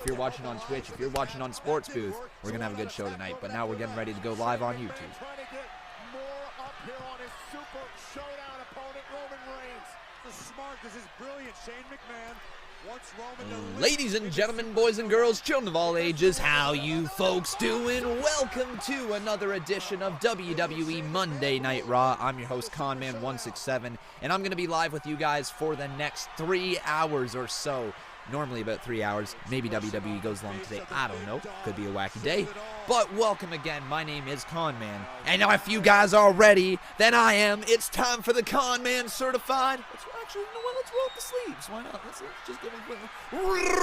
If you're watching on Twitch, if you're watching on Sports Booth, we're going to have a good show tonight. But now we're getting ready to go live on YouTube. Ladies and gentlemen, boys and girls, children of all ages, how you folks doing? Welcome to another edition of WWE Monday Night Raw. I'm your host, Conman167, and I'm going to be live with you guys for the next 3 hours or so. Normally about 3 hours. Maybe WWE goes long today. I don't know. Could be a wacky day. But welcome again. My name is Conman. And if you guys are ready, then I am. It's time for the Conman Certified. Actually, you know what? Let's roll up the sleeves. Why not? Let's just give a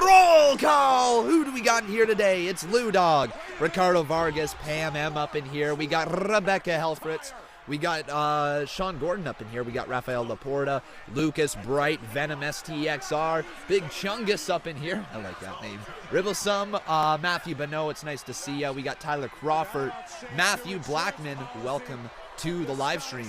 roll call. Who do we got in here today? It's Lou Dog, Ricardo Vargas, Pam M up in here. We got Rebecca Helfritz. We got Sean Gordon up in here. We got Rafael Laporta, Lucas Bright, Venom STXR, Big Chungus up in here. I like that name. Ribblesome, Matthew Bonneau, it's nice to see ya. We got Tyler Crawford, Matthew Blackman, welcome to the live stream.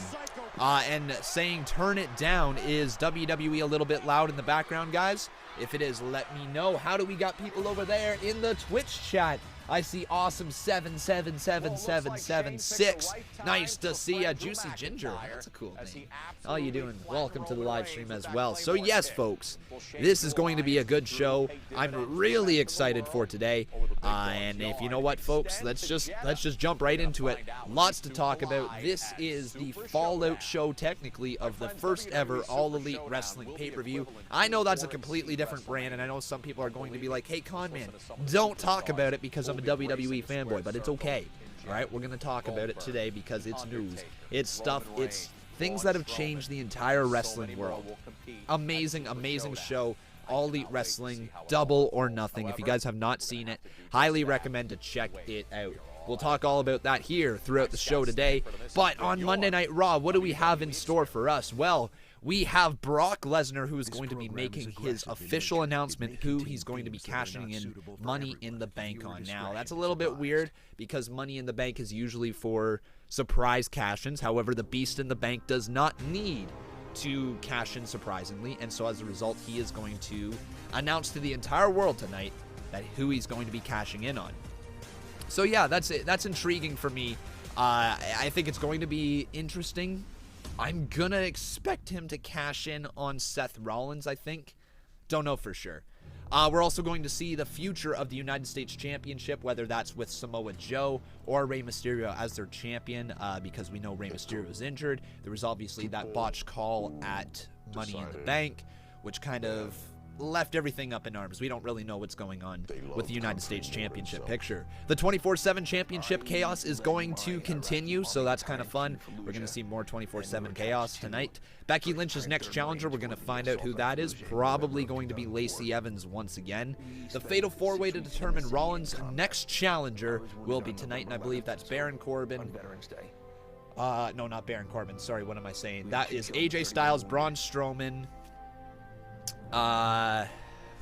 And saying turn it down, is WWE a little bit loud in the background, guys? If it is, let me know. How do we got people over there in the Twitch chat? I see awesome 777776. Nice to see ya. Juicy Ginger. That's a cool name. How you doing? Welcome to the live stream as well. So yes, folks, this is going to be a good show. I'm really excited for today. And if you know what, folks, let's just jump right into it. Lots to talk about. This is the fallout show, technically, of the first ever All Elite Wrestling pay-per-view. I know that's a completely different brand, and I know some people are going to be like, hey, Conman, don't talk about it because I'm a WWE fanboy, but it's okay. All right, we're going to talk about it today because it's news. It's stuff, it's things that have changed the entire wrestling world. Amazing, amazing show. All Elite Wrestling, Double or Nothing. If you guys have not seen it, highly recommend to check it out. We'll talk all about that here throughout the show today. But on Monday Night Raw, what do we have in store for us? Well, we have Brock Lesnar, who is going to be making his official announcement who he's going to be cashing in Money in the Bank on. Now, that's a little bit weird because Money in the Bank is usually for surprise cash-ins. However, the Beast in the Bank does not need to cash in surprisingly, and so as a result, he is going to announce to the entire world tonight that who he's going to be cashing in on. So yeah, that's it. That's intriguing for me. I think it's going to be interesting. I'm gonna expect him to cash in on Seth Rollins, I think. Don't know for sure. We're also going to see the future of the United States Championship, whether that's with Samoa Joe or Rey Mysterio as their champion, because we know Rey Mysterio is injured. There was obviously that botched call at Money in the Bank, which kind of left everything up in arms. We don't really know what's going on with the United States Championship picture. The 24/7 Championship chaos is going to continue, so that's kind of fun. We're going to see more 24/7 chaos tonight. Becky Lynch's next challenger, we're going to find out who that is. Probably going to be Lacey Evans once again. The Fatal 4-Way to determine Rollins' next challenger will be tonight, and I believe that's Baron Corbin. No, not Baron Corbin. Sorry, what am I saying? That is AJ Styles, Braun Strowman.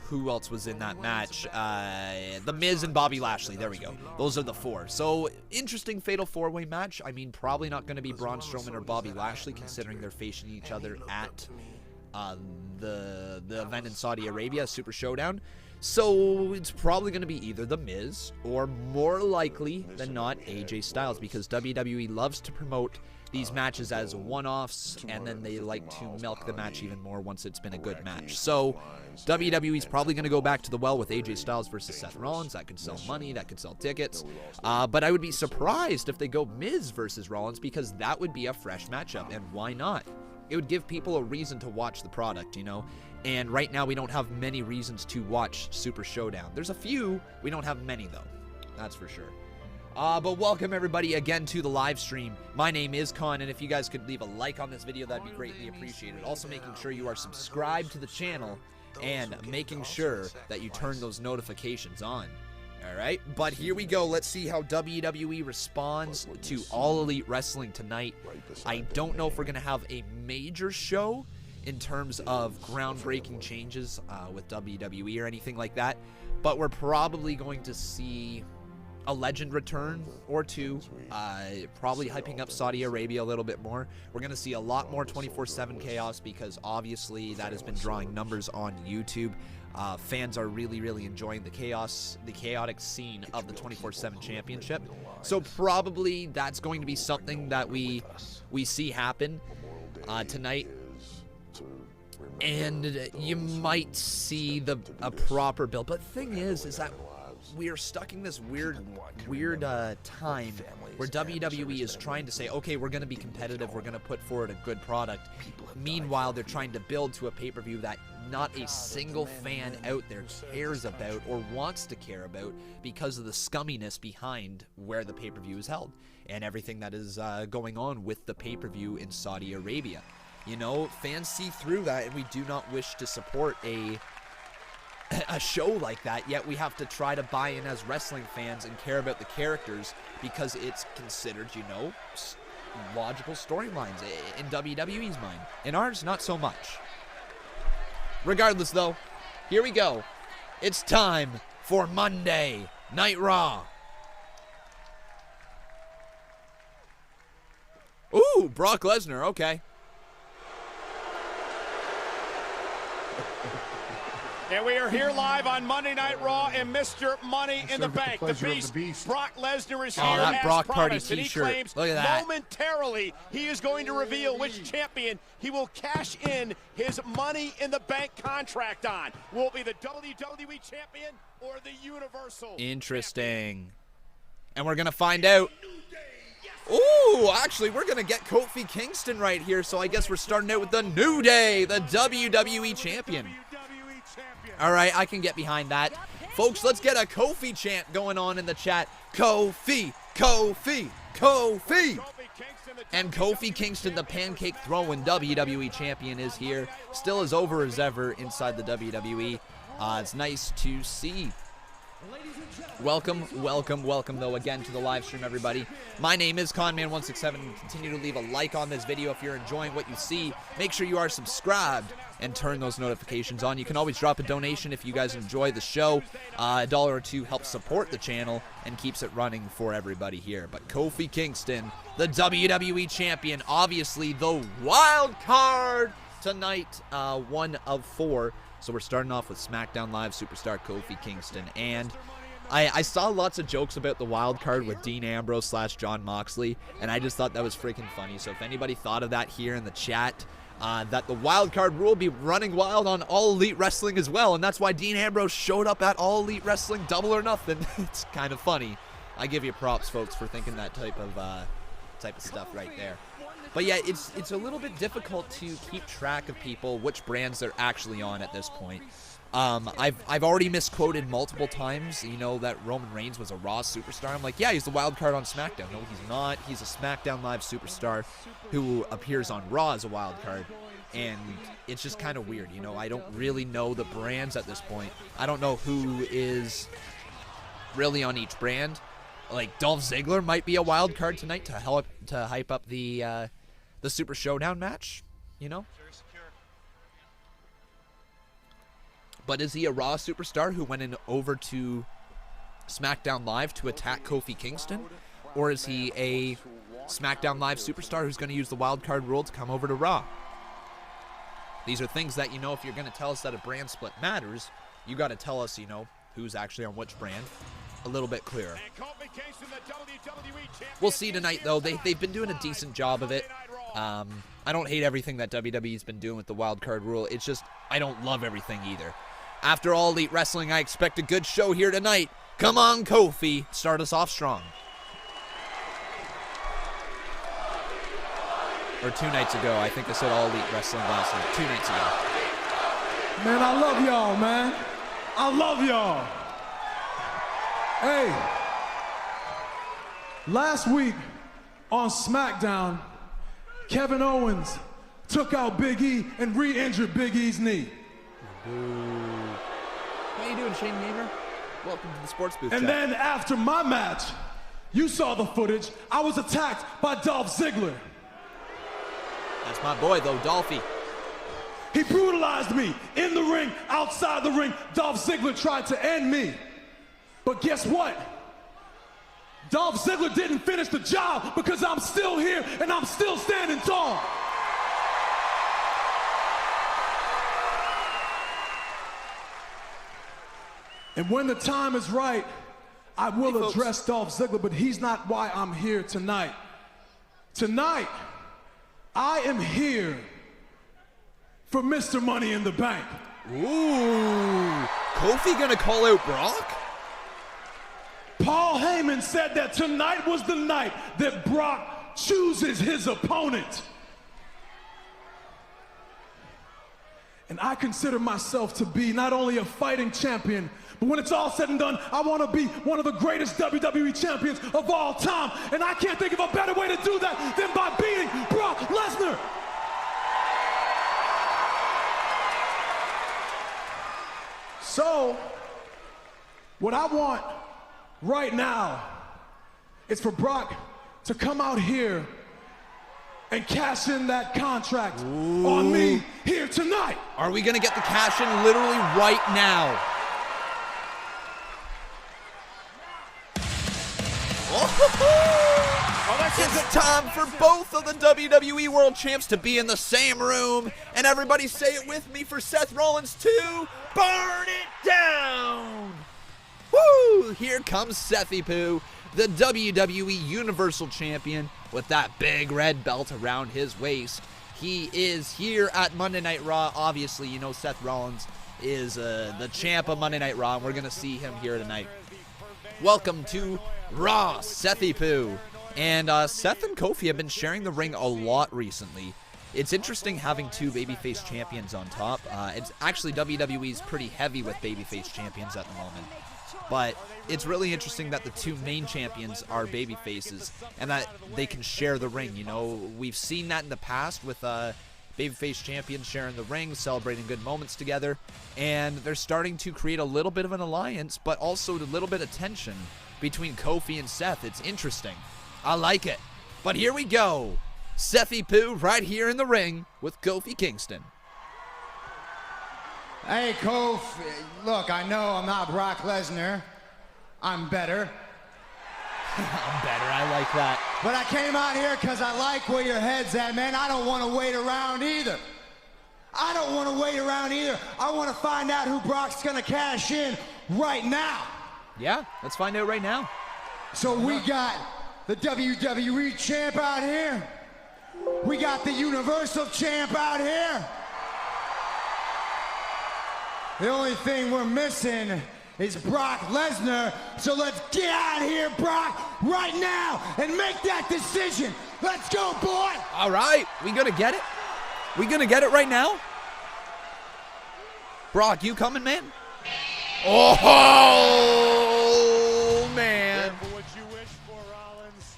Who else was in that match? The Miz and Bobby Lashley. There we go. Those are the four. So, interesting Fatal 4-Way match. I mean, probably not going to be Braun Strowman or Bobby Lashley, considering they're facing each other at the event in Saudi Arabia, Super Showdown. So, it's probably going to be either The Miz or, more likely than not, AJ Styles, because WWE loves to promote these matches as one-offs, and then they like to milk the match even more once it's been a good match. So WWE's probably going to go back to the well with AJ Styles versus Seth Rollins. That could sell money, that could sell tickets. But I would be surprised if they go Miz versus Rollins, because that would be a fresh matchup, and why not? It would give people a reason to watch the product, you know? And right now we don't have many reasons to watch Super Showdown. There's a few, we don't have many though. That's for sure. But welcome everybody again to the live stream. My name is Con, and if you guys could leave a like on this video, that'd be greatly appreciated. Also making sure you are subscribed to the channel and making sure that you turn those notifications on. Alright, but here we go. Let's see how WWE responds to All Elite Wrestling tonight. I don't know if we're going to have a major show in terms of groundbreaking changes with WWE or anything like that, but we're probably going to see a legend return or two, probably hyping up Saudi Arabia a little bit more. We're going to see a lot more 24/7 chaos because obviously that has been drawing numbers on YouTube. Fans are really enjoying the chaotic scene of the 24/7 championship. So probably that's going to be something that we see happen tonight. And you might see a proper build. But the thing is that we are stuck in this weird time where WWE is trying to say, okay, we're going to be competitive, we're going to put forward a good product. Meanwhile, they're trying to build to a pay-per-view that not a single fan out there cares about or wants to care about because of the scumminess behind where the pay-per-view is held and everything that is going on with the pay-per-view in Saudi Arabia. You know, fans see through that, and we do not wish to support a show like that, yet we have to try to buy in as wrestling fans and care about the characters because it's considered, you know, logical storylines in WWE's mind. In ours, not so much. Regardless, though, here we go. It's time for Monday Night Raw. Ooh, Brock Lesnar, okay. And we are here live on Monday Night Raw, and Mr. Money in the Bank, the Beast, Brock Lesnar is here. Oh, that Brock Party t-shirt. T-shirt. Look at that. Momentarily, he is going to reveal which champion he will cash in his Money in the Bank contract on. Will it be the WWE Champion or the Universal Interesting. Champion? And we're going to find out. Ooh, actually, we're going to get Kofi Kingston right here, so I guess we're starting out with the New Day, the WWE Champion. All right, I can get behind that. Folks, let's get a Kofi chant going on in the chat. Kofi, Kofi, Kofi. And Kofi Kingston, the pancake throwing WWE champion, is here. Still as over as ever inside the WWE. It's nice to see. Welcome, though, again to the live stream, everybody. My name is Conman167. Continue to leave a like on this video if you're enjoying what you see. Make sure you are subscribed and turn those notifications on. You can always drop a donation if you guys enjoy the show. $1 or $2 helps support the channel and keeps it running for everybody here. But Kofi Kingston, the WWE Champion, obviously the wild card tonight, 1 of 4. So we're starting off with SmackDown Live superstar Kofi Kingston. And I saw lots of jokes about the wild card with Dean Ambrose / John Moxley, and I just thought that was freaking funny. So if anybody thought of that here in the chat, that the wild card rule be running wild on All Elite Wrestling as well, and that's why Dean Ambrose showed up at All Elite Wrestling Double or Nothing. It's kind of funny. I give you props, folks, for thinking that type of stuff right there. But yeah, it's a little bit difficult to keep track of people, which brands they're actually on at this point. I've already misquoted multiple times, you know, that Roman Reigns was a Raw superstar. I'm like, yeah, he's the wild card on SmackDown. No, he's not. He's a SmackDown Live superstar who appears on Raw as a wild card. And it's just kind of weird, you know. I don't really know the brands at this point. I don't know who is really on each brand. Like, Dolph Ziggler might be a wild card tonight to hype up the Super Showdown match, you know. But is he a Raw superstar who went in over to SmackDown Live to attack Kofi Kingston? Or is he a SmackDown Live superstar who's going to use the wild card rule to come over to Raw? These are things that, you know, if you're going to tell us that a brand split matters, you got to tell us, you know, who's actually on which brand a little bit clearer. We'll see tonight, though. They've been doing a decent job of it. I don't hate everything that WWE's been doing with the wild card rule. It's just I don't love everything either. After All Elite Wrestling, I expect a good show here tonight. Come on, Kofi. Start us off strong. Or 2 nights ago. I think I said All Elite Wrestling last night. 2 nights ago. Man, I love y'all, man. I love y'all. Hey. Last week on SmackDown, Kevin Owens took out Big E and re-injured Big E's knee. Ooh. How you doing, Shane Gamer? Welcome to the sports booth. And chat. then after my match, you saw the footage, I was attacked by Dolph Ziggler. That's my boy, though, Dolphy. He brutalized me in the ring, outside the ring. Dolph Ziggler tried to end me. But guess what? Dolph Ziggler didn't finish the job because I'm still here and I'm still standing tall. And when the time is right, I will address Dolph Ziggler, but he's not why I'm here tonight. Tonight, I am here for Mr. Money in the Bank. Ooh, Kofi gonna call out Brock? Paul Heyman said that tonight was the night that Brock chooses his opponent. And I consider myself to be not only a fighting champion, but when it's all said and done, I want to be one of the greatest WWE champions of all time. And I can't think of a better way to do that than by beating Brock Lesnar. So, what I want right now is for Brock to come out here and cash in that contract on me here tonight. Are we gonna get the cash in literally right now? It's time for both of the WWE World Champs to be in the same room. And everybody say it with me for Seth Rollins to burn it down. Woo! Here comes Sethy Poo, the WWE Universal Champion with that big red belt around his waist. He is here at Monday Night Raw. Obviously, you know Seth Rollins is the champ of Monday Night Raw, and we're going to see him here tonight. Welcome to Raw, Sethy Poo. And Seth and Kofi have been sharing the ring a lot recently. It's interesting having two babyface champions on top. It's actually WWE's pretty heavy with babyface champions at the moment. But it's really interesting that the two main champions are babyfaces and that they can share the ring. You know, we've seen that in the past with babyface champions sharing the ring, celebrating good moments together. And they're starting to create a little bit of an alliance, but also a little bit of tension between Kofi and Seth. It's interesting. I like it. But here we go. Sethy Poo right here in the ring with Kofi Kingston. Hey, Kofi. Look, I know I'm not Brock Lesnar. I'm better. I'm better. I like that. But I came out here because I like where your head's at, man. I don't want to wait around either. I don't want to wait around either. I want to find out who Brock's going to cash in right now. Yeah, let's find out right now. So we got the WWE Champ out here. We got the Universal Champ out here. The only thing we're missing is Brock Lesnar. So let's get out of here, Brock, right now and make that decision. Let's go, boy. All right, we gonna get it? We gonna get it right now? Brock, you coming, man? Oh, man. Careful what you wish for, Rollins.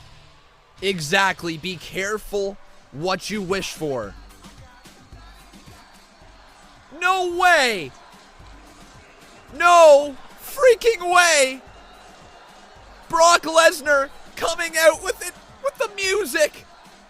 Exactly. Be careful what you wish for. No way. No freaking way. Brock Lesnar coming out with it, with the music.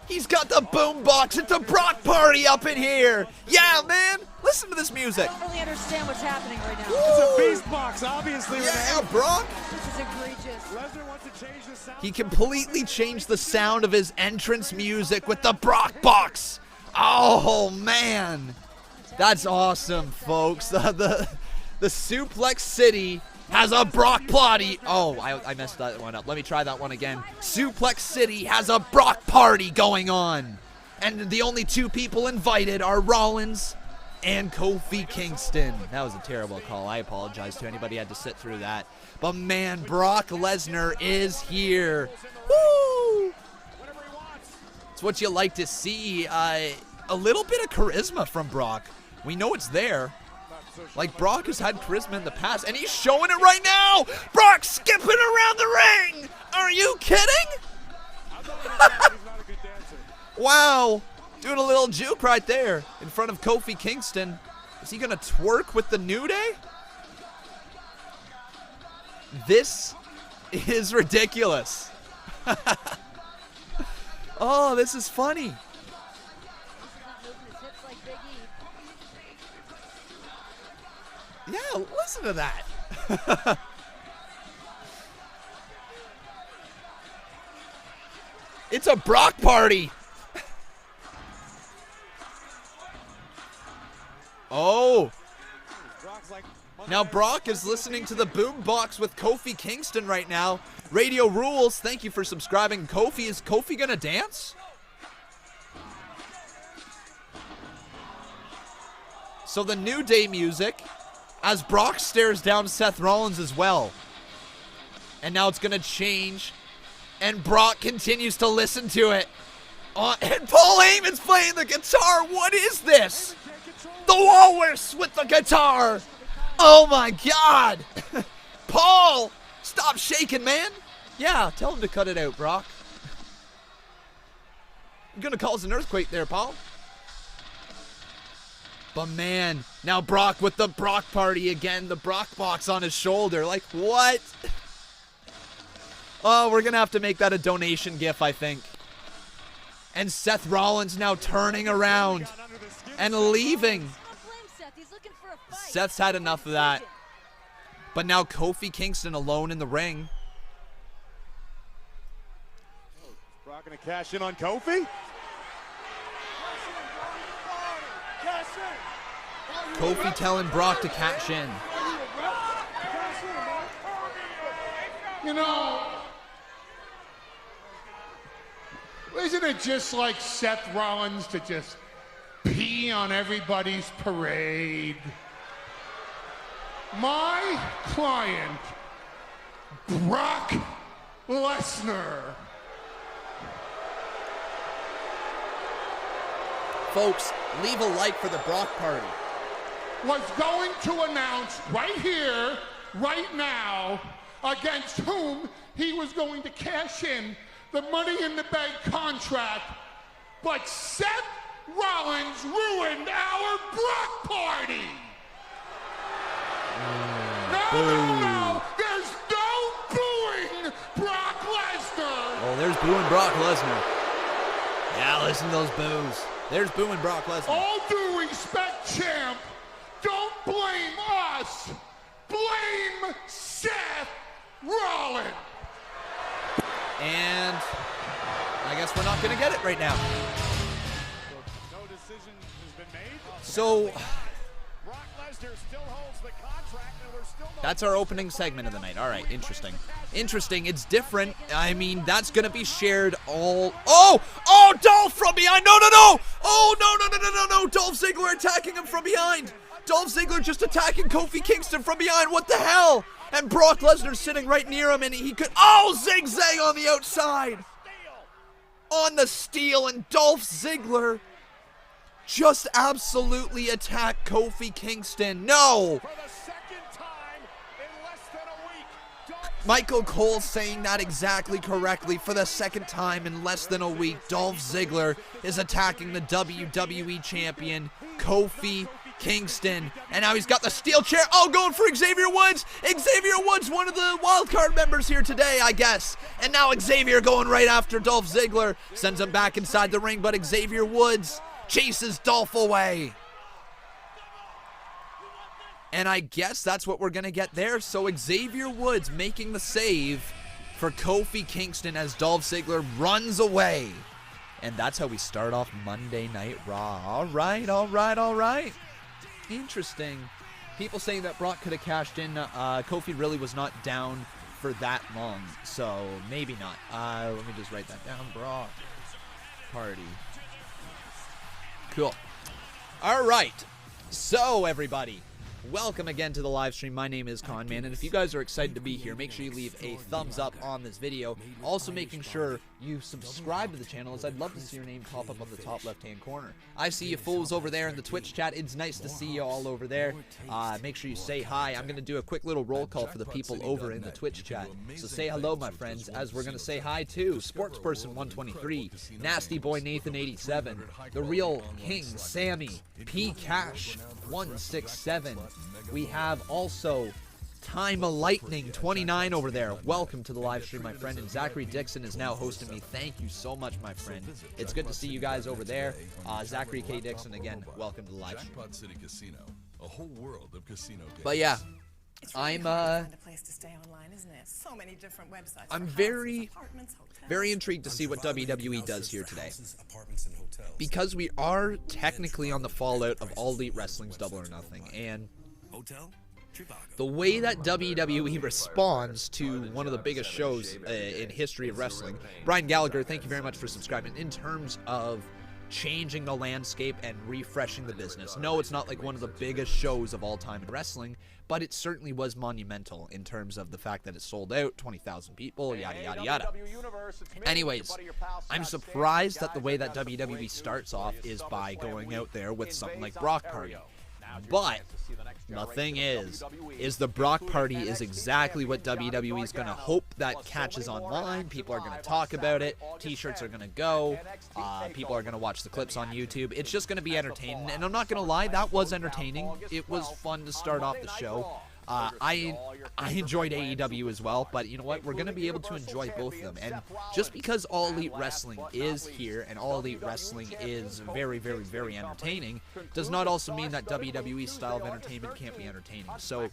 He's got the boombox. It's a Brock party up in here. Yeah, man. Listen to this music. I don't really understand what's happening right now. Woo. It's a beast box, obviously. Yeah, Brock. This is egregious. Lesnar wants to change the sound. He completely changed the sound of his entrance music with the Brock box. Oh, man. That's awesome, folks. The Suplex City has a Brock party. Oh, I messed that one up. Let me try that one again. Suplex City has a Brock party going on. And the only two people invited are Rollins and Kofi Kingston. That was a terrible call. I apologize to anybody who had to sit through that. But man, Brock Lesnar is here. Woo! It's what you like to see. A little bit of charisma from Brock. We know it's there. Like, Brock has had charisma in the past, and he's showing it right now. Brock skipping around the ring. Are you kidding? Wow. Doing a little juke right there in front of Kofi Kingston. Is he going to twerk with the New Day? This is ridiculous. Oh, this is funny. Yeah, listen to that. It's a Brock party. Oh. Now Brock is listening to the boombox with Kofi Kingston right now. Radio rules. Thank you for subscribing. Kofi, is Kofi gonna dance? So the New Day music as Brock stares down Seth Rollins as well. And now it's gonna change. And Brock continues to listen to it. And Paul Heyman's playing the guitar. What is this? The Walrus with the guitar. Oh my God. Paul, stop shaking, man. Yeah, tell him to cut it out, Brock. You're gonna cause an earthquake there, Paul. But man, now Brock with the Brock party again. The Brock box on his shoulder. Like, what? Oh, we're gonna have to make that a donation gif, I think. And Seth Rollins now turning around and leaving. Seth's had enough of that. But now Kofi Kingston alone in the ring. Brock gonna cash in on Kofi? Kofi telling Brock to cash in. You know, isn't it just like Seth Rollins to just pee on everybody's parade? My client, Brock Lesnar. Folks, leave a like for the Brock party. Was going to announce right here, right now, against whom he was going to cash in the Money in the Bank contract, but Seth Rollins ruined our Brock party. No, there's no booing Brock Lesnar. Oh, there's booing Brock Lesnar. Yeah, listen to those boos. There's booing Brock Lesnar. All due respect, champ, don't blame us. Blame Seth Rollins. And I guess we're not going to get it right now. No decision has been made. So Brock Lesnar still holds the contract, and we're still that's our opening segment of the night. All right, interesting. Interesting. It's different. I mean, that's going to be shared all... Oh, Dolph from behind. No. Oh, no. Dolph Ziggler attacking him from behind. Dolph Ziggler just attacking Kofi Kingston from behind. What the hell? And Brock Lesnar sitting right near him, and he could... Oh, zigzag on the outside. On the steel, and Dolph Ziggler just absolutely attacked Kofi Kingston. No! for the second time in less than a week. Michael Cole saying that exactly correctly. For the second time in less than a week, Dolph Ziggler is attacking the WWE Champion, Kofi Kingston. And now he's got the steel chair. Oh, going for Xavier Woods. Xavier Woods, one of the wildcard members here today, I guess. And now Xavier going right after Dolph Ziggler. Sends him back inside the ring, but Xavier Woods chases Dolph away. And I guess that's what we're going to get there. So Xavier Woods making the save for Kofi Kingston as Dolph Ziggler runs away. And that's how we start off Monday Night Raw. All right. Interesting. People saying that Brock could have cashed in. Kofi really was not down for that long, so maybe not. Let me just write that down. Brock party. Cool. All right. So, everybody, welcome again to the live stream. My name is Conman, and if you guys are excited to be here, make sure you leave a thumbs up on this video. Also, making sure you subscribe to the channel, as I'd love to see your name pop up on the top left-hand corner. I see you fools over there in the Twitch chat. It's nice to see you all over there. Make sure you say hi. I'm going to do a quick little roll call for the people over in the Twitch chat. So say hello, my friends, as we're going to say hi to Sportsperson123, Nasty Boy Nathan87, The Real King Sammy, P Cash 167. We have also Time of Lightning 29 over there. Welcome to the live stream, my friend. And Zachary Dixon is now hosting me. Thank you so much, my friend. It's good to see you guys over there. Zachary K. Dixon, again, welcome to the live stream. Jackpot City Casino, a whole world of casino games. But yeah, It's really hard to find a place to stay online, isn't it? So many different websites. I'm for very, houses, apartments, hotels. very intrigued to see what WWE does here today. Because we are technically on the fallout of All Elite Wrestling's Double or Nothing. And The way that WWE responds to one of the biggest shows in history of wrestling. Brian Gallagher, thank you very much for subscribing. In terms of changing the landscape and refreshing the business. No, it's not like one of the biggest shows of all time in wrestling, but it certainly was monumental in terms of the fact that it sold out, 20,000 people, yada, yada, yada. Anyways, I'm surprised that the way that WWE starts off is by going out there with something like Brock Party. But the thing is the Brock Party is exactly what WWE is going to hope that catches online. People are going to talk about it. T-shirts are going to go. People are going to watch the clips on YouTube. It's just going to be entertaining. And I'm not going to lie, that was entertaining. It was fun to start off the show. I enjoyed AEW as well, but you know what? We're going to be able to enjoy both of them. And just because All Elite Wrestling is here and All Elite Wrestling is very, very, very entertaining, does not also mean that WWE's style of entertainment can't be entertaining. So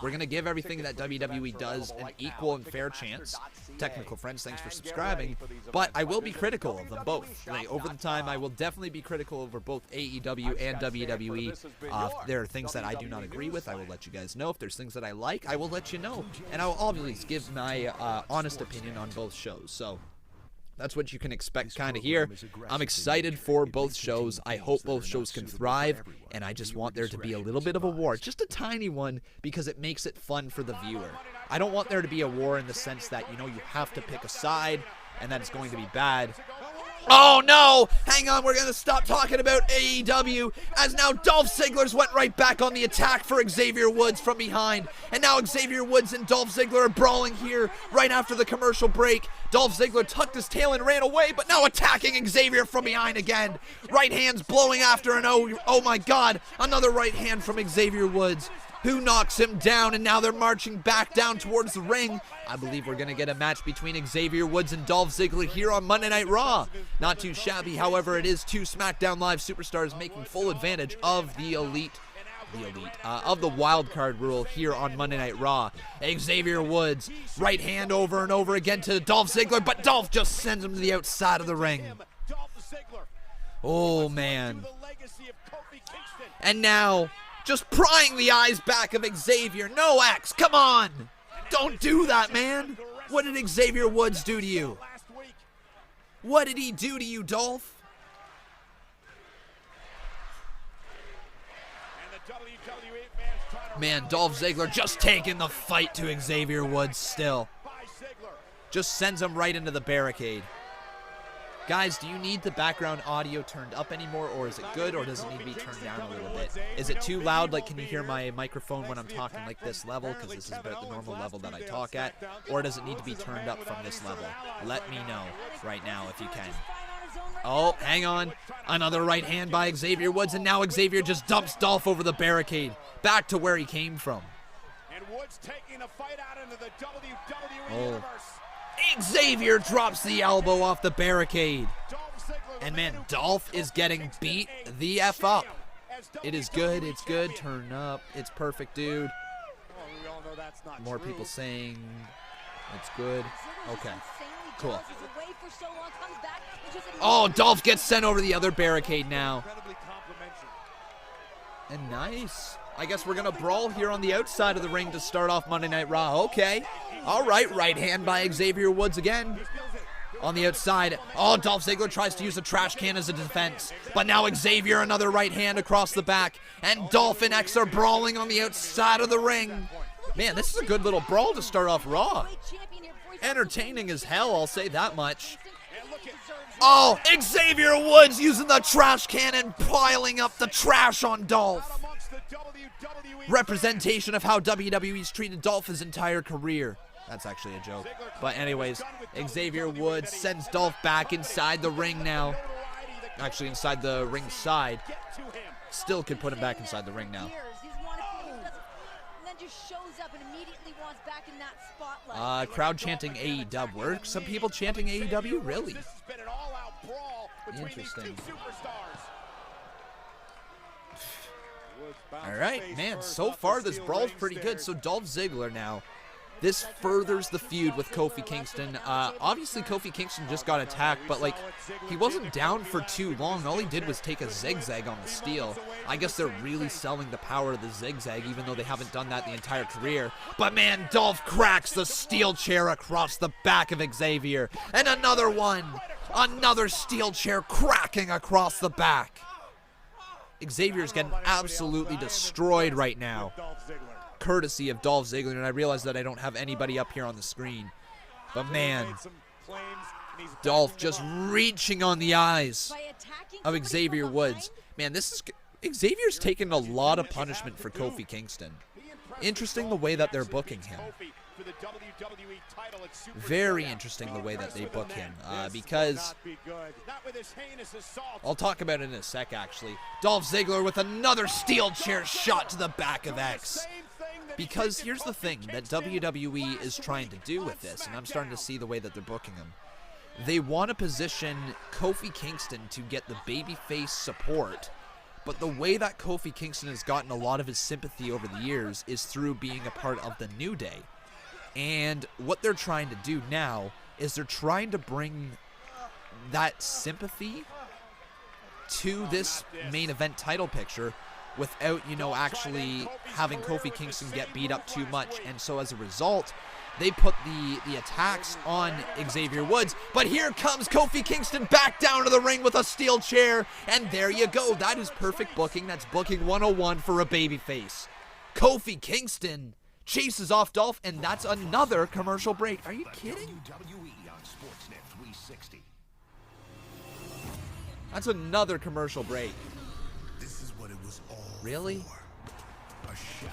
we're going to give everything that WWE does an equal and fair chance. Technical friends, thanks for subscribing. But I will be critical of them both. Like, over the time, I will definitely be critical over both AEW and WWE. If there are things that I do not agree with, I will let you guys know. If there's things that I like, I will let you know, and I will obviously give my honest opinion on both shows. So that's what you can expect kind of here. I'm excited for both shows. I hope both shows can thrive, and I just want there to be a little bit of a war, just a tiny one, because it makes it fun for the viewer. I don't want there to be a war in the sense that, you know, you have to pick a side and that it's going to be bad. Oh no! Hang on, we're going to stop talking about AEW, as now Dolph Ziggler's went right back on the attack for Xavier Woods from behind. And now Xavier Woods and Dolph Ziggler are brawling here right after the commercial break. Dolph Ziggler tucked his tail and ran away, but now attacking Xavier from behind again. Right hands blowing after an oh my god, another right hand from Xavier Woods, who knocks him down, and now they're marching back down towards the ring. I believe we're going to get a match between Xavier Woods and Dolph Ziggler here on Monday Night Raw. Not too shabby, however, it is two SmackDown Live superstars making full advantage of the of the wild card rule here on Monday Night Raw. Xavier Woods, right hand over and over again to Dolph Ziggler, but Dolph just sends him to the outside of the ring. Oh, man. And now, just prying the eyes back of Xavier. No, X, come on. Don't do that, man. What did Xavier Woods do to you? What did he do to you, Dolph? Man, Dolph Ziggler just taking the fight to Xavier Woods still. Just sends him right into the barricade. Guys, do you need the background audio turned up anymore, or is it good, or does it need to be turned down a little bit? Is it too loud? Like, can you hear my microphone when I'm talking like this level, because this is about the normal level that I talk at? Or does it need to be turned up from this level? Let me know right now if you can. Oh, hang on. Another right hand by Xavier Woods, and now Xavier just dumps Dolph over the barricade, back to where he came from. And Woods taking the fight out into the WWE Universe. Xavier drops the elbow off the barricade. And man, Dolph is getting beat the F up. It is good, it's good, turn up, it's perfect, dude. More people saying it's good. Okay, cool. Oh, Dolph gets sent over the other barricade now. And nice. I guess we're going to brawl here on the outside of the ring to start off Monday Night Raw. Okay. All right, right hand by Xavier Woods again. On the outside. Oh, Dolph Ziggler tries to use a trash can as a defense. But now Xavier, another right hand across the back. And Dolph and X are brawling on the outside of the ring. Man, this is a good little brawl to start off Raw. Entertaining as hell, I'll say that much. Oh, Xavier Woods using the trash can and piling up the trash on Dolph. Representation of how WWE's treated Dolph his entire career. That's actually a joke. But anyways, Xavier Woods sends Dolph back inside the ring now. Actually, inside the ring side. Still could put him back inside the ring now. Crowd chanting AEW. Were some people chanting AEW? Really? Interesting. All right, man, so far this brawl's pretty good. So Dolph Ziggler now This furthers the feud with Kofi Kingston. Obviously, Kofi Kingston just got attacked, but like, he wasn't down for too long. All he did was take a zigzag on the steel. I guess they're really selling the power of the zigzag, even though they haven't done that the entire career. But man, Dolph cracks the steel chair across the back of Xavier. And another one. Another steel chair cracking across the back. Xavier's getting absolutely destroyed right now, courtesy of Dolph Ziggler, and I realize that I don't have anybody up here on the screen. But man, Dolph just reaching on the eyes of Xavier Woods. Man, Xavier's taken a lot of punishment for Kofi Kingston. Interesting the way that they're booking him. Very interesting the way that they book him, because I'll talk about it in a sec, actually. Dolph Ziggler with another steel chair shot to the back of X. Because here's the thing that WWE is trying to do with this, and I'm starting to see the way that they're booking him. They want to position Kofi Kingston to get the babyface support, but the way that Kofi Kingston has gotten a lot of his sympathy over the years is through being a part of the New Day. And what they're trying to do now is they're trying to bring that sympathy to this main event title picture without, actually having Kofi Kingston get beat up too much. And so as a result, they put the attacks on Xavier Woods. But here comes Kofi Kingston back down to the ring with a steel chair. And there you go. That is perfect booking. That's booking 101 for a babyface. Kofi Kingston chases off Dolph, and that's another commercial break. Are you kidding? That's another commercial break. This is what it was all really? for. A shot.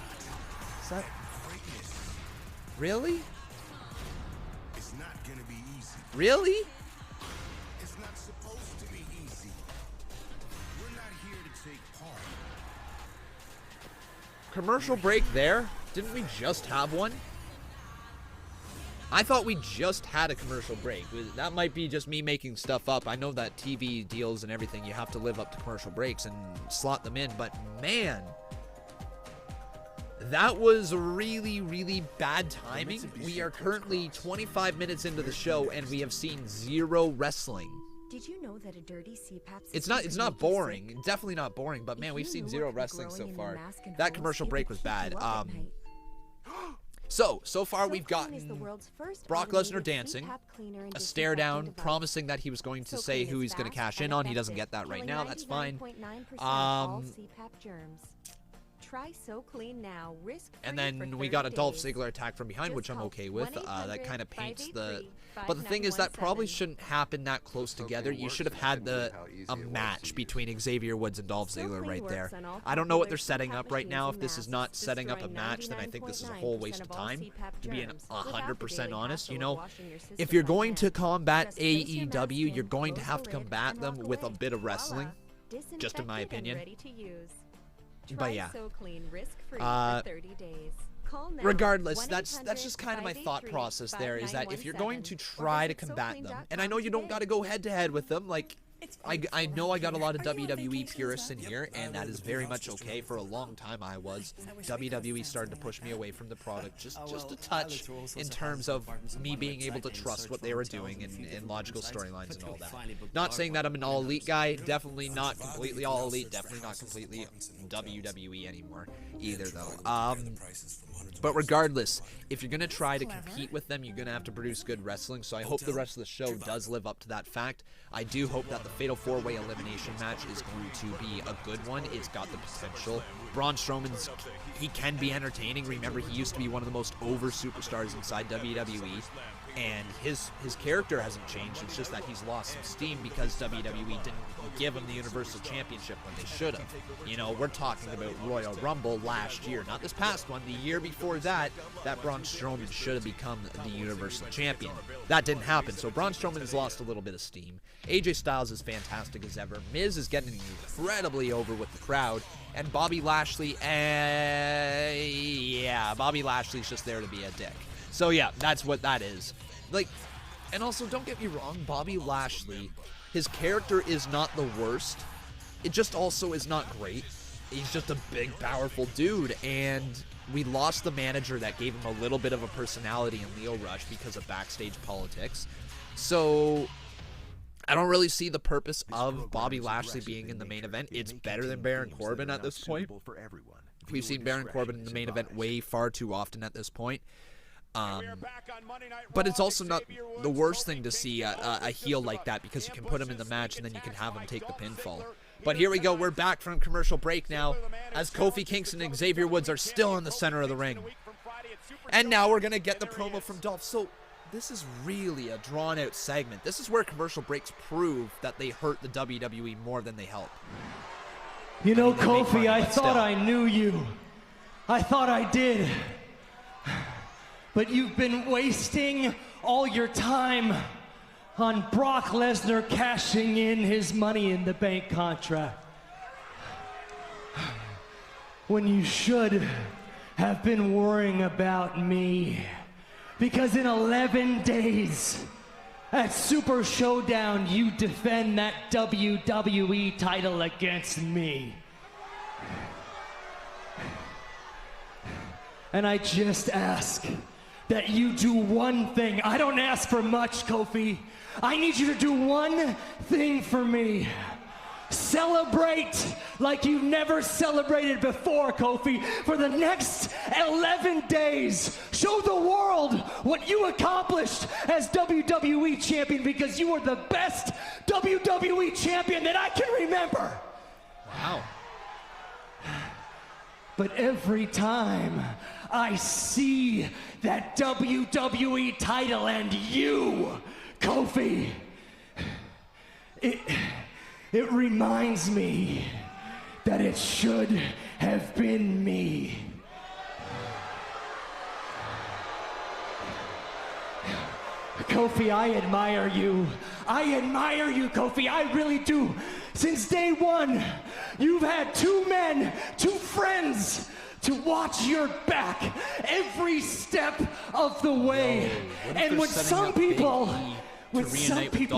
Is that Greatness. really? It's not gonna be easy. Really? It's not supposed to be easy. We're not here to take part. Commercial break there? Didn't we just have one? I thought we just had a commercial break. That might be just me making stuff up. I know that TV deals and everything, you have to live up to commercial breaks and slot them in, but man, that was really, really bad timing. We are currently 25 minutes into the show and we have seen zero wrestling. Did you know that a dirty CPAP It's not boring. Definitely not boring, but man, we've seen zero wrestling so far. That commercial break was bad. So far we've gotten Brock Lesnar dancing, a stare down, promising that he was going to say who he's going to cash in on. He doesn't get that right now. That's fine. Try So Clean now. And then we got a Dolph Ziggler attack from behind, which I'm okay with. That kind of paints the... But the thing is, that probably shouldn't happen that close together. You should have had a match between Xavier Woods and Dolph Ziggler right there. I don't know what they're setting up right now. If this is not setting up a match, then I think this is a whole waste of time, to be 100% honest. If you're going to combat AEW, you're going to have to combat them with a bit of wrestling, just in my opinion. But yeah, regardless, that's just kind of my thought process there, is that if you're going to try to combat them, and I know you don't got to go head to head with them, like, I know I got a lot of WWE purists in here, and that is very much okay. For a long time I was. WWE started to push me away from the product just a touch in terms of me being able to trust what they were doing and logical storylines and all that. Not saying that I'm an all elite guy, definitely not completely all elite, definitely not completely WWE anymore either though. But regardless, if you're going to try to compete with them, you're going to have to produce good wrestling. So I hope the rest of the show does live up to that fact. I do hope that the Fatal 4-Way Elimination match is going to be a good one. It's got the potential. Braun Strowman's, he can be entertaining. Remember, he used to be one of the most over superstars inside WWE. And his character hasn't changed. It's just that he's lost some steam because WWE didn't give him the Universal Championship when they should have. We're talking about Royal Rumble last year, not this past one. The year before that Braun Strowman should have become the Universal Champion. That didn't happen, so Braun Strowman has lost a little bit of steam. AJ Styles is fantastic as ever. Miz is getting incredibly over with the crowd. And Bobby Lashley, Bobby Lashley's just there to be a dick. So yeah, that's what that is. And also, don't get me wrong, Bobby Lashley, his character is not the worst. It just also is not great. He's just a big, powerful dude, and we lost the manager that gave him a little bit of a personality in Leo Rush because of backstage politics. So I don't really see the purpose of Bobby Lashley being in the main event. It's better than Baron Corbin at this point. We've seen Baron Corbin in the main event way far too often at this point. But it's also not the worst thing to see a heel like that, because you can put him in the match and then you can have him take the pinfall. But here we go. We're back from commercial break now, as Kofi Kingston and Xavier Woods are still in the center of the ring. And now we're going to get the promo from Dolph. So this is really a drawn-out segment. This is where commercial breaks prove that they hurt the WWE more than they help. You know, Kofi, I thought I knew you. I thought I did. But you've been wasting all your time on Brock Lesnar cashing in his Money in the Bank contract, when you should have been worrying about me. Because in 11 days at Super Showdown, you defend that WWE title against me. And I just ask that you do one thing. I don't ask for much, Kofi. I need you to do one thing for me. Celebrate like you've never celebrated before, Kofi, for the next 11 days. Show the world what you accomplished as WWE Champion, because you are the best WWE Champion that I can remember. Wow. But every time I see that WWE title and you, Kofi, it reminds me that it should have been me. Kofi, I admire you. I admire you, Kofi. I really do. Since day one, you've had two men, two friends, to watch your back every step of the way. And when some people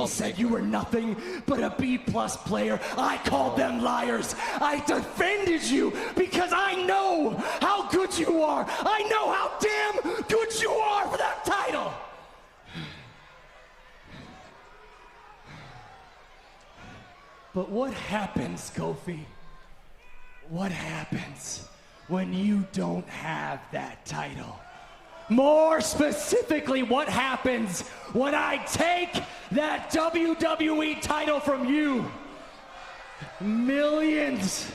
said you were nothing but a B+ player, I called them liars. I defended you because I know how good you are. I know how damn good you are for that title. But what happens, Kofi? What happens when you don't have that title? More specifically, what happens when I take that WWE title from you? Millions,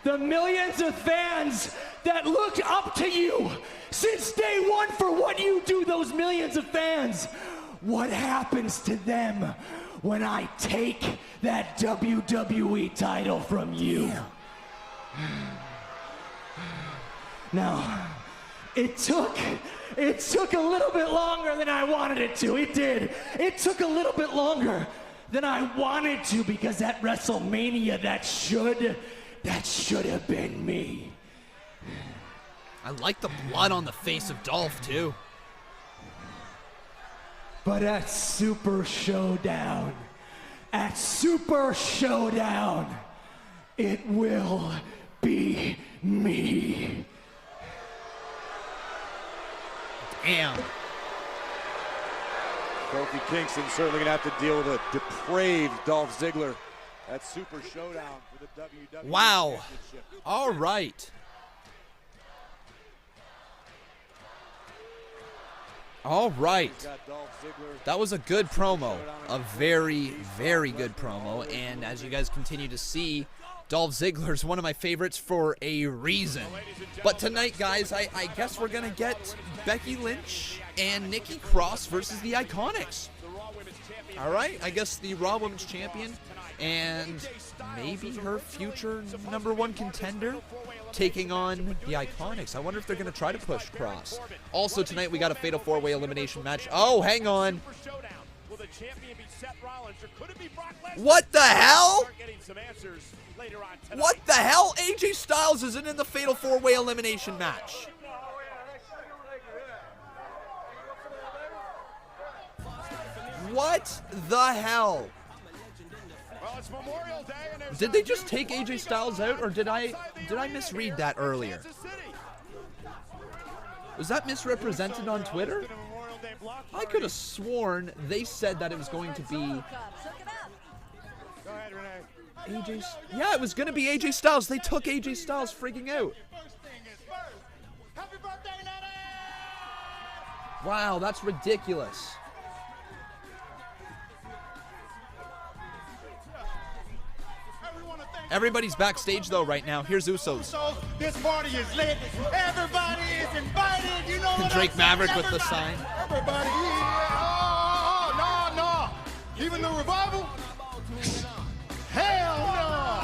the millions of fans that looked up to you since day one for what you do, those millions of fans, what happens to them when I take that WWE title from you? Now, it took a little bit longer than I wanted it to. It did. It took a little bit longer than I wanted to, because at WrestleMania, that should have been me. I like the blood on the face of Dolph, too. But at Super Showdown, it will be me. Damn. Kofi Kingston certainly going to have to deal with a depraved Dolph Ziggler at Super Showdown for the WWE Wow. Championship. All right. All right. That was a good promo. A very, very good promo. And as you guys continue to see, Dolph Ziggler is one of my favorites for a reason. But tonight, guys, I guess we're going to get Becky Lynch and Nikki Cross versus the Ikonics. All right, I guess the Raw Women's Champion and maybe her future #1 contender taking on the Ikonics. I wonder if they're going to try to push Cross. Also tonight, we got a Fatal 4-Way Elimination match. Oh, hang on. What the hell? What the hell? AJ Styles isn't in the Fatal 4-Way Elimination match. What the hell? Did they just take AJ Styles out, or did I misread that earlier? Was that misrepresented on Twitter? I could have sworn they said that it was going to be AJ. Yeah, it was going to be AJ Styles. They took AJ Styles, freaking out. Wow, that's ridiculous. Everybody's backstage though right now. Here's Usos. This party is lit. Everybody is invited. You know what Drake Maverick with the sign. Everybody. Oh, no. Even the revival? Hell no.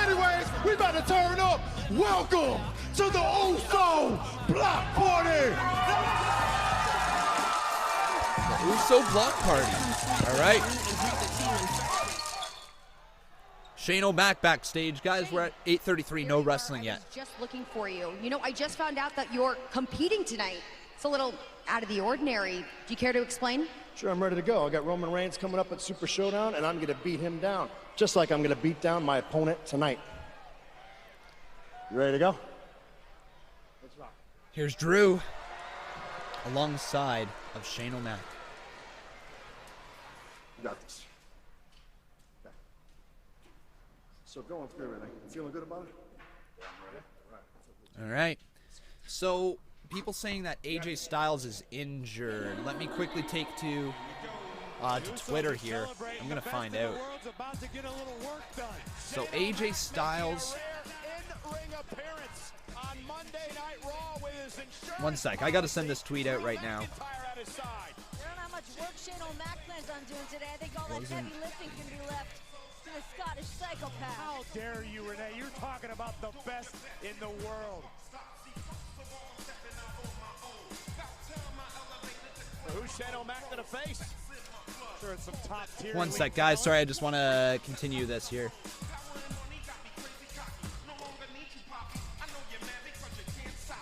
Anyways, we about to turn up. Welcome to the Uso Block Party. The Uso Block Party. All right. Shane O'Mac backstage. Guys, we're at 8:33. No wrestling yet. Just looking for you. You know, I just found out that you're competing tonight. It's a little out of the ordinary. Do you care to explain? Sure, I'm ready to go. I got Roman Reigns coming up at Super Showdown, and I'm going to beat him down, just like I'm going to beat down my opponent tonight. You ready to go? Let's rock. Here's Drew alongside of Shane O'Mac. You got this. Okay. So going through everything. You feeling good about it? Yeah, I'm ready. All right. So people saying that AJ Styles is injured. Let me quickly take to Twitter here. I'm gonna find out. So AJ Styles. One sec. I gotta send this tweet out right now. I don't know how much work Shane O'Mac plans on doing today. I think all that heavy lifting can be left to the Scottish psychopath. How dare you, Renee? You're talking about the best in the world. So who's Shane O'Mac gonna face? Sure, it's some top tier. One sec, guys. Sorry, I just want to continue this here.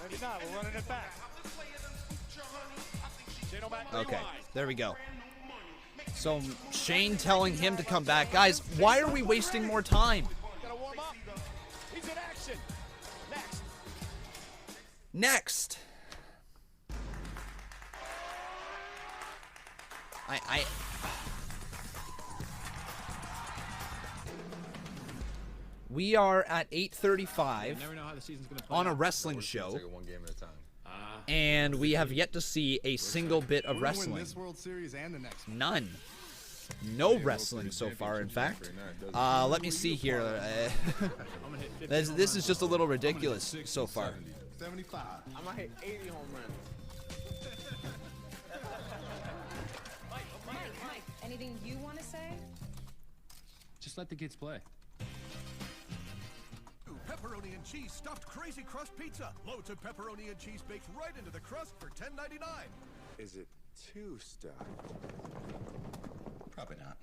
Maybe not. We're running it back. Shane O'Mac. Okay, there we go. So Shane telling him to come back. Guys, why are we wasting more time? Gotta warm up. He's in action. Next. We are at 8:35 on a wrestling show, and we have yet to see a single bit of wrestling. None. No wrestling so far, in fact. Let me see here. This is just a little ridiculous so far. 75. I'm gonna hit 80 home runs. Mike, anything you want to say? Just let the kids play. Pepperoni and cheese stuffed crazy crust pizza. Loads of pepperoni and cheese baked right into the crust for $10.99. Is it too stuffed? Probably not.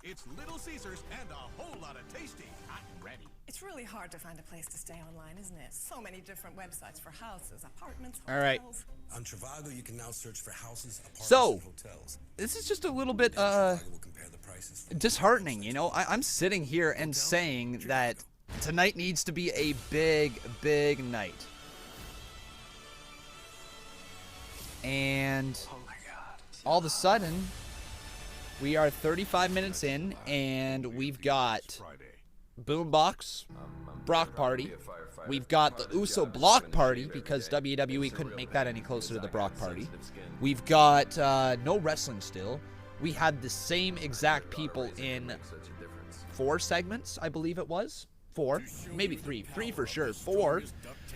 It's Little Caesars and a whole lot of tasty. Hot and ready. It's really hard to find a place to stay online, isn't it? So many different websites for houses, apartments, All right. hotels. On Trivago, you can now search for houses, apartments, So, and hotels. this is just a little bit disheartening, you know? I'm sitting here and saying that tonight needs to be a big, big night. And all of a sudden, we are 35 minutes in, and we've got Boombox, Brock Party. We've got the Uso Block Party, because WWE couldn't make that any closer to the Brock Party. We've got no wrestling still. We had the same exact people in 4 segments, I believe it was. 4, maybe 3 for sure, 4.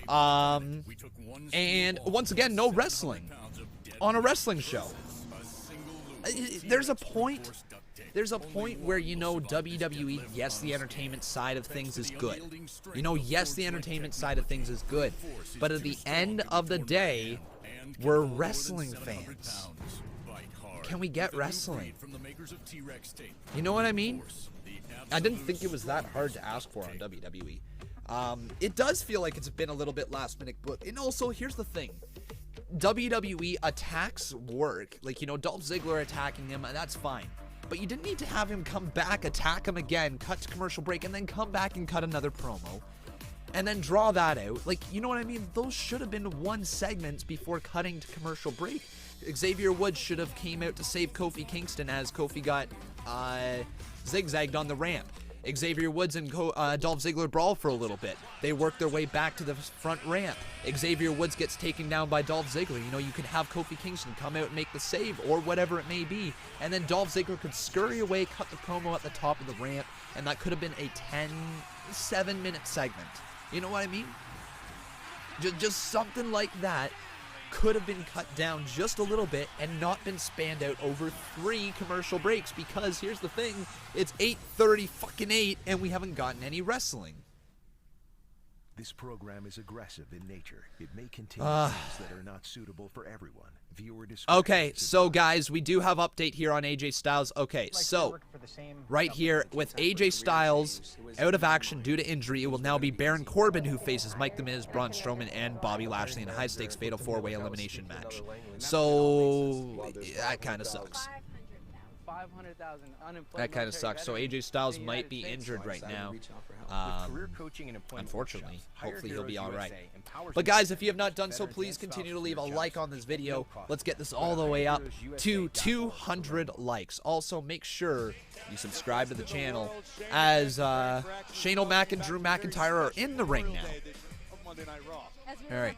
And once again, no wrestling on a wrestling show. There's a point where, you know, WWE, yes, the entertainment side of things is good. You know, yes, the entertainment side of things is good. But at the end of the day, we're wrestling fans. Can we get wrestling? You know what I mean? I didn't think it was that hard to ask for on WWE. It does feel like it's been a little bit last minute, but and also here's the thing. WWE attacks work. Like, you know, Dolph Ziggler attacking him, that's fine. But you didn't need to have him come back, attack him again, cut to commercial break, and then come back and cut another promo. and then draw that out. Like, you know what I mean? Those should have been 1 segments before cutting to commercial break. Xavier Woods should have came out to save Kofi Kingston as Kofi got zigzagged on the ramp. Xavier Woods and Dolph Ziggler brawl for a little bit. They work their way back to the front ramp. Xavier Woods gets taken down by Dolph Ziggler. You know, you could have Kofi Kingston come out and make the save or whatever it may be. And then Dolph Ziggler could scurry away, cut the promo at the top of the ramp, and that could have been a 7-minute segment. You know what I mean? Just something like that could have been cut down just a little bit and not been spanned out over 3 commercial breaks, because here's the thing, it's 8:38 and we haven't gotten any wrestling. This program is aggressive in nature. It may contain things that are not suitable for everyone. Viewer discretion. Okay, so guys, we do have update here on AJ Styles. Okay, so right here with AJ Styles out of action due to injury, it will now be Baron Corbin who faces Mike The Miz, Braun Strowman, and Bobby Lashley in a high-stakes fatal 4-way elimination match. So that kind of sucks. That kind of sucks. So AJ Styles might be injured right now. Unfortunately. Hopefully he'll be alright. But guys, if you have not done so, please continue to leave a like on this video. Let's get this all the way up to 200 likes. Also, make sure you subscribe to the channel, as Shane O'Mac and Drew McIntyre are in the ring now. Alright.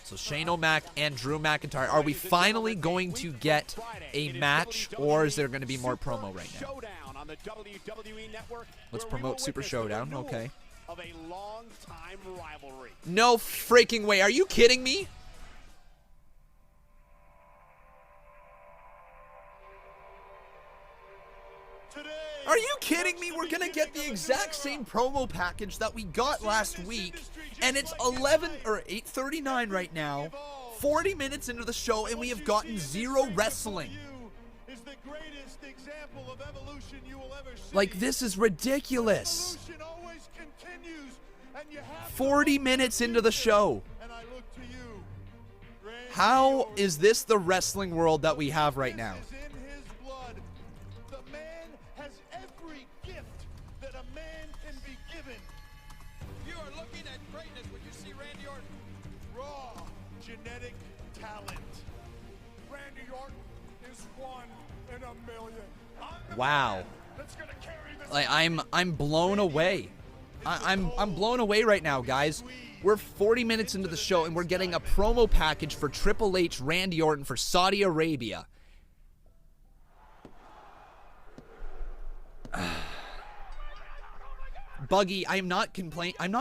So Shane O'Mac and Drew McIntyre. Are we finally going to get a match, or is there going to be more promo right now? Let's promote Super Showdown. Okay. No freaking way. Are you kidding me? Are you kidding me? We're gonna get the exact same promo package that we got last week, and it's 8:39 right now, 40 minutes into the show, and we have gotten 0 wrestling. Like, this is ridiculous. 40 minutes into the show. How is this the wrestling world that we have right now? Genetic talent. Randy Orton is 1 in a million. Wow. Like, I'm blown away. I'm blown away right now, guys. We're 40 minutes into the show and we're getting a promo package for Triple H, Randy Orton for Saudi Arabia. Buggy, I'm not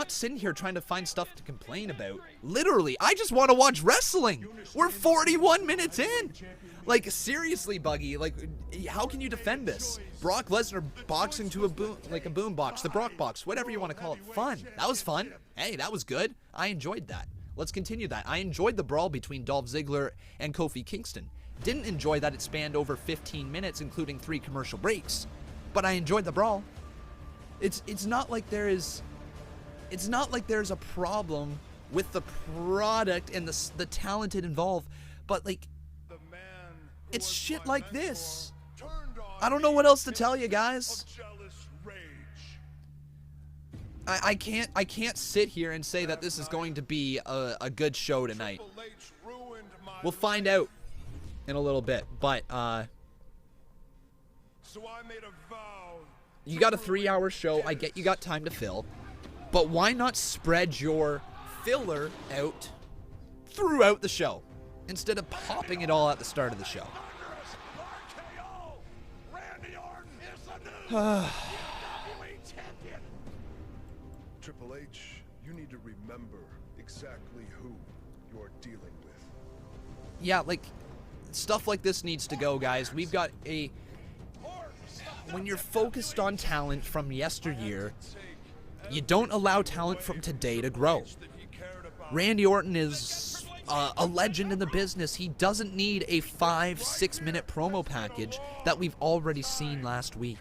sitting here trying to find stuff to complain about. Literally, I just want to watch wrestling. We're 41 minutes in. Like, seriously, Buggy, like, how can you defend this? Brock Lesnar boxing to a boom box, the Brock box, whatever you want to call it. Fun. That was fun. Hey, that was good. I enjoyed that. Let's continue that. I enjoyed the brawl between Dolph Ziggler and Kofi Kingston. Didn't enjoy that it spanned over 15 minutes, including 3 commercial breaks. But I enjoyed the brawl. It's not like there's a problem with the product and the talented involved, but like, it's shit like this. I don't know what else to tell you, guys. I can't sit here and say that this is going to be a good show tonight. We'll find out in a little bit, but you got a 3-hour show. I get you got time to fill, but why not spread your filler out throughout the show instead of popping it all at the start of the show? Triple H, you need to remember exactly who you're dealing with. Yeah, like, stuff like this needs to go, guys. We've got when you're focused on talent from yesteryear, you don't allow talent from today to grow. Randy Orton is a legend in the business. He doesn't need a 5-6 minute promo package that we've already seen last week.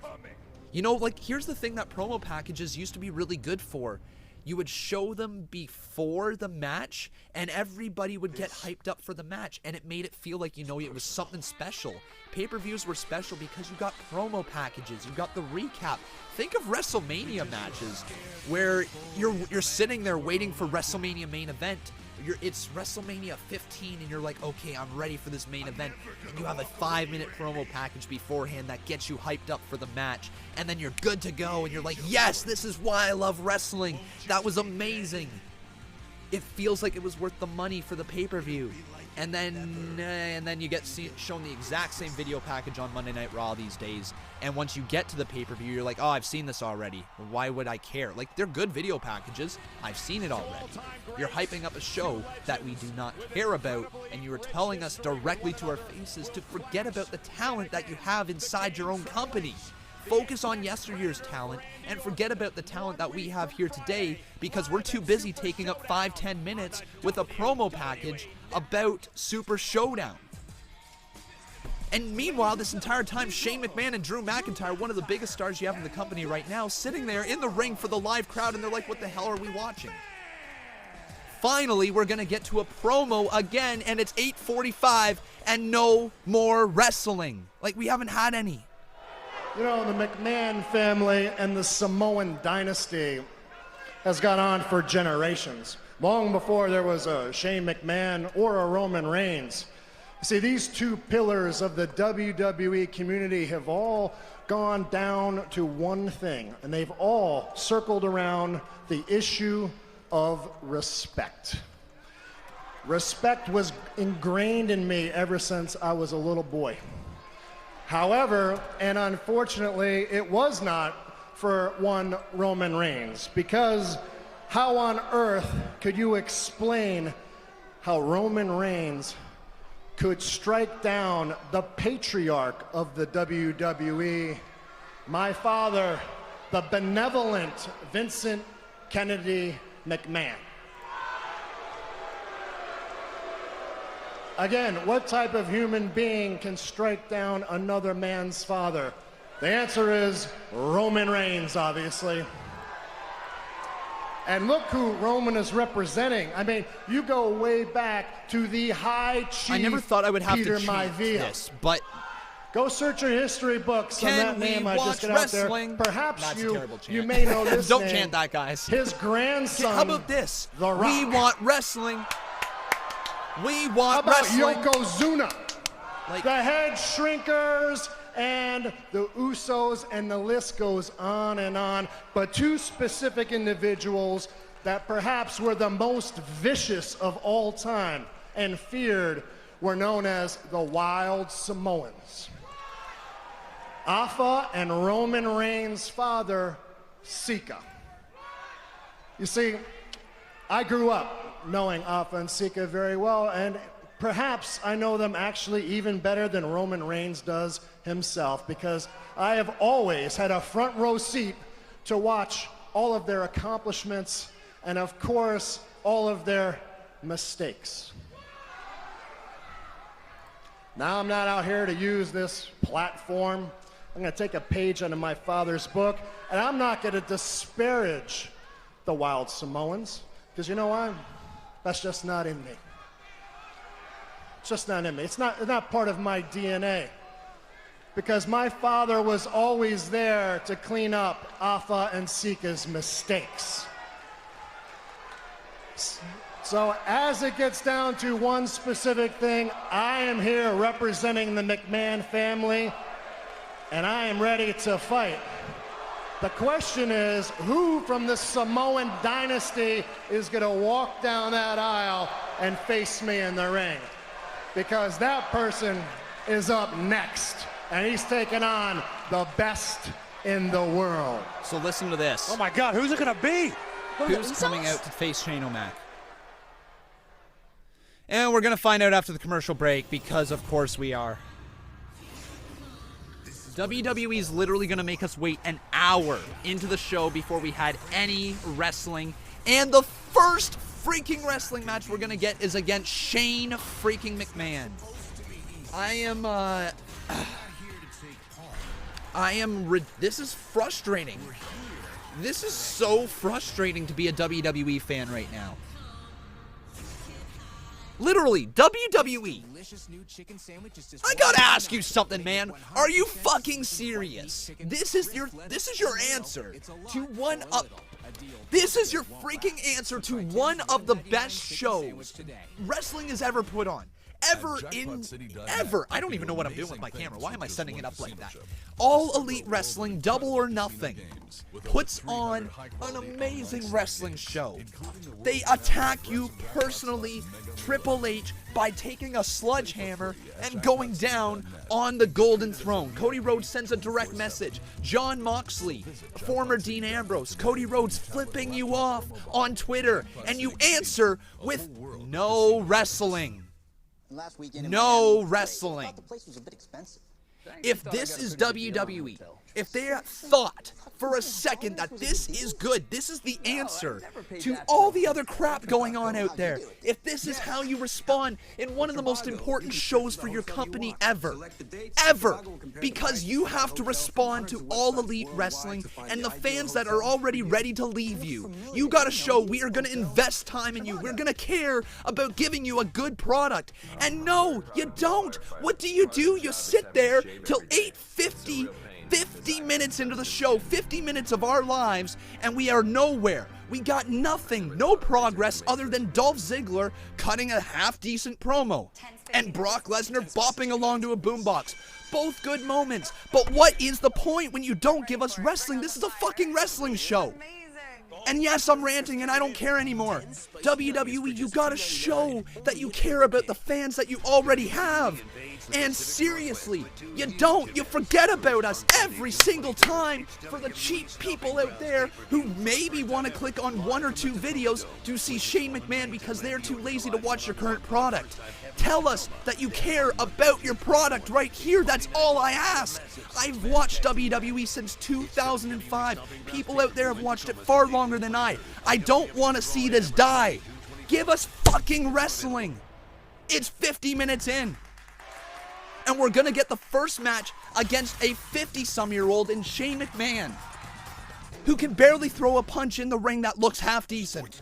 You know, like, here's the thing that promo packages used to be really good for. you would show them before the match, and everybody would get hyped up for the match, and it made it feel like, you know, it was something special. Pay-per-views were special because you got promo packages, you got the recap. Think of WrestleMania matches where you're sitting there waiting for WrestleMania main event. It's WrestleMania 15 and you're like, okay, I'm ready for this main event, and you have a 5-minute promo package beforehand that gets you hyped up for the match, and then you're good to go, and you're like, yes, this is why I love wrestling. That was amazing. It feels like it was worth the money for the pay-per-view. And then you get shown the exact same video package on Monday Night Raw these days, and once you get to the pay-per-view, you're like, oh, I've seen this already. Why would I care? Like, they're good video packages. I've seen it already. You're hyping up a show that we do not care about, and you are telling us directly to our faces to forget about the talent that you have inside your own company. Focus on yesteryear's talent and forget about the talent that we have here today, because we're too busy taking up 5-10 minutes with a promo package about Super Showdown. And meanwhile, this entire time, Shane McMahon and Drew McIntyre, one of the biggest stars you have in the company right now, sitting there in the ring for the live crowd, and they're like, what the hell are we watching? Finally, we're going to get to a promo again, and it's 8:45 and no more wrestling. Like, we haven't had any. You know, the McMahon family and the Samoan dynasty has gone on for generations. Long before there was a Shane McMahon or a Roman Reigns. See, these two pillars of the WWE community have all gone down to one thing, and they've all circled around the issue of respect. Respect was ingrained in me ever since I was a little boy. However, and unfortunately, it was not for one Roman Reigns, because how on earth could you explain how Roman Reigns could strike down the patriarch of the WWE, my father, the benevolent Vincent Kennedy McMahon? Again, what type of human being can strike down another man's father? The answer is Roman Reigns, obviously. And look who Roman is representing. I mean, you go way back to the High Chief. I never thought I would have Peter to chant this, but go search your history books on that name I just got out there. Perhaps That's you may know this Don't name. chant that, guys. His grandson. How about this? The Rock. We want wrestling. We want How about wrestling. Yokozuna? The Head Shrinkers and the Usos, and the list goes on and on. But two specific individuals that perhaps were the most vicious of all time and feared were known as the Wild Samoans. Alpha and Roman Reigns' father, Sika. You see, I grew up knowing Alpha and Sika very well, and perhaps I know them actually even better than Roman Reigns does himself, because I have always had a front row seat to watch all of their accomplishments and, of course, all of their mistakes. Now, I'm not out here to use this platform. I'm going to take a page out of my father's book, and I'm not going to disparage the Wild Samoans, because you know why? That's just not in me. It's just not in me. It's not part of my DNA. Because my father was always there to clean up Alpha and Sika's mistakes. So as it gets down to one specific thing, I am here representing the McMahon family, and I am ready to fight. The question is, who from the Samoan dynasty is going to walk down that aisle and face me in the ring? Because that person is up next, and he's taking on the best in the world. So listen to this. Oh my God, who's it going to be? Who's coming out to face Shane O'Mac? And we're going to find out after the commercial break, because of course we are. WWE is literally going to make us wait an hour into the show before we had any wrestling. And the first freaking wrestling match we're going to get is against Shane freaking McMahon. This is frustrating. This is so frustrating to be a WWE fan right now. Literally, WWE. I gotta ask you something, man. Are you fucking serious? This is your answer to one of... This is your freaking answer to one of the best shows wrestling has ever put on. Ever. I don't even know what I'm doing with my camera. Why am I setting it up like that? All Elite Wrestling, Double or Nothing, puts on an amazing wrestling show. They attack you personally, Triple H, by taking a sledgehammer and going down on the Golden Throne. Cody Rhodes sends a direct message. Jon Moxley, former Dean Ambrose, Cody Rhodes flipping you off on Twitter, and you answer with no wrestling. No wrestling. If this is WWE, if they thought for a second that this is good, this is the answer to all the other crap going on out there, if this is how you respond in one of the most important shows for your company ever, because you have to respond to All Elite Wrestling and the fans that are already ready to leave you. You gotta show we are gonna invest time in you. We're gonna care about giving you a good product. And no, you don't. What do? You sit there till 8:50, 50 minutes into the show, 50 minutes of our lives, and we are nowhere. We got nothing, no progress other than Dolph Ziggler cutting a half-decent promo and Brock Lesnar bopping along to a boombox. Both good moments, but what is the point when you don't give us wrestling? This is a fucking wrestling show. And yes, I'm ranting and I don't care anymore. WWE, you gotta show that you care about the fans that you already have. And seriously, you don't. You forget about us every single time for the cheap people out there who maybe want to click on one or two videos to see Shane McMahon because they're too lazy to watch your current product. Tell us that you care about your product right here. That's all I ask. I've watched WWE since 2005. People out there have watched it far longer than I. I don't want to see this die. Give us fucking wrestling. It's 50 minutes in. And we're going to get the first match against a 50-some-year-old in Shane McMahon, who can barely throw a punch in the ring that looks half decent.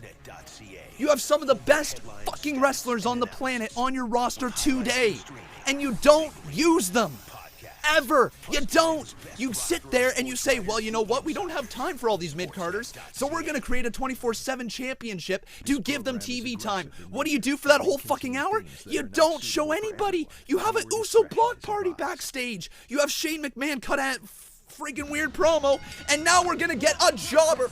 You have some of the best fucking wrestlers on the planet on your roster today, and you don't use them. Ever. You don't. You sit there and you say, well, you know what? We don't have time for all these mid-carders, so we're going to create a 24/7 championship to give them TV time. What do you do for that whole fucking hour? You don't show anybody. You have an Uso block party backstage. You have Shane McMahon cut a freaking weird promo, and now we're going to get a jobber.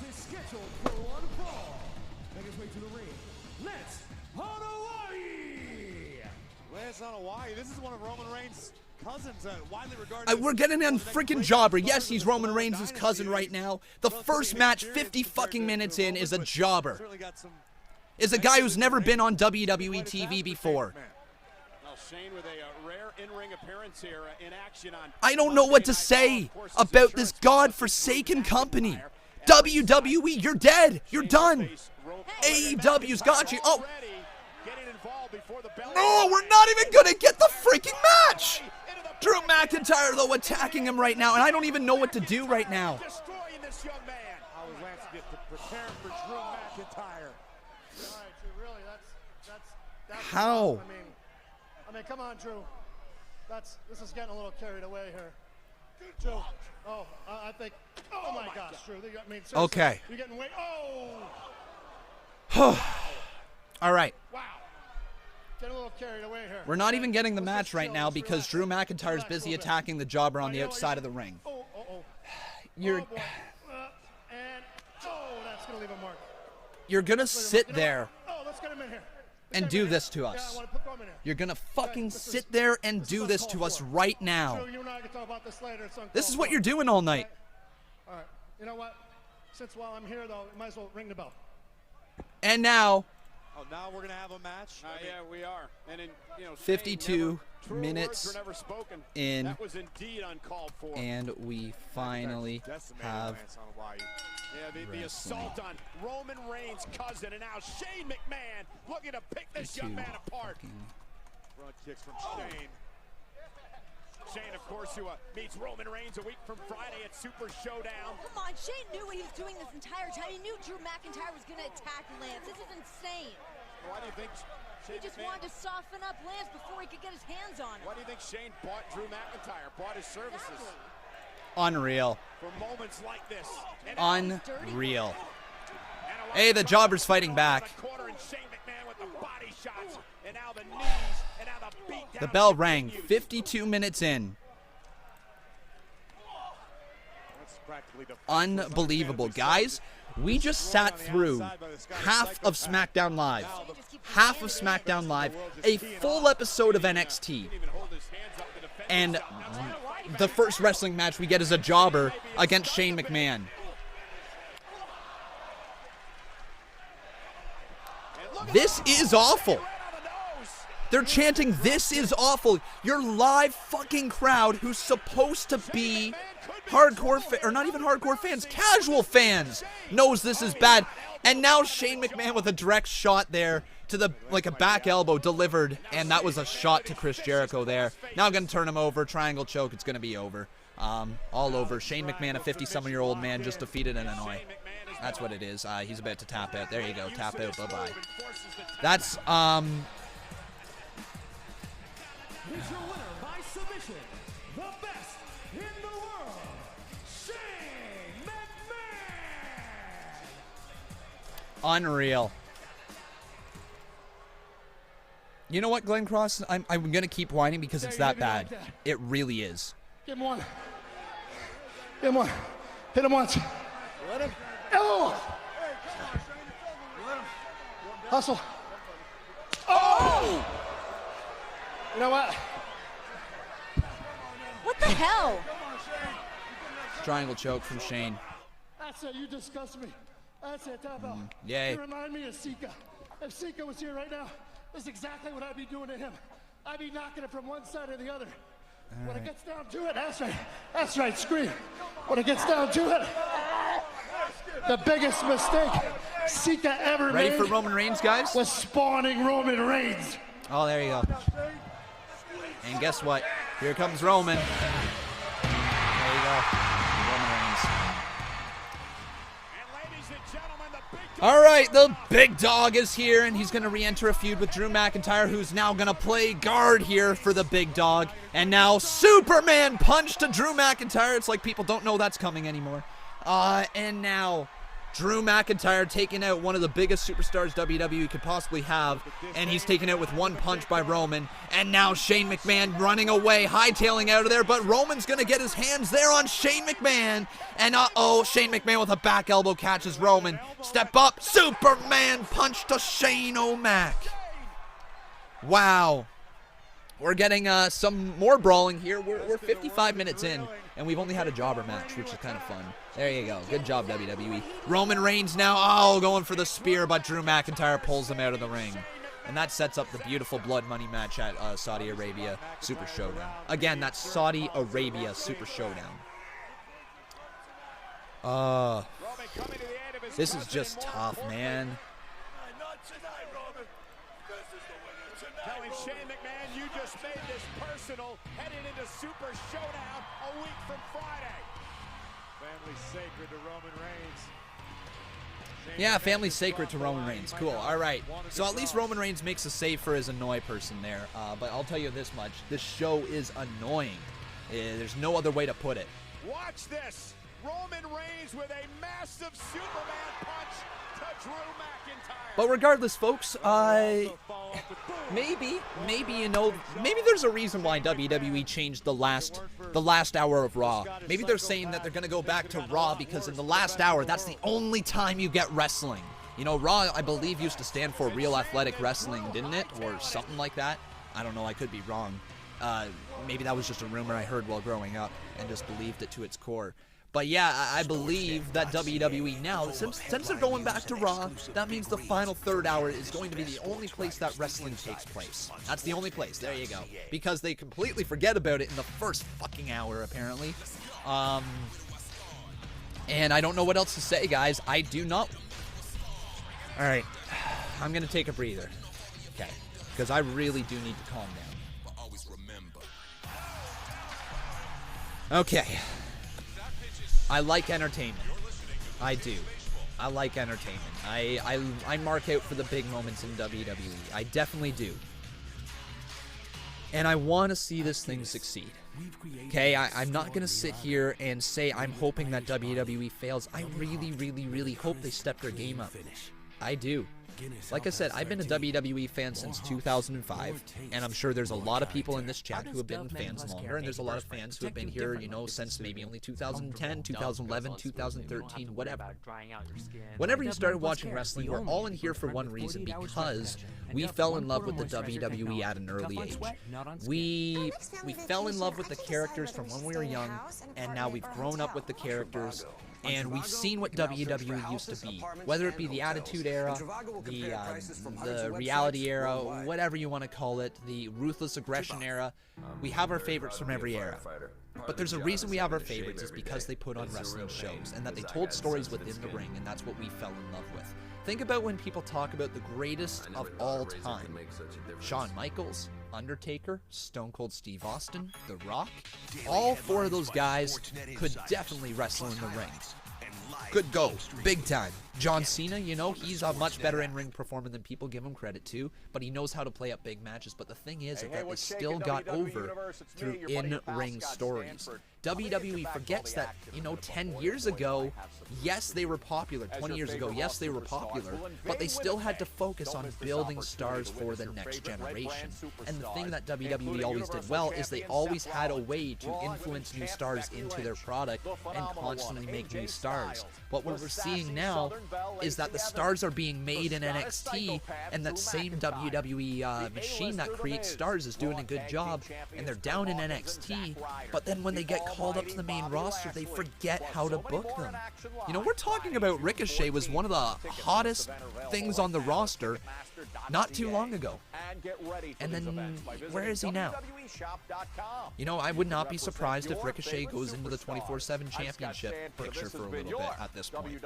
This is one of Roman Reigns' cousins, widely regarded. We're getting a freaking jobber. Yes, he's Roman Reigns' cousin right now. The first match, 50 fucking minutes in, is a jobber. Is a guy who's never been on WWE TV before. I don't know what to say about this godforsaken company. WWE, you're dead. You're done. AEW's got you. Oh. No, we're not even gonna get the freaking match! Drew McIntyre, though, attacking him right now, and I don't even know what to do right now. How? I mean, come on, Drew. This is getting a little carried away here. Drew, I think, oh my gosh, Drew. I mean, okay. You're getting way, All right. Wow. Get a little carried away here. We're not even getting the match right now because Drew McIntyre's busy attacking the jobber on the outside of the ring. You're that's gonna leave a mark. You're gonna sit there Let's get him in here. and do this to us. You're gonna fucking sit there and do this to us right now. This is what you're doing all night. All right. You know what? Since while I'm here, though, you might as well ring the bell. And now, now we're gonna have a match. Yeah, we are. And in 52 minutes in, that was indeed uncalled for. And we finally have. The assault on Roman Reigns' cousin, and now Shane McMahon looking to pick this young man apart. Front kicks from Shane. Shane, of course, who meets Roman Reigns a week from Friday at Super Showdown. Come on, Shane knew what he was doing this entire time. He knew Drew McIntyre was going to attack Lance. This is insane. Why do you think Shane He just wanted to soften up Lance before he could get his hands on him. Why do you think Shane bought Drew McIntyre, bought his services? Unreal. For moments like this. Unreal. Hey, the jobber's fighting back. The bell rang 52 minutes in. Unbelievable. Guys, we just sat through half of SmackDown Live. Half of SmackDown Live. A full episode of NXT. And the first wrestling match we get is a jobber against Shane McMahon. This is awful. They're chanting, "This is awful." Your live fucking crowd, who's supposed to be hardcore, or not even hardcore fans, casual fans, knows this is bad. And now Shane McMahon with a direct shot there to the, like a back elbow delivered, and that was a shot to Chris Jericho there. Now I'm going to turn him over, triangle choke, it's going to be over. All over. Shane McMahon, a 50-something-year-old man, just defeated an Illinois. That's what it is. He's about to tap out. There you go. Tap out. Bye-bye. That's, Here's your winner by submission, the best in the world, Shane McMahon. Unreal. You know what, Glenn Cross? I'm going to keep whining because it's that bad. It really is. Give him one. Give him one. Hit him once. Let him. Oh! Hustle. Oh! You know what? What the hell? Triangle choke from Shane. That's it. You disgust me. That's it. Tap out. Yay. You remind me of Sika. If Sika was here right now, this is exactly what I'd be doing to him. I'd be knocking it from one side or the other. When it gets down to it, that's right. That's right, scream. When it gets down to it, the biggest mistake Sika ever made. Ready for Roman Reigns, guys? Was spawning Roman Reigns. Oh, there you go. And guess what? Here comes Roman. There you go. Roman Reigns. All right, the big dog is here, and he's going to re-enter a feud with Drew McIntyre, who's now going to play guard here for the big dog. And now Superman punch to Drew McIntyre. It's like people don't know that's coming anymore. And now Drew McIntyre taking out one of the biggest superstars WWE could possibly have, and he's taken out with one punch by Roman. And now Shane McMahon running away, hightailing out of there, but Roman's going to get his hands there on Shane McMahon. And uh-oh, Shane McMahon with a back elbow catches Roman. Step up, Superman punch to Shane O'Mac. Wow. We're getting some more brawling here. We're 55 minutes in, and we've only had a jobber match, which is kind of fun. There you go. Good job, WWE. Roman Reigns now, going for the spear, but Drew McIntyre pulls him out of the ring. And that sets up the beautiful blood money match at Saudi Arabia Super Showdown. Again, that's Saudi Arabia Super Showdown. This is just tough, man. Telling Shane McMahon, you just made this personal, heading into Super Showdown a week from Friday. Family sacred to Roman Reigns. Yeah, family sacred to Roman Reigns. Cool. All right. So at least Roman Reigns makes a save for his annoy person there. But I'll tell you this much. This show is annoying. There's no other way to put it. Watch this. Roman Reigns with a massive Superman punch to Drew McIntyre. But regardless, folks, maybe there's a reason why WWE changed the last hour of Raw. Maybe they're saying that they're going to go back to Raw because in the last hour, that's the only time you get wrestling. You know, Raw, I believe, used to stand for Real Athletic Wrestling, didn't it? Or something like that. I don't know. I could be wrong. Maybe that was just a rumor I heard while growing up and just believed it to its core. But yeah, I believe that WWE now, since they're going back to Raw, that means the final third hour is going to be the only place that wrestling takes place. That's the only place. There you go. Because they completely forget about it in the first fucking hour, apparently. And I don't know what else to say, guys. I do not. All right. I'm going to take a breather. Okay. Because I really do need to calm down. Okay. I like entertainment. I do. I like entertainment. I mark out for the big moments in WWE. I definitely do. And I want to see this thing succeed. Okay, I'm not going to sit here and say I'm hoping that WWE fails. I really, really, really hope they step their game up. I do. Like I said, I've been a WWE fan since 2005, and I'm sure there's a lot of people in this chat who have been fans longer, and there's a lot of fans who have been here, you know, since maybe only 2010, 2011, 2013, whatever. Whenever you started watching wrestling, we're all in here for one reason, because we fell in love with the WWE at an early age. We fell in love with the characters from when we were young, and now we've grown up with the characters. And we've seen what WWE used to be, whether it be the Attitude Era, the Reality Era, whatever you want to call it, the Ruthless Aggression Era. We have our favorites from every era. But there's a reason we have our favorites is because they put on wrestling shows, and that they told stories within the ring, and that's what we fell in love with. Think about when people talk about the greatest of all time. Shawn Michaels, Undertaker, Stone Cold Steve Austin, The Rock. All four of those guys could definitely wrestle in the ring. Could go, big time. John Cena, you know, he's a much better in-ring performer than people give him credit to, but he knows how to play up big matches. But the thing is that they still got over through in-ring stories. WWE forgets that, you know, 10 years ago, yes, they were popular. 20 years ago, yes, they were popular, but they still had to focus on building stars for the next generation. And the thing that WWE always did well is they always had a way to influence new stars into their product and constantly make new stars. But what we're seeing now is that the stars are being made in NXT, and that same WWE machine that creates stars is doing a good job, and they're down in NXT, but then when they get called up to the main roster, they forget how to book them. You know, we're talking about Ricochet was one of the hottest things on the roster not too long ago. And then, where is he now? You know, I would not be surprised if Ricochet goes into the 24/7 championship picture for a little bit at this point.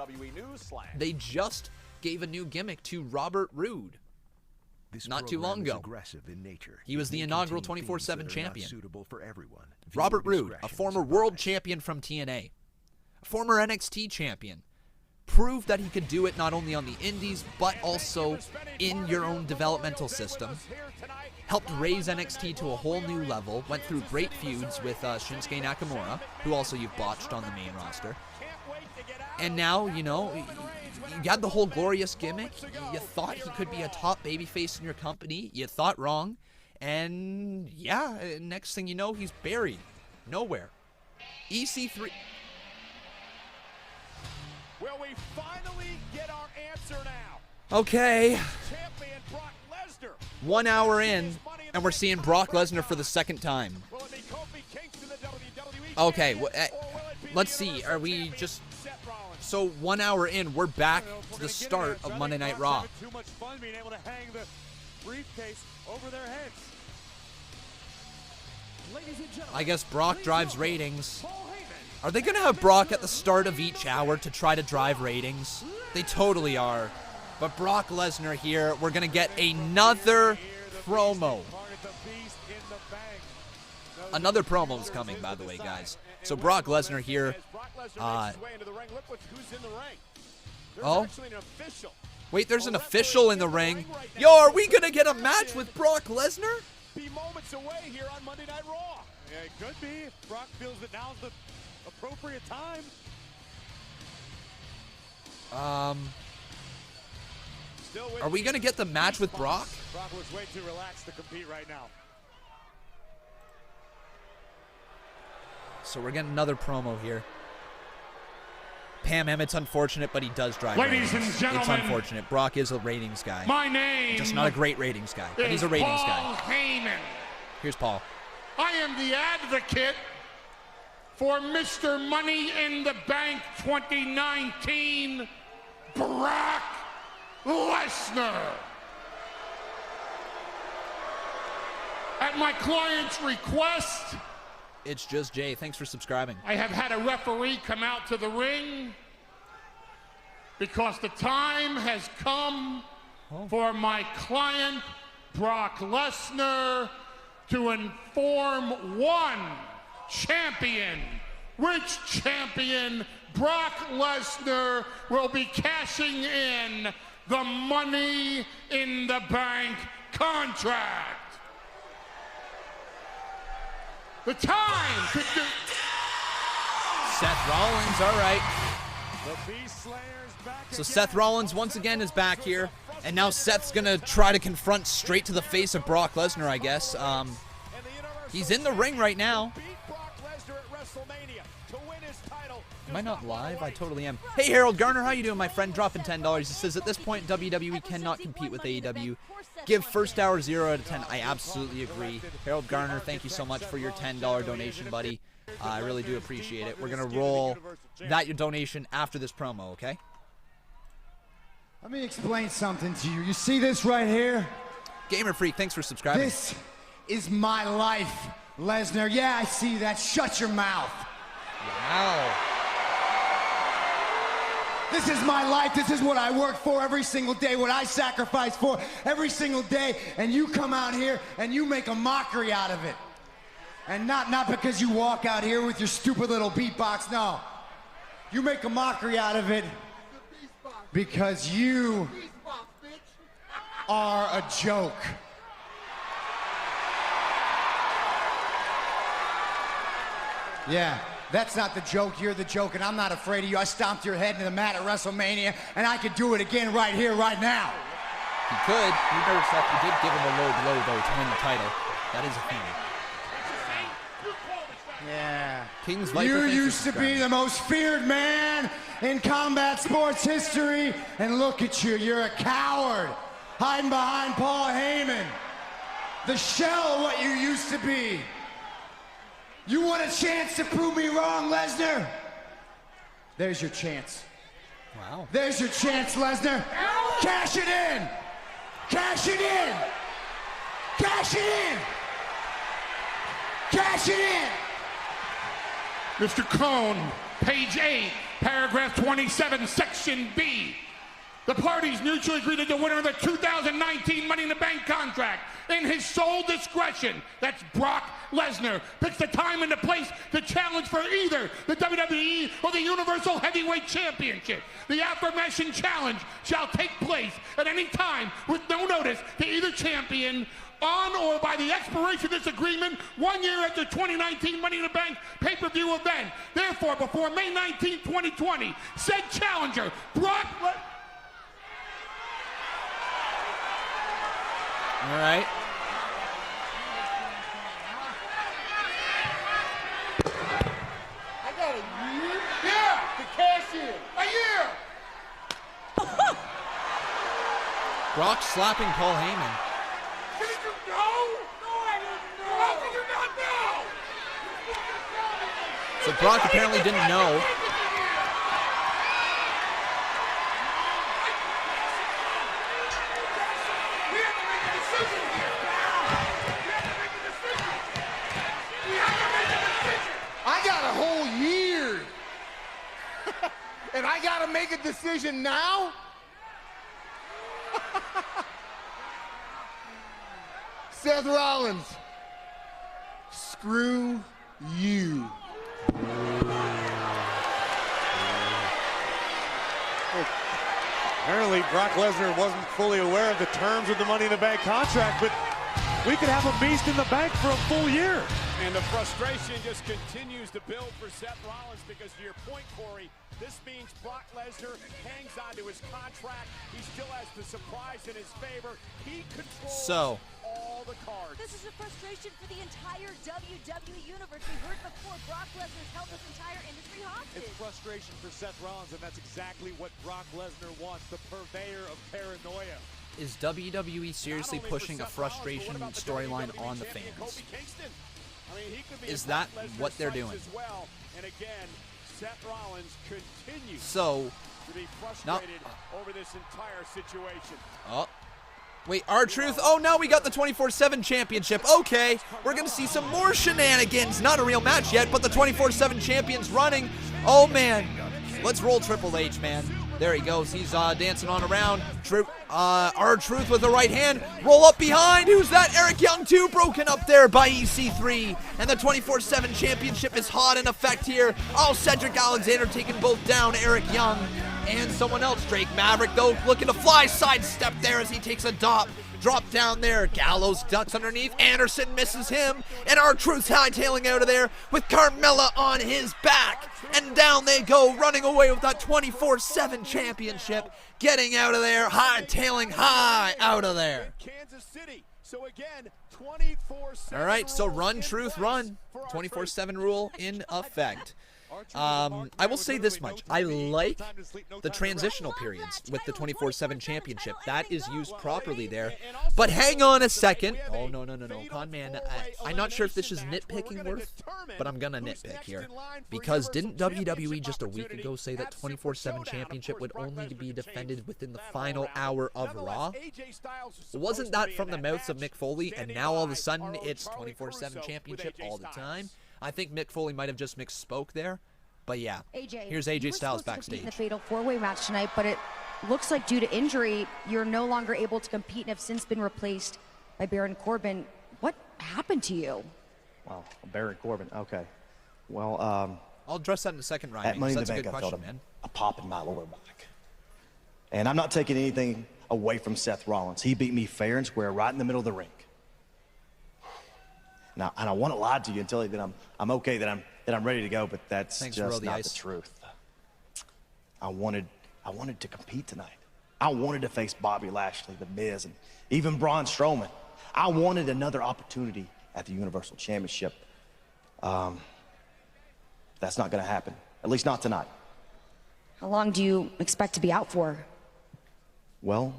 They just gave a new gimmick to Robert Roode not too long ago. He was the inaugural 24/7 champion. Robert Roode, a former world champion from TNA, a former NXT champion, proved that he could do it not only on the indies, but also in your own developmental system. Helped raise NXT to a whole new level, went through great feuds with Shinsuke Nakamura, who also you've botched on the main roster. And now, you know, you had the whole glorious gimmick. You thought he could be a top babyface in your company. You thought wrong. And yeah, next thing you know, he's buried. Nowhere. EC3... Will we finally get our answer now? Okay. Champion Brock Lesnar. 1 hour in, and we're seeing Brock Lesnar for the second time. Will it be Kofi Kingston, the WWE Okay, let's see. Are we just... So 1 hour in, we're back to the start of Monday Night Raw. Too much fun being able to hang the briefcase over their heads. I guess Brock drives ratings. Are they going to have Brock at the start of each hour to try to drive ratings? They totally are. But Brock Lesnar here, we're going to get another promo. Another promo is coming, by the way, guys. So Brock Lesnar here. Oh? Wait, there's an official in the ring. Yo, are we going to get a match with Brock Lesnar? Be moments away here on Monday Night Raw. Yeah, it could be if Brock feels that now's the appropriate time. Are we going to get the match with Brock? Brock looks way too relaxed to compete right now. So we're getting another promo here. Pam, it's unfortunate, but he does drive Ladies ratings. And gentlemen, it's unfortunate. Brock is a ratings guy. My name just not a great ratings guy, but he's a ratings Paul guy. Heyman. Here's Paul. I am the advocate for Mr. Money in the Bank 2019, Brock Lesnar. At my client's request, it's just Jay. Thanks for subscribing. I have had a referee come out to the ring because the time has come for my client, Brock Lesnar, to inform one Champion. Which champion? Brock Lesnar will be cashing in the Money in the Bank contract. The time to do. Seth Rollins, all right. So Seth Rollins once again is back here, and now Seth's gonna try to confront straight to the face of Brock Lesnar, I guess. He's in the ring right now. Am I not live? I totally am. Hey, Harold Garner, how you doing, my friend? Dropping $10. He says, at this point, WWE cannot compete with AEW. Give first hour 0 out of 10. I absolutely agree. Harold Garner, thank you so much for your $10 donation, buddy. I really do appreciate it. We're going to roll that your donation after this promo, okay? Let me explain something to you. You see this right here? Gamer Freak, thanks for subscribing. This is my life, Lesnar. Yeah, I see that. Shut your mouth. Wow. This is my life. This is what I work for every single day, what I sacrifice for every single day. And you come out here and you make a mockery out of it. And not because you walk out here with your stupid little beatbox, no. You make a mockery out of it because you are a joke. Yeah, that's not the joke, you're the joke, and I'm not afraid of you. I stomped your head into the mat at WrestleMania, and I could do it again right here, right now. He could. You noticed that you did give him a low blow, though, to win the title. That is a thing. Yeah. King's Viper, you used to be the most feared man in combat sports history, and look at you, you're a coward, hiding behind Paul Heyman. The shell of what you used to be. You want a chance to prove me wrong, Lesnar? There's your chance. Wow. There's your chance, Lesnar. Cash it in. Cash it in. Cash it in. Cash it in. Mr. Cone, page 8, paragraph 27, section B. The parties mutually agreed that the winner of the 2019 Money in the Bank contract, in his sole discretion, that's Brock Lesnar, picks the time and the place to challenge for either the WWE or the Universal Heavyweight Championship. The aforementioned challenge shall take place at any time with no notice to either champion on or by the expiration of this agreement 1 year after 2019 Money in the Bank pay-per-view event. Therefore, before May 19, 2020, said challenger, Brock Lesnar. All right. I got a year? Yeah, to cash in. A year! Brock slapping Paul Heyman. Did you know? No, I didn't know. How did you not know? So Brock apparently didn't know. And I gotta make a decision now? Seth Rollins, screw you. Apparently, Brock Lesnar wasn't fully aware of the terms of the Money in the Bank contract, but we could have a Beast in the Bank for a full year. And the frustration just continues to build for Seth Rollins because, to your point, Corey, this means Brock Lesnar hangs on to his contract. He still has the surprise in his favor. He controls all the cards. This is a frustration for the entire WWE Universe. We heard before Brock Lesnar's held this entire industry hostage. It's frustration for Seth Rollins, and that's exactly what Brock Lesnar wants, the purveyor of paranoia. Is WWE seriously pushing a frustration storyline on the fans? Kofi Kingston. I mean, he could be is that what they're doing? As well. And again, Seth Rollins continues to be frustrated over this entire situation. Oh. Wait, R-Truth? Oh, no, we got the 24/7 championship. Okay, we're going to see some more shenanigans. Not a real match yet, but the 24/7 champion's running. Oh, man. Let's roll Triple H, man. There he goes. He's dancing on around. R-Truth with the right hand. Roll up behind. Who's that? Eric Young, too. Broken up there by EC3. And the 24/7 championship is hot in effect here. Oh, Cedric Alexander taking both down. Eric Young and someone else. Drake Maverick, though, looking to fly sidestep there as he takes a drop down there. Gallows ducks underneath. Anderson misses him. And R-Truth's hightailing out of there with Carmella on his back. And down they go, running away with that 24/7 championship. Getting out of there, hightailing high out of there. All right, so run, Truth, run. 24/7 rule in effect. I will say this much. I like the transitional periods with the 24/7 championship. That is used properly there. But hang on a second. Oh, no. Conman, I'm not sure if this is nitpicking worth, but I'm going to nitpick here. Because didn't WWE just a week ago say that 24/7 championship would only be defended within the final hour of Raw? Wasn't that from the mouths of Mick Foley, and now all of a sudden it's 24/7 championship all the time? I think Mick Foley might have just misspoke there. But yeah, here's AJ Styles backstage. In the fatal four-way match tonight, but it looks like due to injury, you're no longer able to compete and have since been replaced by Baron Corbin. What happened to you? Wow, Baron Corbin. Okay. Well, I'll address that in a second, Ryan. At Money in the That's a Bank, good I question, felt man. a pop in my lower back. And I'm not taking anything away from Seth Rollins. He beat me fair and square right in the middle of the ring. Now, and I want to lie to you and tell you that I'm okay, that I'm ready to go, but that's just not the truth. I wanted to compete tonight. I wanted to face Bobby Lashley, The Miz, and even Braun Strowman. I wanted another opportunity at the Universal Championship. That's not going to happen, at least not tonight. How long do you expect to be out for? Well,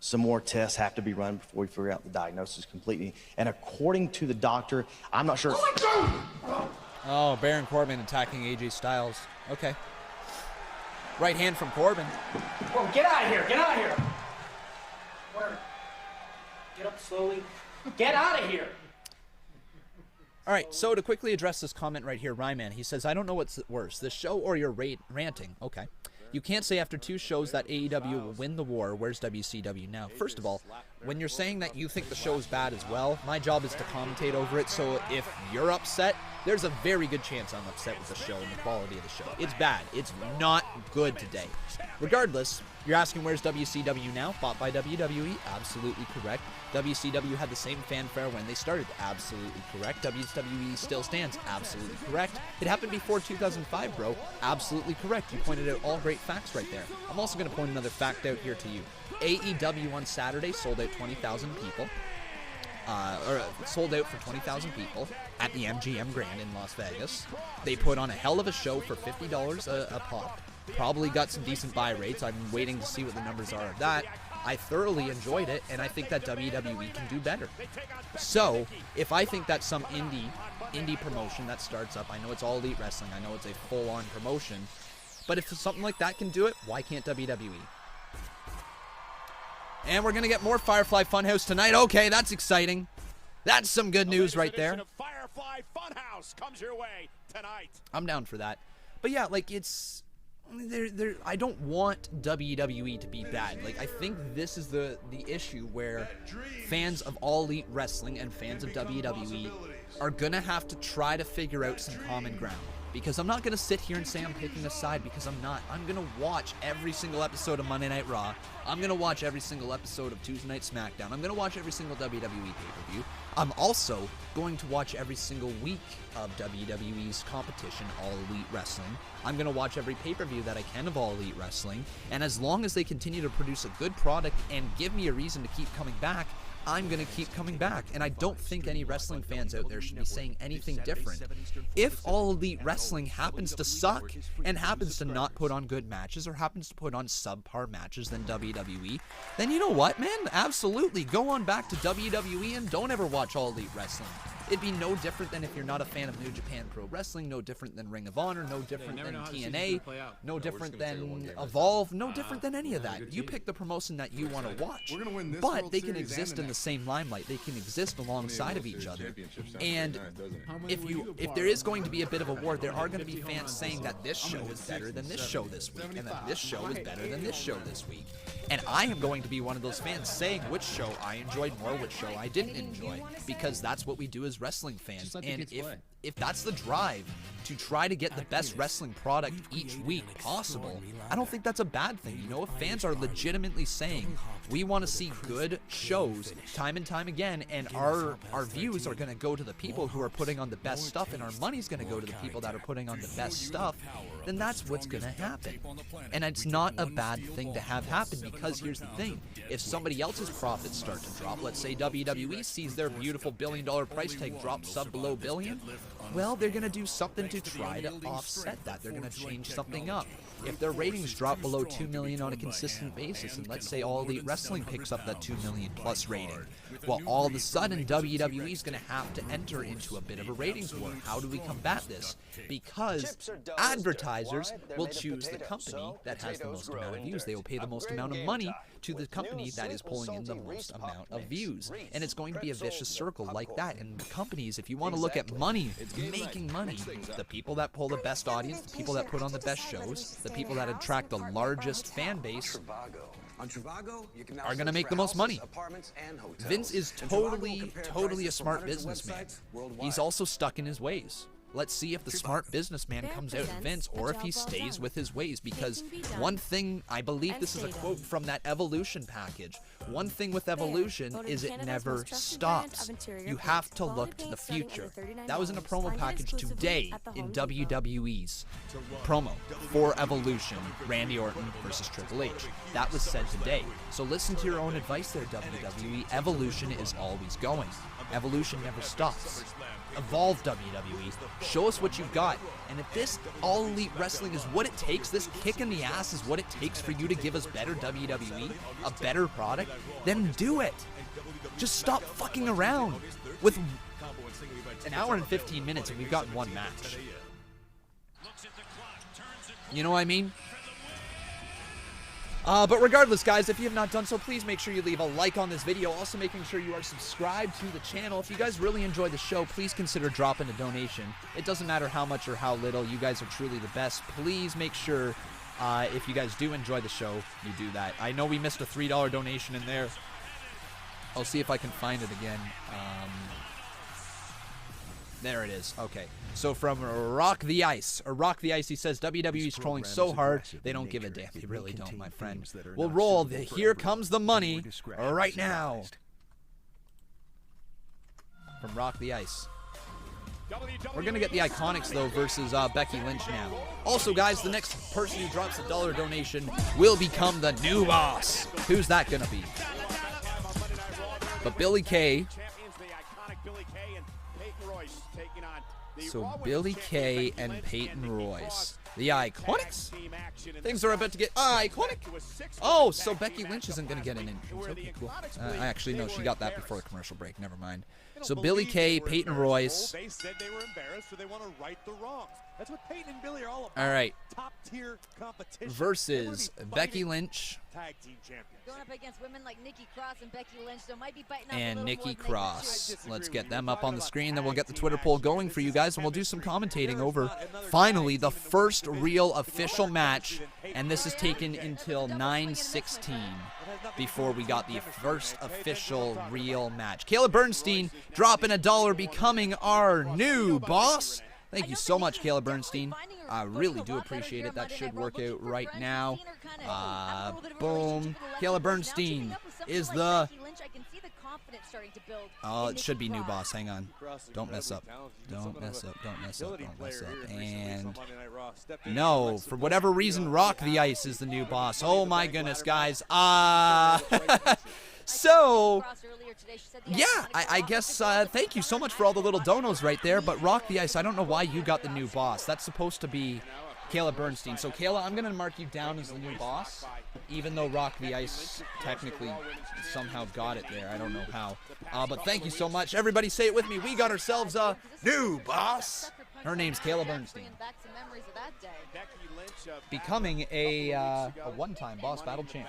some more tests have to be run before we figure out the diagnosis completely. And according to the doctor, I'm not sure. Oh, Baron Corbin attacking AJ Styles. Okay. Right hand from Corbin. Whoa, get out of here! Get out of here! Where? Get up slowly. Get out of here! All right, so to quickly address this comment right here, Ryman, he says, I don't know what's worse, this show or your ranting. Okay. You can't say after 2 shows that AEW will win the war. Where's WCW now? First of all, when you're saying that you think the show is bad as well, my job is to commentate over it. So if you're upset, there's a very good chance I'm upset with the show and the quality of the show. It's bad. It's not good today. Regardless, you're asking where's WCW now? Bought by WWE? Absolutely correct. WCW had the same fanfare when they started. Absolutely correct. WWE still stands. Absolutely correct. It happened before 2005, bro. Absolutely correct. You pointed out all great facts right there. I'm also going to point another fact out here to you. AEW on Saturday sold out 20,000 people. Sold out for 20,000 people at the MGM Grand in Las Vegas. They put on a hell of a show for $50 a pop. Probably got some decent buy rates. I'm waiting to see what the numbers are of that. I thoroughly enjoyed it, and I think that WWE can do better. So, if I think that some indie promotion that starts up, I know it's All Elite Wrestling, I know it's a full-on promotion, but if something like that can do it, why can't WWE? And we're going to get more Firefly Funhouse tonight. Okay, that's exciting. That's some good news right there. Firefly Funhouse comes your way tonight. I'm down for that. But yeah, like it's... I don't want WWE to be bad. Like, I think this is the issue where fans of All Elite Wrestling and fans of WWE are gonna have to try to figure out some common ground. Because I'm not gonna sit here and say I'm picking a side, because I'm not. I'm gonna watch every single episode of Monday Night Raw. I'm gonna watch every single episode of Tuesday Night SmackDown. I'm gonna watch every single WWE pay-per-view. I'm also going to watch every single week of WWE's competition, All Elite Wrestling. I'm going to watch every pay-per-view that I can of All Elite Wrestling. And as long as they continue to produce a good product and give me a reason to keep coming back, I'm going to keep coming back. And I don't think any wrestling fans out there should be saying anything different. If All Elite Wrestling happens to suck and happens to not put on good matches or happens to put on subpar matches than WWE, then you know what, man? Absolutely. Go on back to WWE and don't ever watch All Elite Wrestling. It'd be no different than if you're not a fan of New Japan Pro Wrestling, no different than Ring of Honor, no different than TNA, no different than Evolve, no different than any of that. You pick the promotion that you want to watch. But they can exist in the same limelight. They can exist alongside of each other. And if there is going to be a bit of a war, there are going to be fans saying that this show is better than this show this week, and that this show is better than this show this week. And I am going to be one of those fans saying which show I enjoyed more, which show I didn't enjoy, because that's what we do as wrestling fans. And if that's the drive to try to get the best wrestling product each week possible, I don't think that's a bad thing. You know, if fans are legitimately saying we want to see good shows time and time again, and our views are going to go to the people who are putting on the best stuff, and our money's going to go to the people that are putting on the best stuff, then that's what's going to happen. And it's not a bad thing to have happen, because here's the thing. If somebody else's profits start to drop, let's say WWE sees their beautiful billion-dollar price tag drop sub below billion, well, they're going to do something to try to offset that. They're going to change something up. If their ratings drop below 2 million on a consistent basis, and let's say All Elite Wrestling picks up that 2 million plus rating, well, all of a sudden WWE is going to have to enter into a bit of a ratings war. How do we combat this? Because advertisers will choose the company that has the most amount of views. They will pay the most amount of money to the company that is pulling in the most amount of views. And it's going to be a vicious circle like that. And companies, if you want to look at money, making money, the people that pull the best audience, the people that put on the best shows, the people that attract the largest fan base are going to make the most money. Vince is totally a smart businessman. He's also stuck in his ways. Let's see if the smart businessman comes out of Vince, or if he stays with his ways, because one thing, I believe this is a quote from that Evolution package, one thing with Evolution is it never stops. You have to look to the future. That was in a promo package today in WWE's promo for Evolution, Randy Orton versus Triple H. That was said today. So listen to your own advice there, WWE. Evolution is always going. Evolution never stops. Evolve, WWE. Show us what you've got. And if this All Elite Wrestling is what it takes, this kick in the ass is what it takes for you to give us better WWE, a better product, then do it. Just stop fucking around with an hour and 15 minutes and we've got one match. You know what I mean? But regardless, guys, if you have not done so, please make sure you leave a like on this video. Also, making sure you are subscribed to the channel. If you guys really enjoy the show, please consider dropping a donation. It doesn't matter how much or how little. You guys are truly the best. Please make sure, if you guys do enjoy the show, you do that. I know we missed a $3 donation in there. I'll see if I can find it again. There it is. Okay. So from Rock the Ice, he says, WWE's trolling so hard, they don't give a damn. They really don't, my friend. We'll roll the Here Comes the Money right now. From Rock the Ice. We're going to get the Ikonics, though, versus Becky Lynch now. Also, guys, the next person who drops a $1 donation will become the new boss. Who's that going to be? But Billy Kay. So Billy Kay and Peyton Royce. The Ikonics? Things are about to get iconic. Oh, so Becky Lynch isn't going to get an entrance. Okay, cool. Actually, no, she got that before the commercial break. Never mind. So Billy Kay, Peyton Royce. They said they were embarrassed, so they want to right the wrongs. That's what Peyton and Billy are all about. All right. Top-tier competition. Versus Becky Lynch. Tag team champions. Going up against women like Nikki Cross and Becky Lynch, so might be biting off and a little Nikki more Cross. Let's get them up on the screen, then we'll get the Twitter poll going for you guys, and we'll do some commentating over, finally, the first real official match, and this is taken until 9:16 before we got the first official real match. Caleb Bernstein dropping $1, becoming our new boss. Thank you so much, Caleb Bernstein. I really do appreciate it. That should work out right now. Boom. Caleb Bernstein is the... Oh, it should be new boss. Hang on. Don't mess up. Don't mess up. Don't mess up. Don't mess up. And no, for whatever reason, Rock the Ice is the new boss. Oh my goodness, guys. So, yeah, I guess thank you so much for all the little donos right there. But Rock the Ice, I don't know why you got the new boss. That's supposed to be Kayla Bernstein. So, Kayla, I'm going to mark you down as the new boss, even though Rock the Ice technically somehow got it there. I don't know how. But thank you so much. Everybody say it with me. We got ourselves a new boss. Her name's Kayla Bernstein. Becoming a one-time boss battle champ.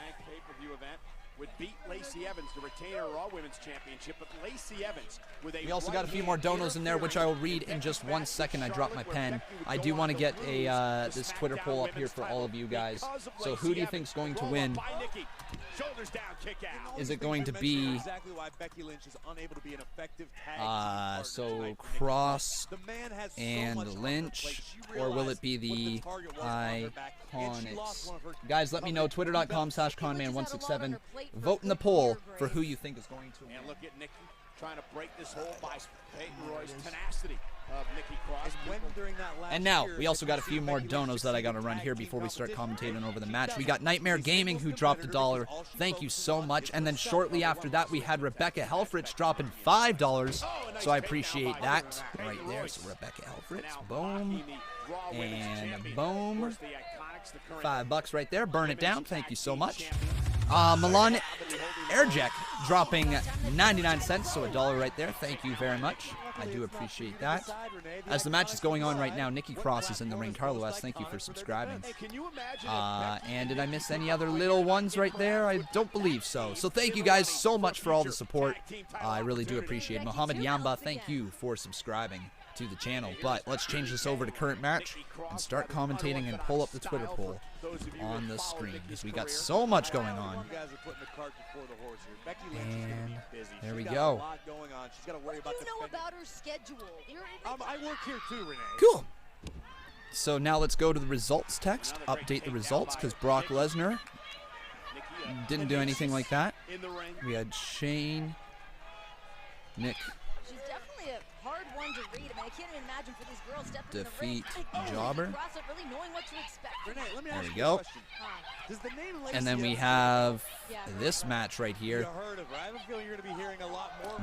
Would beat Lacey Evans to retain her Raw Women's Championship, but Lacey Evans with a... We also got a few more donos in there, which I will read in just 1 second. I dropped my pen. I do want to get a this Twitter poll up here for all of you guys. So who do you think is going to win? Is it going to be... so Cross and Lynch, or will it be the Ikonics? Guys, let me know. Twitter.com/Conman167. Vote in the poll for who you think is going to win. And look at Nikki trying to break this hold by Peyton Roy's tenacity of Nikki Cross. And now, we also got a few more donos that I got to run here before we start commentating over the match. We got Nightmare Gaming, who dropped $1. Thank you so much. And then shortly after that, we had Rebecca Helfrich dropping $5. So I appreciate that right there. So Rebecca Helfrich, boom, and boom. $5 right there. Burn it down. Thank you so much. Milan Airjack dropping 99 cents, so $1 right there. Thank you very much. I do appreciate that. As the match is going on right now, Nikki Cross is in the ring. Carlo S., thank you for subscribing. And did I miss any other little ones right there? I don't believe so. So thank you guys so much for all the support. I really do appreciate it. Mohammed Yamba, thank you for subscribing to the channel. But let's change this over to current match and start commentating and pull up the Twitter poll on the screen, because we got so much going on. And there we go. I work here too, Renee. Cool. So now let's go to the results text, update the results, because Brock Lesnar didn't do anything like that. We had Shane, Nick, She's definitely a hard one to read. I mean, I can't even imagine for these girls stepping defeat in the ring. Jobber. Really knowing what to expect. There we go. And then we have this match right here.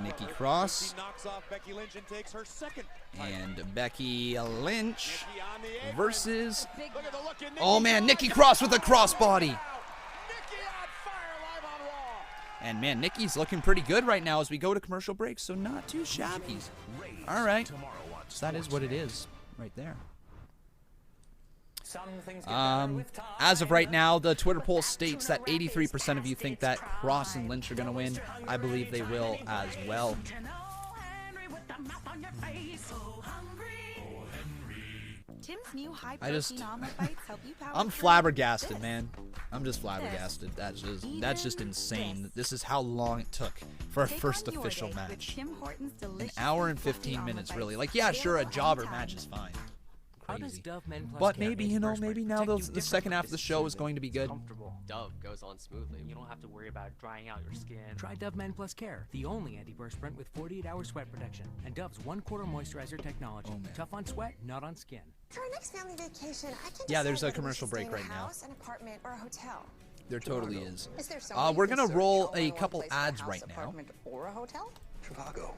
Nikki Cross and Becky Lynch versus... Oh man, Nikki Cross with a crossbody. And man, Nikki's looking pretty good right now as we go to commercial break, so not too shabby. All right, so that is what it is right there. As of right now, the Twitter poll states that 83% of you think that Cross and Lynch are going to win. I believe they will as well. Tim's new high-protein omelet bites help you power I'm flabbergasted, man. I'm just flabbergasted. That's just insane. This is how long it took for our first official match. An hour and 15 minutes, really. Like, yeah, sure, a jobber match is fine. Crazy. But maybe, you know, maybe now the second half of the show is going to be good. Dove goes on smoothly. You don't have to worry about drying out your skin. Try Dove Men Plus Care, the only antiperspirant with 48-hour sweat protection, and Dove's 1/4 moisturizer technology. Tough on sweat, not on skin. For our next family vacation, I can yeah, there's a commercial break right now. House, an apartment, or a hotel. There totally is. There we're gonna roll a couple ads right now. Or a hotel?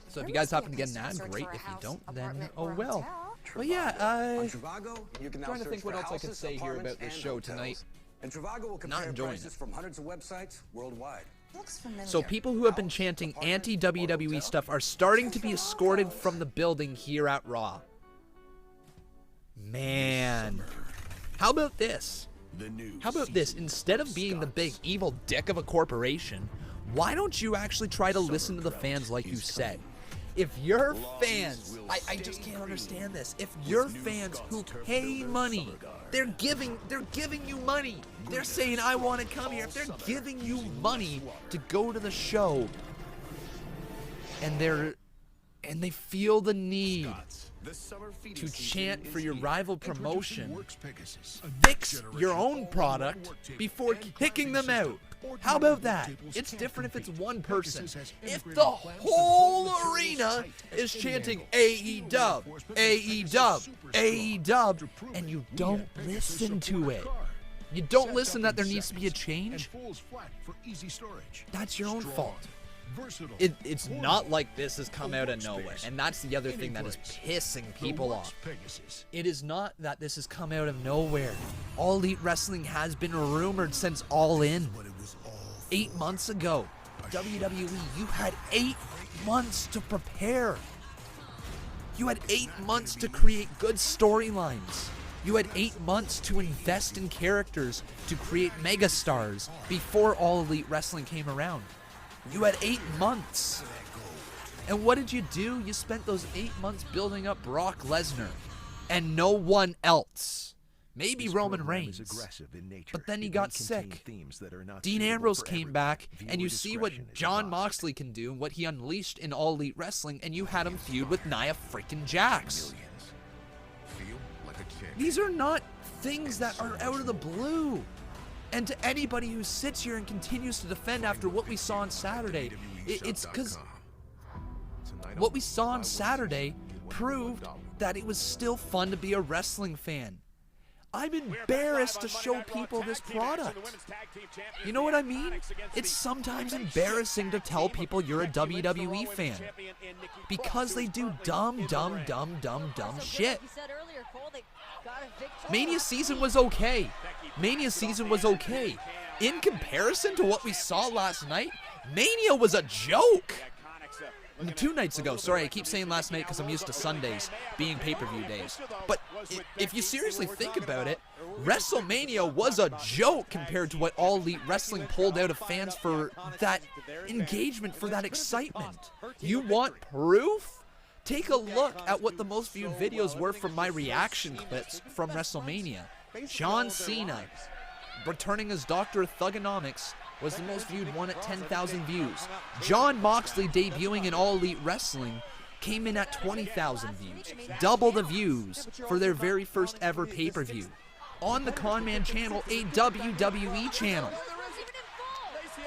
So if you guys happen to get an ad, great. If you don't, then oh well. But yeah, I'm trying to think what else I could say here about this show tonight. And Trivago will compare prices from hundreds of websites worldwide. So people who have been chanting anti-WWE stuff are starting to be escorted from the building here at Raw. Man, how about this? How about this? Instead of being the big evil dick of a corporation, why don't you actually try to listen to the fans like you said? If your fans, I just can't understand this. If your fans who pay money, they're giving you money. They're saying, I want to come here. If they're giving you money to go to the show, and they feel the need to chant for your rival promotion, fix your own product before kicking them out. How about that? It's different if it's one person. If the whole arena is chanting AEW, AEW, AEW, and you don't listen to it, you don't listen that there needs to be a change, that's your own fault. it's not like this has come out of nowhere. And that's the other thing that is pissing people off. It is not that this has come out of nowhere. All Elite Wrestling has been rumored since All In. 8 months ago, WWE, you had 8 months to prepare. You had 8 months to create good storylines. You had 8 months to invest in characters to create megastars before All Elite Wrestling came around. You had 8 months. And what did you do? You spent those 8 months building up Brock Lesnar and no one else. Maybe Roman Reigns, but then he got sick. Dean Ambrose came back, and you see what Jon Moxley can do, what he unleashed in All Elite Wrestling, and you had him feud with Nia freaking Jax. These are not things that are out of the blue. And to anybody who sits here and continues to defend after what we saw on Saturday, it's because what we saw on Saturday proved that it was still fun to be a wrestling fan. I'm embarrassed to show people this product. You know what I mean? It's sometimes embarrassing to tell people you're a WWE fan because they do dumb shit. Mania season was okay. Mania season was okay. In comparison to what we saw last night, Mania was a joke. 2 nights ago, sorry, I keep saying last night because I'm used to Sundays being pay-per-view days. But if you seriously think about it, WrestleMania was a joke compared to what All Elite Wrestling pulled out of fans for that engagement, for that excitement. You want proof? Take a look at what the most viewed videos were from my reaction clips from WrestleMania. John Cena returning as Dr. Thugonomics was the most viewed one at 10,000 views. Jon Moxley debuting in All Elite Wrestling came in at 20,000 views. Double the views for their very first ever pay-per-view. On the Conman channel, a WWE channel.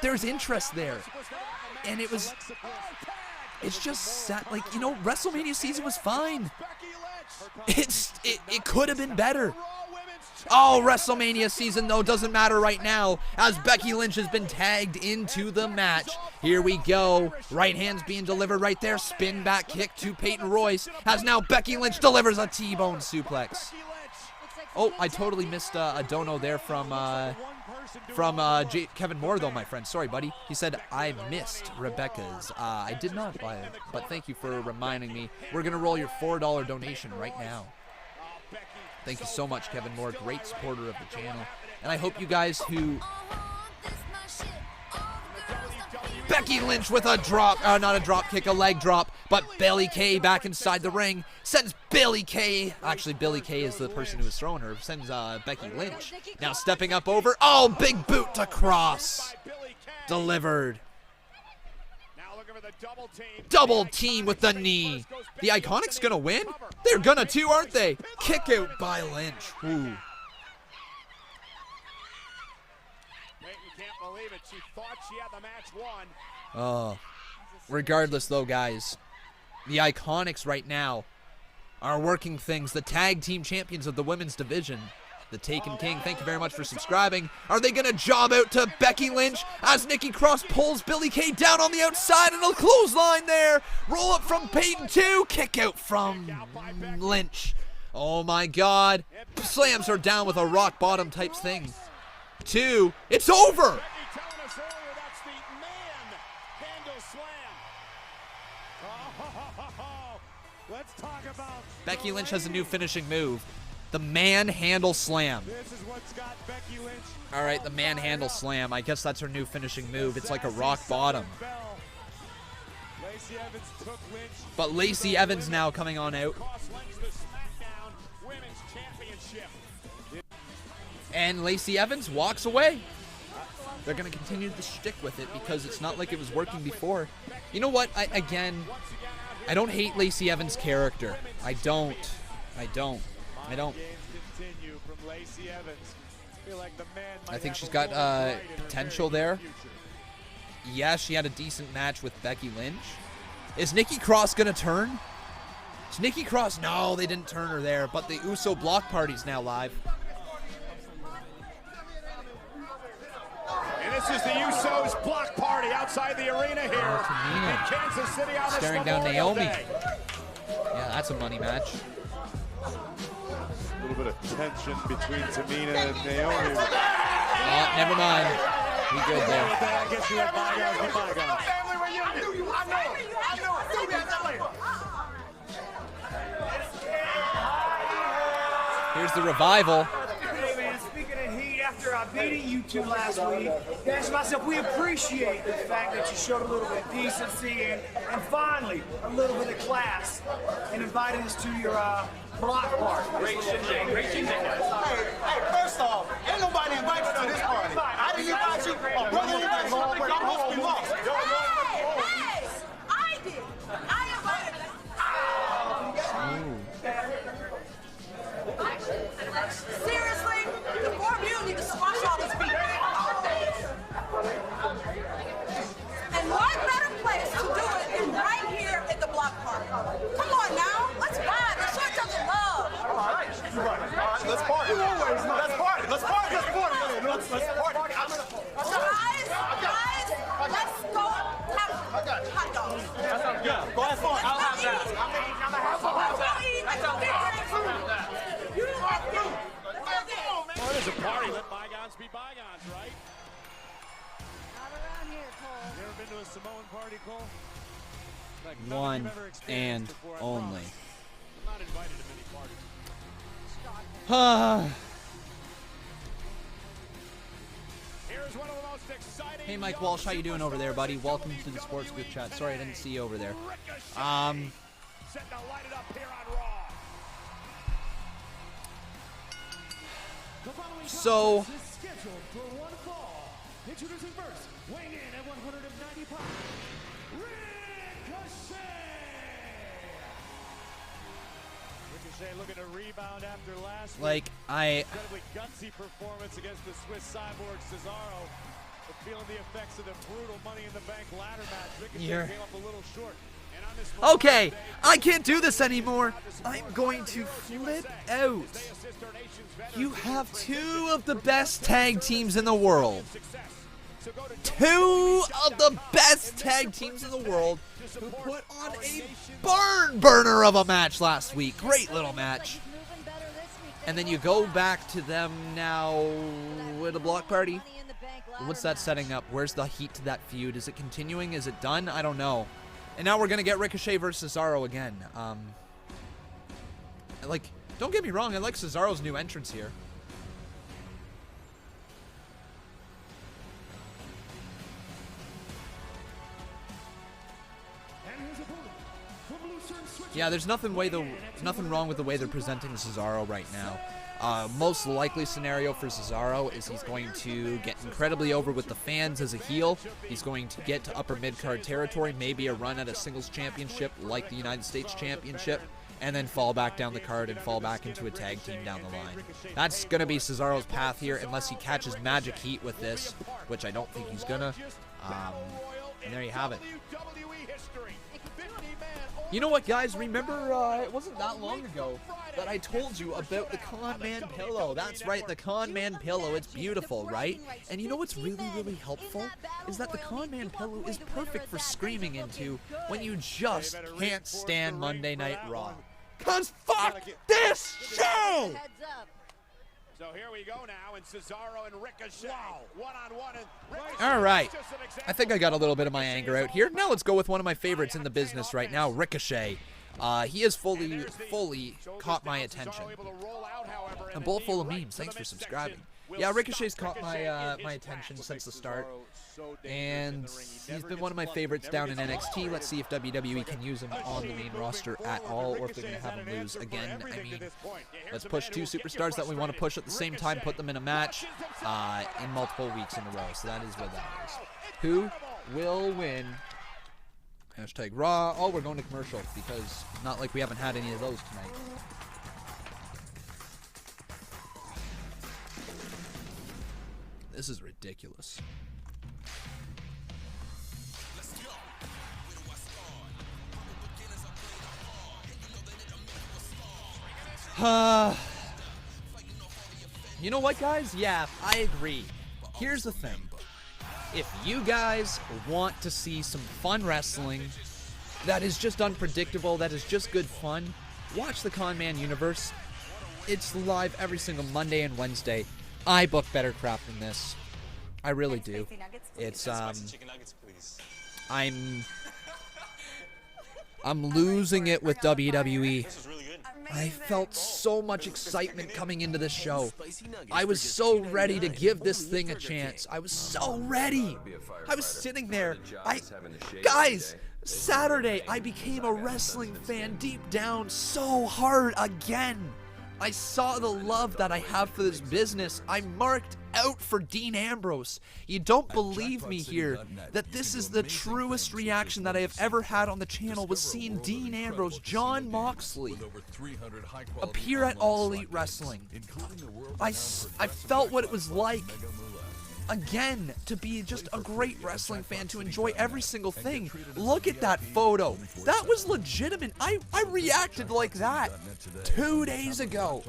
There's interest there. And it's just sad. Like, you know, WrestleMania season was fine. It could have been better. Oh, WrestleMania season, though, doesn't matter right now, as Becky Lynch has been tagged into the match. Here we go. Right hand's being delivered right there. Spin back kick to Peyton Royce, as now Becky Lynch delivers a T-bone suplex. Oh, I totally missed a dono there from Kevin Moore, though, my friend. Sorry, buddy. He said, I missed Rebecca's. I did not, but thank you for reminding me. We're going to roll your $4 donation right now. Thank you so much, Kevin Moore, great supporter of the channel. And I hope you guys who... Becky Lynch with a drop, not a drop kick, a leg drop, but Billie Kay back inside the ring, sends Billie Kay, actually Billie Kay is the person who was throwing her, sends Becky Lynch. Now stepping up over, oh, big boot to cross. Delivered. Double team with the knee. The Ikonics gonna win? They're gonna too, aren't they? Kick out by Lynch. Ooh. Oh. Regardless though, guys, the Ikonics right now are working things. The tag team champions of the women's division. The Taken King, thank you very much for subscribing. Are they going to job out to Becky Lynch as Nikki Cross pulls Billie Kay down on the outside and a clothesline there? Roll up from Peyton 2, kick out from Lynch. Oh my God. Slams her down with a rock bottom type thing. 2, it's over. Becky Lynch has a new finishing move. The manhandle slam. All right, the manhandle slam. I guess that's her new finishing move. It's like a rock bottom. But Lacey Evans now coming on out. And Lacey Evans walks away. They're going to continue to stick with it because it's not like it was working before. You know what? I don't hate Lacey Evans' character. I don't. I think she's got potential there. Yeah, she had a decent match with Becky Lynch. Is Nikki Cross gonna turn? Is Nikki Cross? No, they didn't turn her there, but the Uso block party's now live. And this is the Usos block party. party outside the arena here in Kansas City on this staring down Memorial Naomi. Day. Yeah, that's a money match. A little bit of tension between Tamina and Naomi. Oh, never mind. We good there. I guess you have bygones be bygones. Here's the revival. Hey man, speaking of heat, after beating you two last week, I asked myself, we appreciate the fact that you showed a little bit of decency and finally a little bit of class in inviting us to your block party. Great shit, great shit. Hey, first off, ain't nobody invited you to this party. I didn't invite you. Oh, brother, invite you. Y'all must be lost. Hey, I did. I invited them. Seriously, the four of you need to squash all this beef. And what better place to do it than right here at the block party? Come on now, let's vibe. Let's show each other love. All right, let's party. Let's party. Let's party. Let's party. Let's party. Guys, let's go have hot dogs. That sounds good. Go have fun. I'll have that. Well, it is a party. Let bygones be bygones, right? Not around here, Cole. You ever been to a Samoan party, Cole? Like One and only. I'm not invited to many parties. Here's one of the most exciting. Hey Mike Walsh, how you doing over there, buddy? Welcome to the Sports Group Chat. Sorry I didn't see you over there. Setting to light it up here on Raw. So, Scheduled for one fall. Introducing first, weighing in at 190 pounds, Ricochet looking to rebound after last like, week. I... Incredibly gutsy performance against the Swiss cyborg Cesaro. But feeling the effects of the brutal Money in the Bank ladder match. Ricochet came up a little short. And on this Okay, I can't do this anymore. I'm going to flip out. You have two of the best tag teams in the world. Two of the best tag teams in the world who put on a barn burner of a match last week. Great little match. And then you go back to them now with a block party. What's that setting up? Where's the heat to that feud? Is it continuing? Is it done? I don't know. And now we're going to get Ricochet versus Cesaro again. Like, don't get me wrong. I like Cesaro's new entrance here. Yeah, there's nothing wrong with the way they're presenting Cesaro right now. Most likely scenario for Cesaro is he's going to get incredibly over with the fans as a heel. He's going to get to upper mid-card territory, maybe a run at a singles championship like the United States Championship, and then fall back down the card and fall back into a tag team down the line. That's going to be Cesaro's path here unless he catches magic heat with this, which I don't think he's going to. And there you have it. You know what, guys? Remember, it wasn't that long ago that I told you about the Conman pillow. That's right, the Conman pillow. It's beautiful, right? And you know what's really, really helpful? Is that the Conman pillow is perfect for screaming into when you just can't stand Monday Night Raw. 'Cause fuck this show! So here we go now, and Cesaro and Ricochet one-on-one. All right, I think I got a little bit of my anger out here. Now let's go with one of my favorites in the business right now, Ricochet. He has fully caught my attention. I'm both full of memes. Thanks for subscribing. Yeah, Ricochet's caught my my attention since the start, and he's been one of my favorites down in NXT. Let's see if WWE can use him on the main roster at all, or if they're going to have him lose again. I mean, let's push two superstars that we want to push at the same time, put them in a match in multiple weeks in a row. So that is what that is. Who will win? Hashtag Raw. Oh, we're going to commercial because not like we haven't had any of those tonight. This is ridiculous. You know what, guys? Yeah, I agree. Here's the thing. If you guys want to see some fun wrestling that is just unpredictable, that is just good fun, watch the Conman Universe. It's live every single Monday and Wednesday. I book better crap than this. I really do. It's I'm losing it with WWE. I felt so much excitement coming into this show. I was so ready to give this thing a chance. I was so ready. I was sitting there. Guys, Saturday, I became a wrestling fan deep down so hard again. I saw the love that I have for this business. I marked out for Dean Ambrose. You don't believe me here that this is the truest reaction that I have ever had on the channel, was seeing Dean Ambrose, Jon Moxley, appear at All Elite Wrestling. I felt what it was like, again, to be just a great wrestling fan, to enjoy every single thing. Look at that photo. That was legitimate. I reacted like that 2 days ago.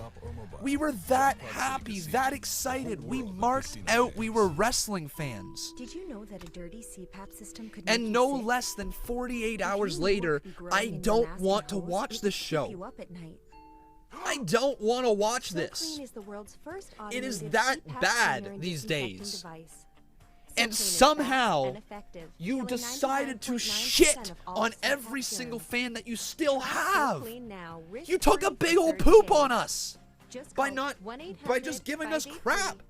We were that happy, that excited. We marked out we were wrestling fans. Did you know that a dirty CPAP system could And no less than 48 hours later, I don't want to watch this show. I don't want to watch this. It is that bad these days. And somehow, you decided to shit on every single fan that you still have. You took a big old poop on us by just giving us crap.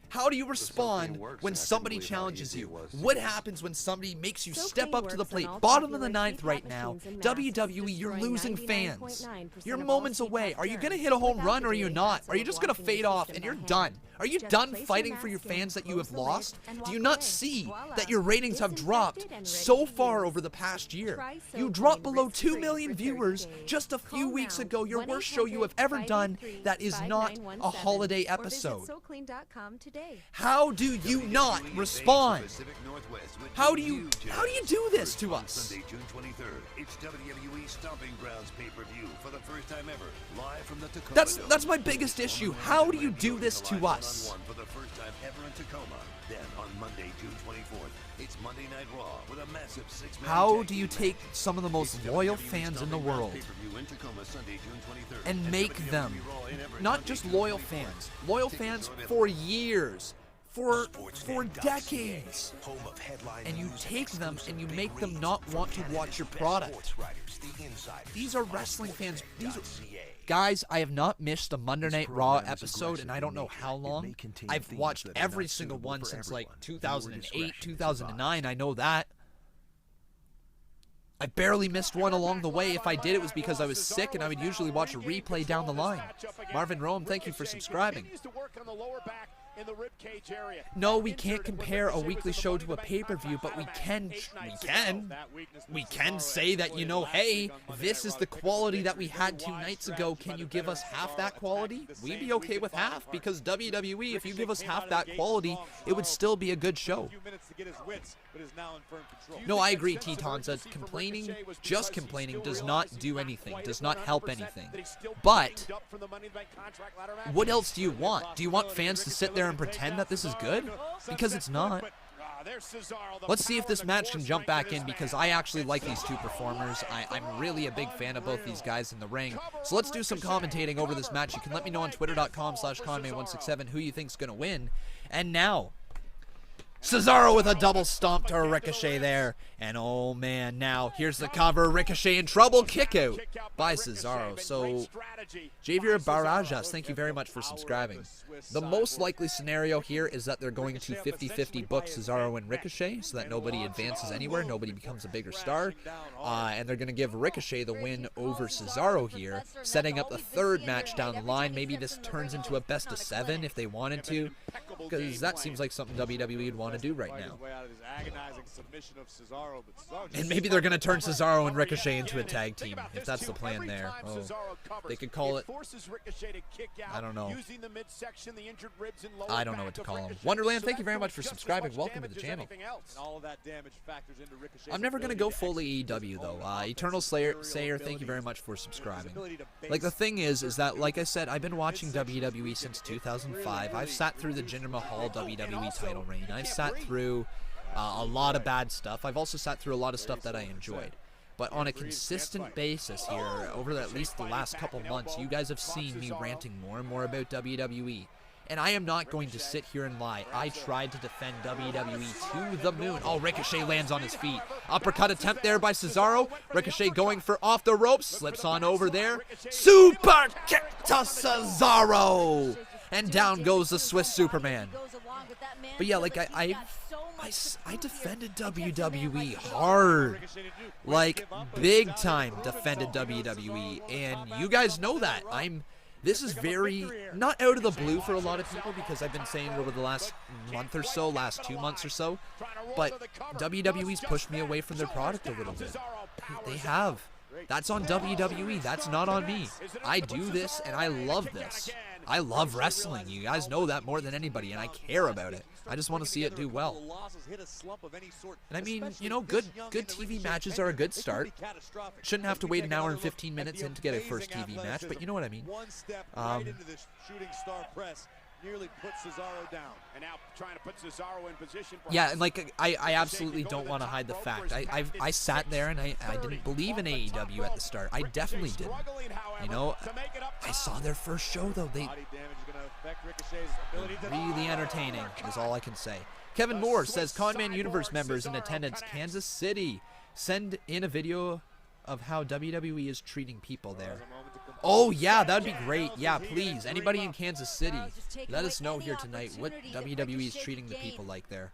How do you respond when somebody challenges you? What happens when somebody makes you step up to the plate? Bottom of the ninth right now. WWE, you're losing fans. You're moments away. Are you going to hit a home run or are you not? Are you just going to fade off and you're done? Are you done fighting for your fans that you have lost? Do you not see that your ratings have dropped so far over the past year? You dropped below 2 million viewers just a few weeks ago. Your worst show you have ever done that is not a holiday episode. How do you not respond? How do you do this to us? Sunday, June 23rd. It's WWE Stomping Grounds pay-per-view for the first time ever, live from the Tacoma. That's my biggest issue. How do you do this to us? For the first time ever in Tacoma. Then on Monday, June 24th, it's Monday Night Raw with a massive 6-man How do you take some of the most loyal fans in the world and make them not just loyal fans for years, for decades, and you take them and you make them not want to watch your product? These are wrestling fans. Guys, I have not missed a Monday Night Raw episode in I don't know how long. I've watched every single one since like 2008, 2009. I know that. I barely missed one along the way. If I did, it was because I was sick and I would usually watch a replay down the line. Marvin Rome, thank you for subscribing. No, we can't compare a weekly show to a pay-per-view, but we can say that, you know, hey, this is the quality that we had 2 nights ago. Can you give us half that quality? We'd be okay with half, because WWE, if you give us half that quality, it would still be a good show. No, I agree, T-Tonza. Just complaining does not do anything, does not help anything. But what else do you want? Do you want fans to sit there and pretend that this is good? Because it's not. Let's see if this match can jump back in, because I actually like these two performers. I'm really a big fan of both these guys in the ring. So let's do some commentating over this match. You can let me know on twitter.com/Conman167 who you think's going to win. And now, Cesaro with a double stomp to a Ricochet there. And oh man, now here's the cover. Ricochet in trouble. Kick out by Cesaro. So, Javier Barajas, thank you very much for subscribing. The most likely scenario here is that they're going to 50-50 book Cesaro and Ricochet so that nobody advances anywhere, nobody becomes a bigger star. And they're going to give Ricochet the win over Cesaro here, setting up the third match down the line. Maybe this turns into a best of 7 if they wanted to, because that seems like something WWE would want to do right now. And maybe they're going to turn Cesaro and Ricochet into a tag team, if that's the plan there. Oh, they could call it, I don't know. I don't know what to call him. Wonderland, thank you very much for subscribing. Welcome to the channel. I'm never going to go full AEW, though. Eternal Sayer, thank you very much for subscribing. Like, the thing is that, like I said, I've been watching WWE since 2005. I've sat through the Jinder Mahal WWE title reign. I've sat through a lot of bad stuff. I've also sat through a lot of stuff that I enjoyed. But on a consistent basis here, over at least the last couple months, you guys have seen me ranting more and more about WWE. And I am not going to sit here and lie. I tried to defend WWE to the moon. Oh, Ricochet lands on his feet. Uppercut attempt there by Cesaro. Ricochet going for off the ropes. Slips on over there. Super kick to Cesaro. And down goes the Swiss Superman. But yeah, like I defended WWE hard. Like, big time defended WWE. And you guys know that. This is very, not out of the blue for a lot of people, because I've been saying it over the last month or so, last 2 months or so, but WWE's pushed me away from their product a little bit. They have. That's on WWE. That's not on me. I do this, and I love this. I love wrestling. You guys know that more than anybody, and I care about it. I just want to see it do well. And I mean, you know, good TV matches are a good start. Shouldn't have to wait an hour and 15 minutes in to get a first TV match, but you know what I mean. Nearly put Cesaro down, and now trying to put Cesaro in position. Yeah, and like I absolutely don't want to hide the fact. I sat there and I didn't believe in AEW at the start. I definitely didn't. You know, I saw their first show though. They really entertaining is all I can say. Kevin Moore says Conman Universe members in attendance, Kansas City, send in a video of how WWE is treating people there. Oh yeah, that'd be great. Yeah, please. Anybody in Kansas City, let us know here tonight what WWE is treating the people like there.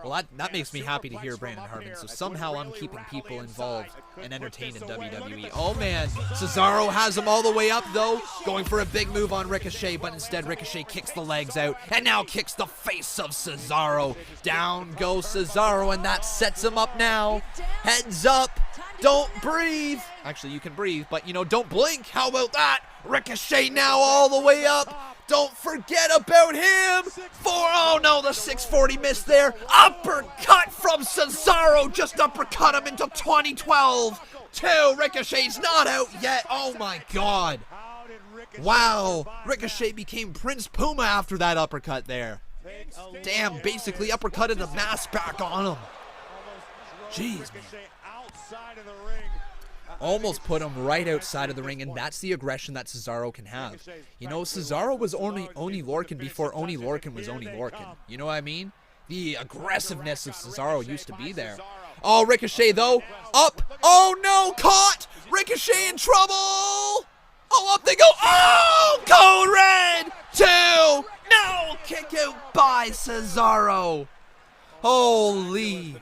Well, that makes me happy to hear, Brandon Harmon. So somehow I'm keeping people involved and entertained in WWE. Oh man, Cesaro has him all the way up though, going for a big move on Ricochet, but instead Ricochet kicks the legs out and now kicks the face of Cesaro. Down goes Cesaro, and that sets him up now. Heads up, don't breathe. Actually, you can breathe, but you know, don't blink. How about that? Ricochet now all the way up. Don't forget about him. Oh no, the 640 missed there. Uppercut from Cesaro. Just uppercut him into 2012. Ricochet's not out yet. Oh my God. Wow. Ricochet became Prince Puma after that uppercut there. Damn, basically uppercutted the mask back on him. Jeez, man. Almost put him right outside of the ring, and that's the aggression that Cesaro can have. You know, Cesaro was Oni Lorcan before Oni Lorcan was Oni Lorcan. You know what I mean? The aggressiveness of Cesaro used to be there. Oh, Ricochet, though. Up. Oh, no. Caught. Ricochet in trouble. Oh, up they go. Oh, code red. 2. No. Kick out by Cesaro. Holy.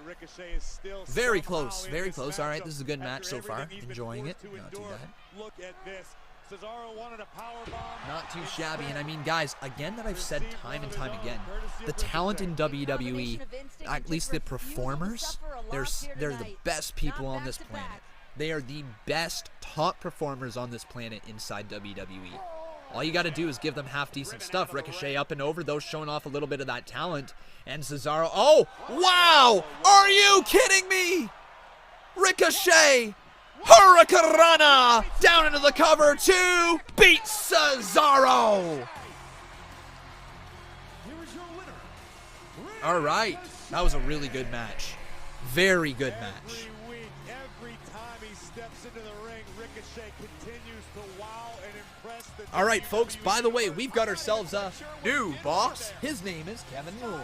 Very close, very close. All right, this is a good match so far. Enjoying it. Not too bad. Look at this. Cesaro wanted a power bomb. Not too shabby. And I mean, guys, again, that I've said time and time again, the talent in WWE, at least the performers, they're the best people on this planet. They are the best top performers on this planet inside WWE. All you got to do is give them half-decent stuff. Ricochet up and over, those showing off a little bit of that talent. And Cesaro, oh, wow! Are you kidding me? Ricochet, Hurricanrana, down into the cover, 2, beats Cesaro. All right, that was a really good match. Very good match. Every time he steps into the ring, Ricochet continues to wow and impress the... All right, folks, by the way, we've got ourselves a new boss. His name is Kevin Moore,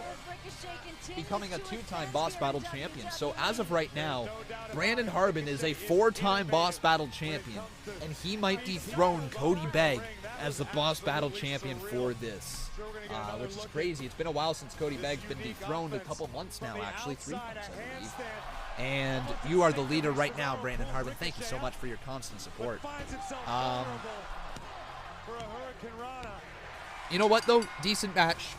becoming a 2-time Boss Battle champion. So as of right now, Brandon Harbin is a 4-time Boss Battle champion, and he might dethrone Cody Begg as the Boss Battle champion for this, which is crazy. It's been a while since Cody Begg's been dethroned, a couple months now, actually, 3 months, I believe. And you are the leader right now, Brandon Harbin. Thank you so much for your constant support. You know what, though? Decent match.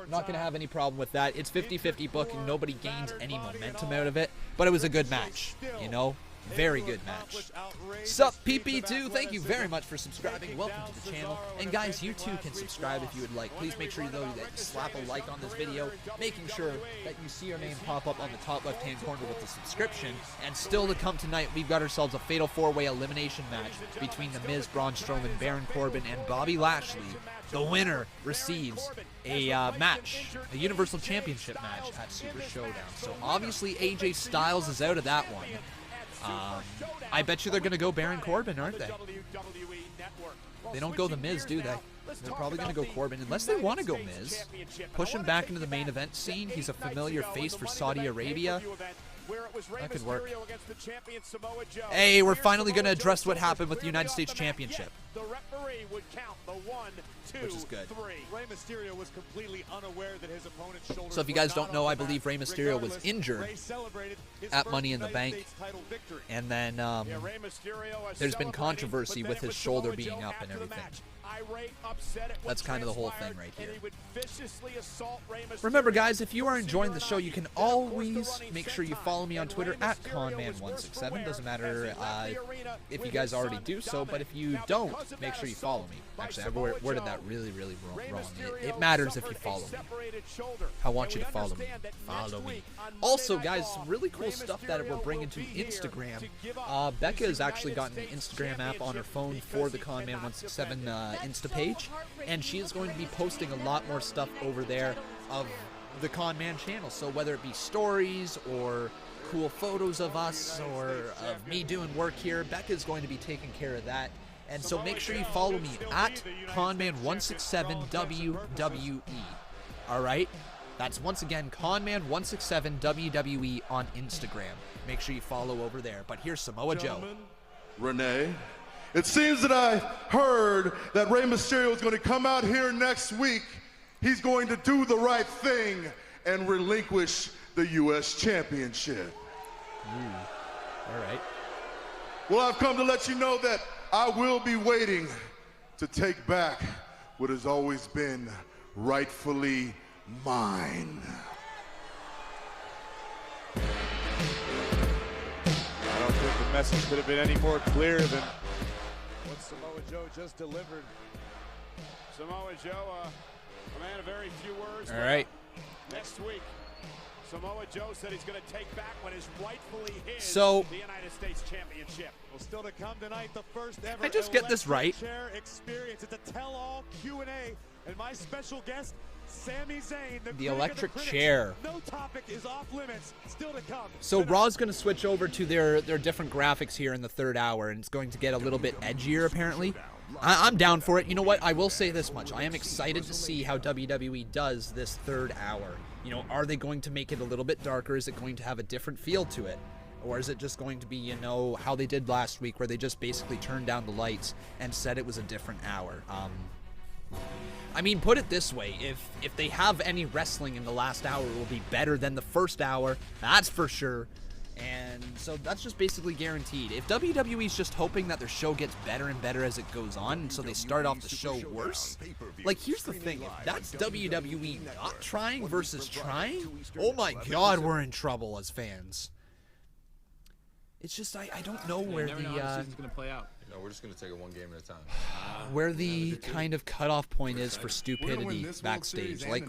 Not going to have any problem with that. It's 50-50 booking. Nobody gains any momentum out of it. But it was a good match, you know? Very good match. Sup, PP2, thank you very much for subscribing. Welcome to the channel. And guys, you too can subscribe if you would like. Please make sure that you slap a like on this video, making sure that you see your name pop up on the top left-hand corner with the subscription. And still to come tonight, we've got ourselves a fatal 4-way elimination match between The Miz, Braun Strowman, Baron Corbin, and Bobby Lashley. The winner receives a match, a Universal Championship match at Super Showdown. So obviously AJ Styles is out of that one. I bet you they're going to go Baron Corbin, aren't they? They don't go The Miz, do they? They're probably going to go Corbin, unless they want to go Miz. Push him back into the main event scene. He's a familiar face for Saudi Arabia. That could work. Hey, we're finally going to address what happened with the United States Championship. Which is good. So if you guys don't know, I believe Rey Mysterio was injured at Money in the Bank. And then there's been controversy with his shoulder being up and everything. That's kind of the whole thing right here. Remember, guys, if you are enjoying the show, you can always make sure you follow me on Twitter at Conman167. Doesn't matter if you guys already do so, but if you don't, make sure you follow me. Actually, I worded that really wrong. It matters if you follow me. I want you to follow me. Follow me. Also, guys, some really cool stuff that we're bringing to Instagram. Becca has actually gotten an Instagram app on her phone for the Conman167 Insta page, and she is going to be posting a lot more stuff over there of the Conman channel. So whether it be stories or cool photos of us or of me doing work here, Becca's going to be taking care of that. And so make sure you follow me at Conman167 WWE. Alright? That's once again Conman167 WWE on Instagram. Make sure you follow over there. But here's Samoa Joe. Renee, it seems that I heard that Rey Mysterio is going to come out here next week. He's going to do the right thing and relinquish the U.S. Championship. All right. Well, I've come to let you know that I will be waiting to take back what has always been rightfully mine. I don't think the message could have been any more clear than what Samoa Joe just delivered. Samoa Joe, a man of very few words. All right. Next week, Samoa Joe said he's going to take back what is rightfully his, the United States Championship. Well, still to come tonight, the first ever I just get this right. Chair experience. It's a tell-all Q&A, and my special guest, Sami Zayn, the electric chair. No topic is off limits. Still to come. So Raw's going to switch over to their different graphics here in the third hour, and it's going to get a little bit edgier apparently. I'm down for it. You know what? I will say this much. I am excited to see how WWE does this third hour. You know, are they going to make it a little bit darker? Is it going to have a different feel to it? Or is it just going to be, you know, how they did last week where they just basically turned down the lights and said it was a different hour? I mean, put it this way, if they have any wrestling in the last hour, it will be better than the first hour, that's for sure. And so that's just basically guaranteed. If WWE's just hoping that their show gets better and better as it goes on, and so they start off the show worse, like, here's the thing, if that's WWE not trying versus trying, oh my god, we're in trouble as fans. It's just, I don't know where the, gonna play out. No, we're just gonna take it one game at a time. Where the kind of cutoff point is for stupidity backstage. Like,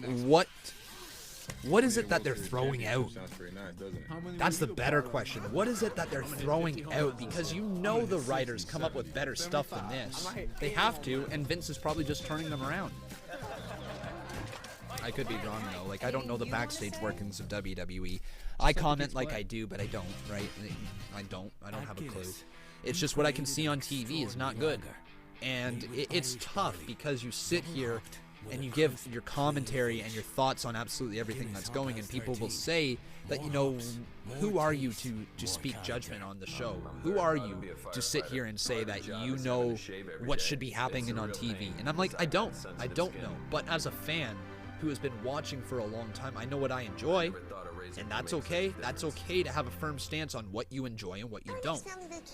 what is it that they're throwing out? That's the better question. What is it that they're throwing out? Because you know the writers come up with better stuff than this. They have to, and Vince is probably just turning them around. I could be wrong, though. Like, I don't know the backstage workings of WWE. I comment like I do, but I don't, right? I don't have a clue. It's just what I can see on TV is not good. And it's tough because you sit here and you give your commentary and your thoughts on absolutely everything that's going, and people will say that, you know, who are you to speak judgment on the show? Who are you to sit here and say that you know what should be happening on TV? And I'm like, I don't know. But as a fan who has been watching for a long time, I know what I enjoy. And that's okay. That's okay to have a firm stance on what you enjoy and what you don't.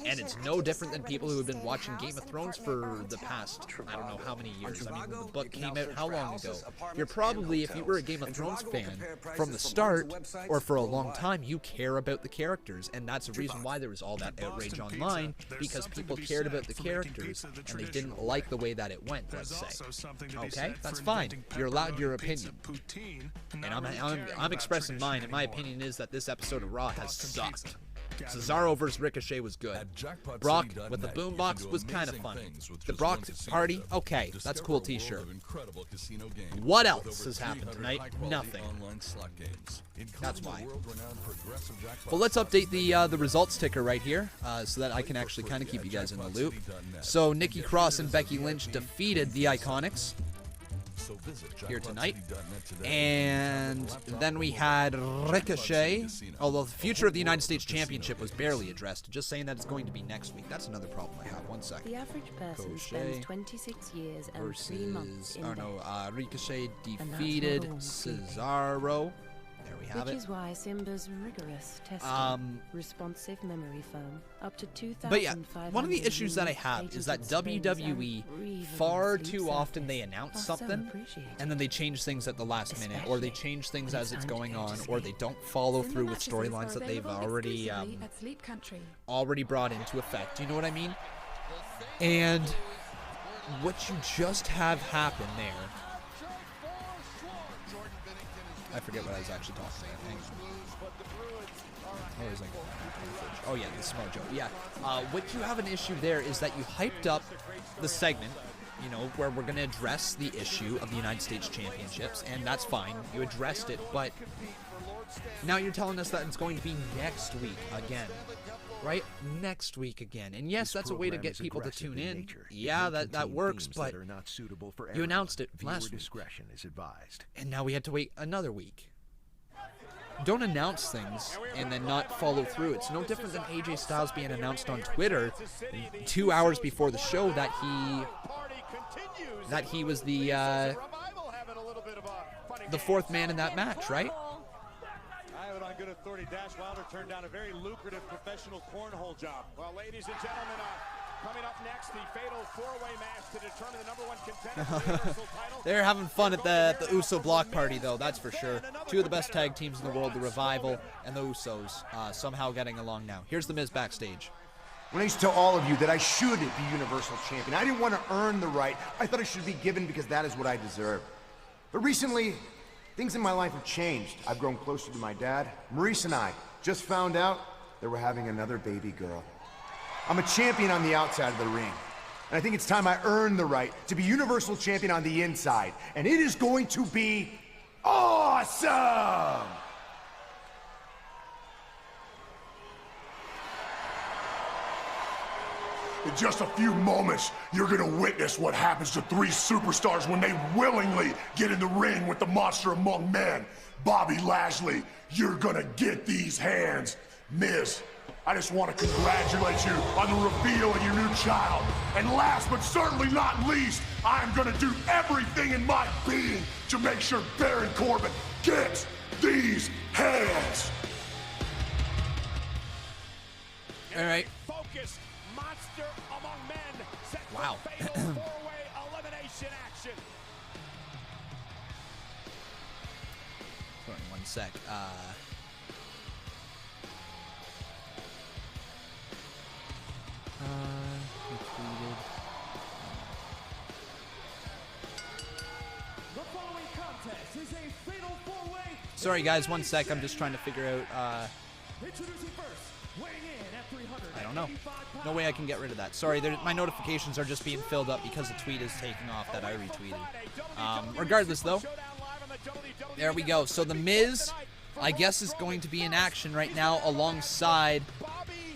And it's no different than people who have been watching Game of Thrones for the past, I don't know how many years. I mean, the book came out how long ago? You're probably, if you were a Game of Thrones fan from the start or for a long time, you care about the characters. And that's the reason why there was all that outrage online, because people cared about the characters and they didn't like the way that it went, let's say. Okay? That's fine. You're allowed your opinion. And I'm expressing mine, and my opinion is that this episode of Raw has sucked. Cesaro versus Ricochet was good. Brock with the boombox was kind of funny. The Brock party, okay, that's a cool t-shirt. What else has happened tonight? Nothing. That's why. Well, let's update the results ticker right here so that I can actually kind of keep you guys in the loop. So Nikki Cross and Becky Lynch defeated the Ikonics here tonight, and then we had Ricochet, although the future of the United States Championship was barely addressed, just saying that it's going to be next week. That's another problem I have. 1 second. The average person spends 26 years and 3 months in bed. Ricochet defeated Cesaro. There we have it. Which is why Simba's rigorous testing, responsive memory foam, up to 2,500. But yeah, one of the issues that I have is that WWE, far too often they announce something, and then they change things at the last minute, or they change things as it's going on, or they don't follow through with storylines that they've already brought into effect. Do you know what I mean? And what you just have happen there, I forget what I was actually talking about. Oh yeah, the Samoa Joe. Yeah. What you have an issue there is that you hyped up the segment, you know, where we're going to address the issue of the United States Championships, and that's fine. You addressed it, but now you're telling us that it's going to be next week again. Right? Next week again. And yes, that's a way to get people to tune in. Yeah, that works, but you announced it last week. And now we had to wait another week. Don't announce things and then not follow through. It's no different than AJ Styles being announced on Twitter 2 hours before the show that he was the fourth man in that match, right? On good authority, Dash Wilder turned down a very lucrative professional cornhole job. Well, ladies and gentlemen, coming up next, the fatal four-way match to determine the #1 contender for the Universal title. They're having fun at the Uso block party, though, that's for sure. Two of the best tag teams in the world, the Revival and the Usos, somehow getting along now. Here's The Miz backstage. When I used to tell all of you that I should be Universal Champion, I didn't want to earn the right. I thought it should be given because that is what I deserve. But recently, things in my life have changed. I've grown closer to my dad. Maurice and I just found out that we're having another baby girl. I'm a champion on the outside of the ring. And I think it's time I earn the right to be Universal Champion on the inside. And it is going to be awesome! In just a few moments, you're gonna witness what happens to 3 superstars when they willingly get in the ring with the monster among men. Bobby Lashley, you're gonna get these hands. Miz, I just want to congratulate you on the reveal of your new child. And last but certainly not least, I'm gonna do everything in my being to make sure Baron Corbin gets these hands. All right. Focus. Monster among men. Wow. Fatal four-way elimination action. Sorry, 1 sec. Retweeted. The following contest is a fatal four-way. Sorry, guys, 1 sec. I'm just trying to figure out. Introducing first, weighing in at 300. I don't know. No way I can get rid of that. Sorry, my notifications are just being filled up because the tweet is taking off that I retweeted. Regardless, though, there we go. So The Miz, I guess, is going to be in action right now alongside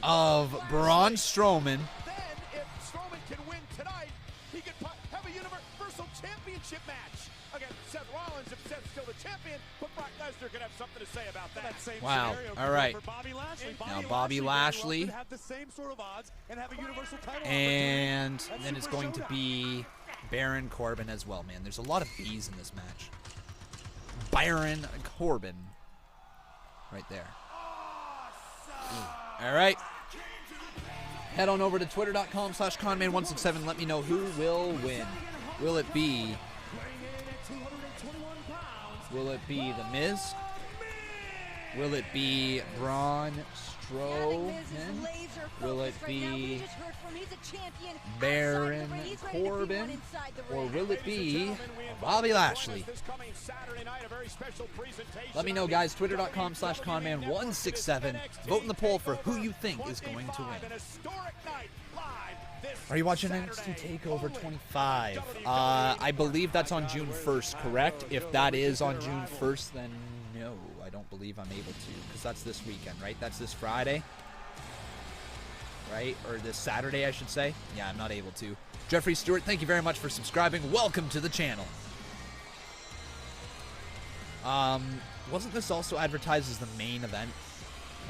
of Braun Strowman. Then, if Strowman can win tonight, he could have a Universal Championship match against Seth Rollins if Seth's still the champion, but Brock Lesnar could have something to say about that. Wow. All right. Now Bobby Lashley. Have the same sort of odds and have a Universal title. And then it's going to be Baron Corbin as well, man. There's a lot of B's in this match. Baron Corbin. right there. All right. Head on over to twitter.com/Conman167. Let me know who will win. Will it be The Miz? Will it be Braun Strowman? Will it be Baron Corbin? Or will it be Bobby Lashley? Let me know, guys. Twitter.com/Conman167. Vote in the poll for who you think is going to win. Are you watching NXT TakeOver 25? I believe that's on June 1st, correct? If that is on June 1st, then no, I don't believe I'm able to, because that's this weekend, right? That's this Friday, right? Or this Saturday, I should say. Yeah, I'm not able to. Jeffrey Stewart, thank you very much for subscribing. Welcome to the channel. Wasn't this also advertised as the main event?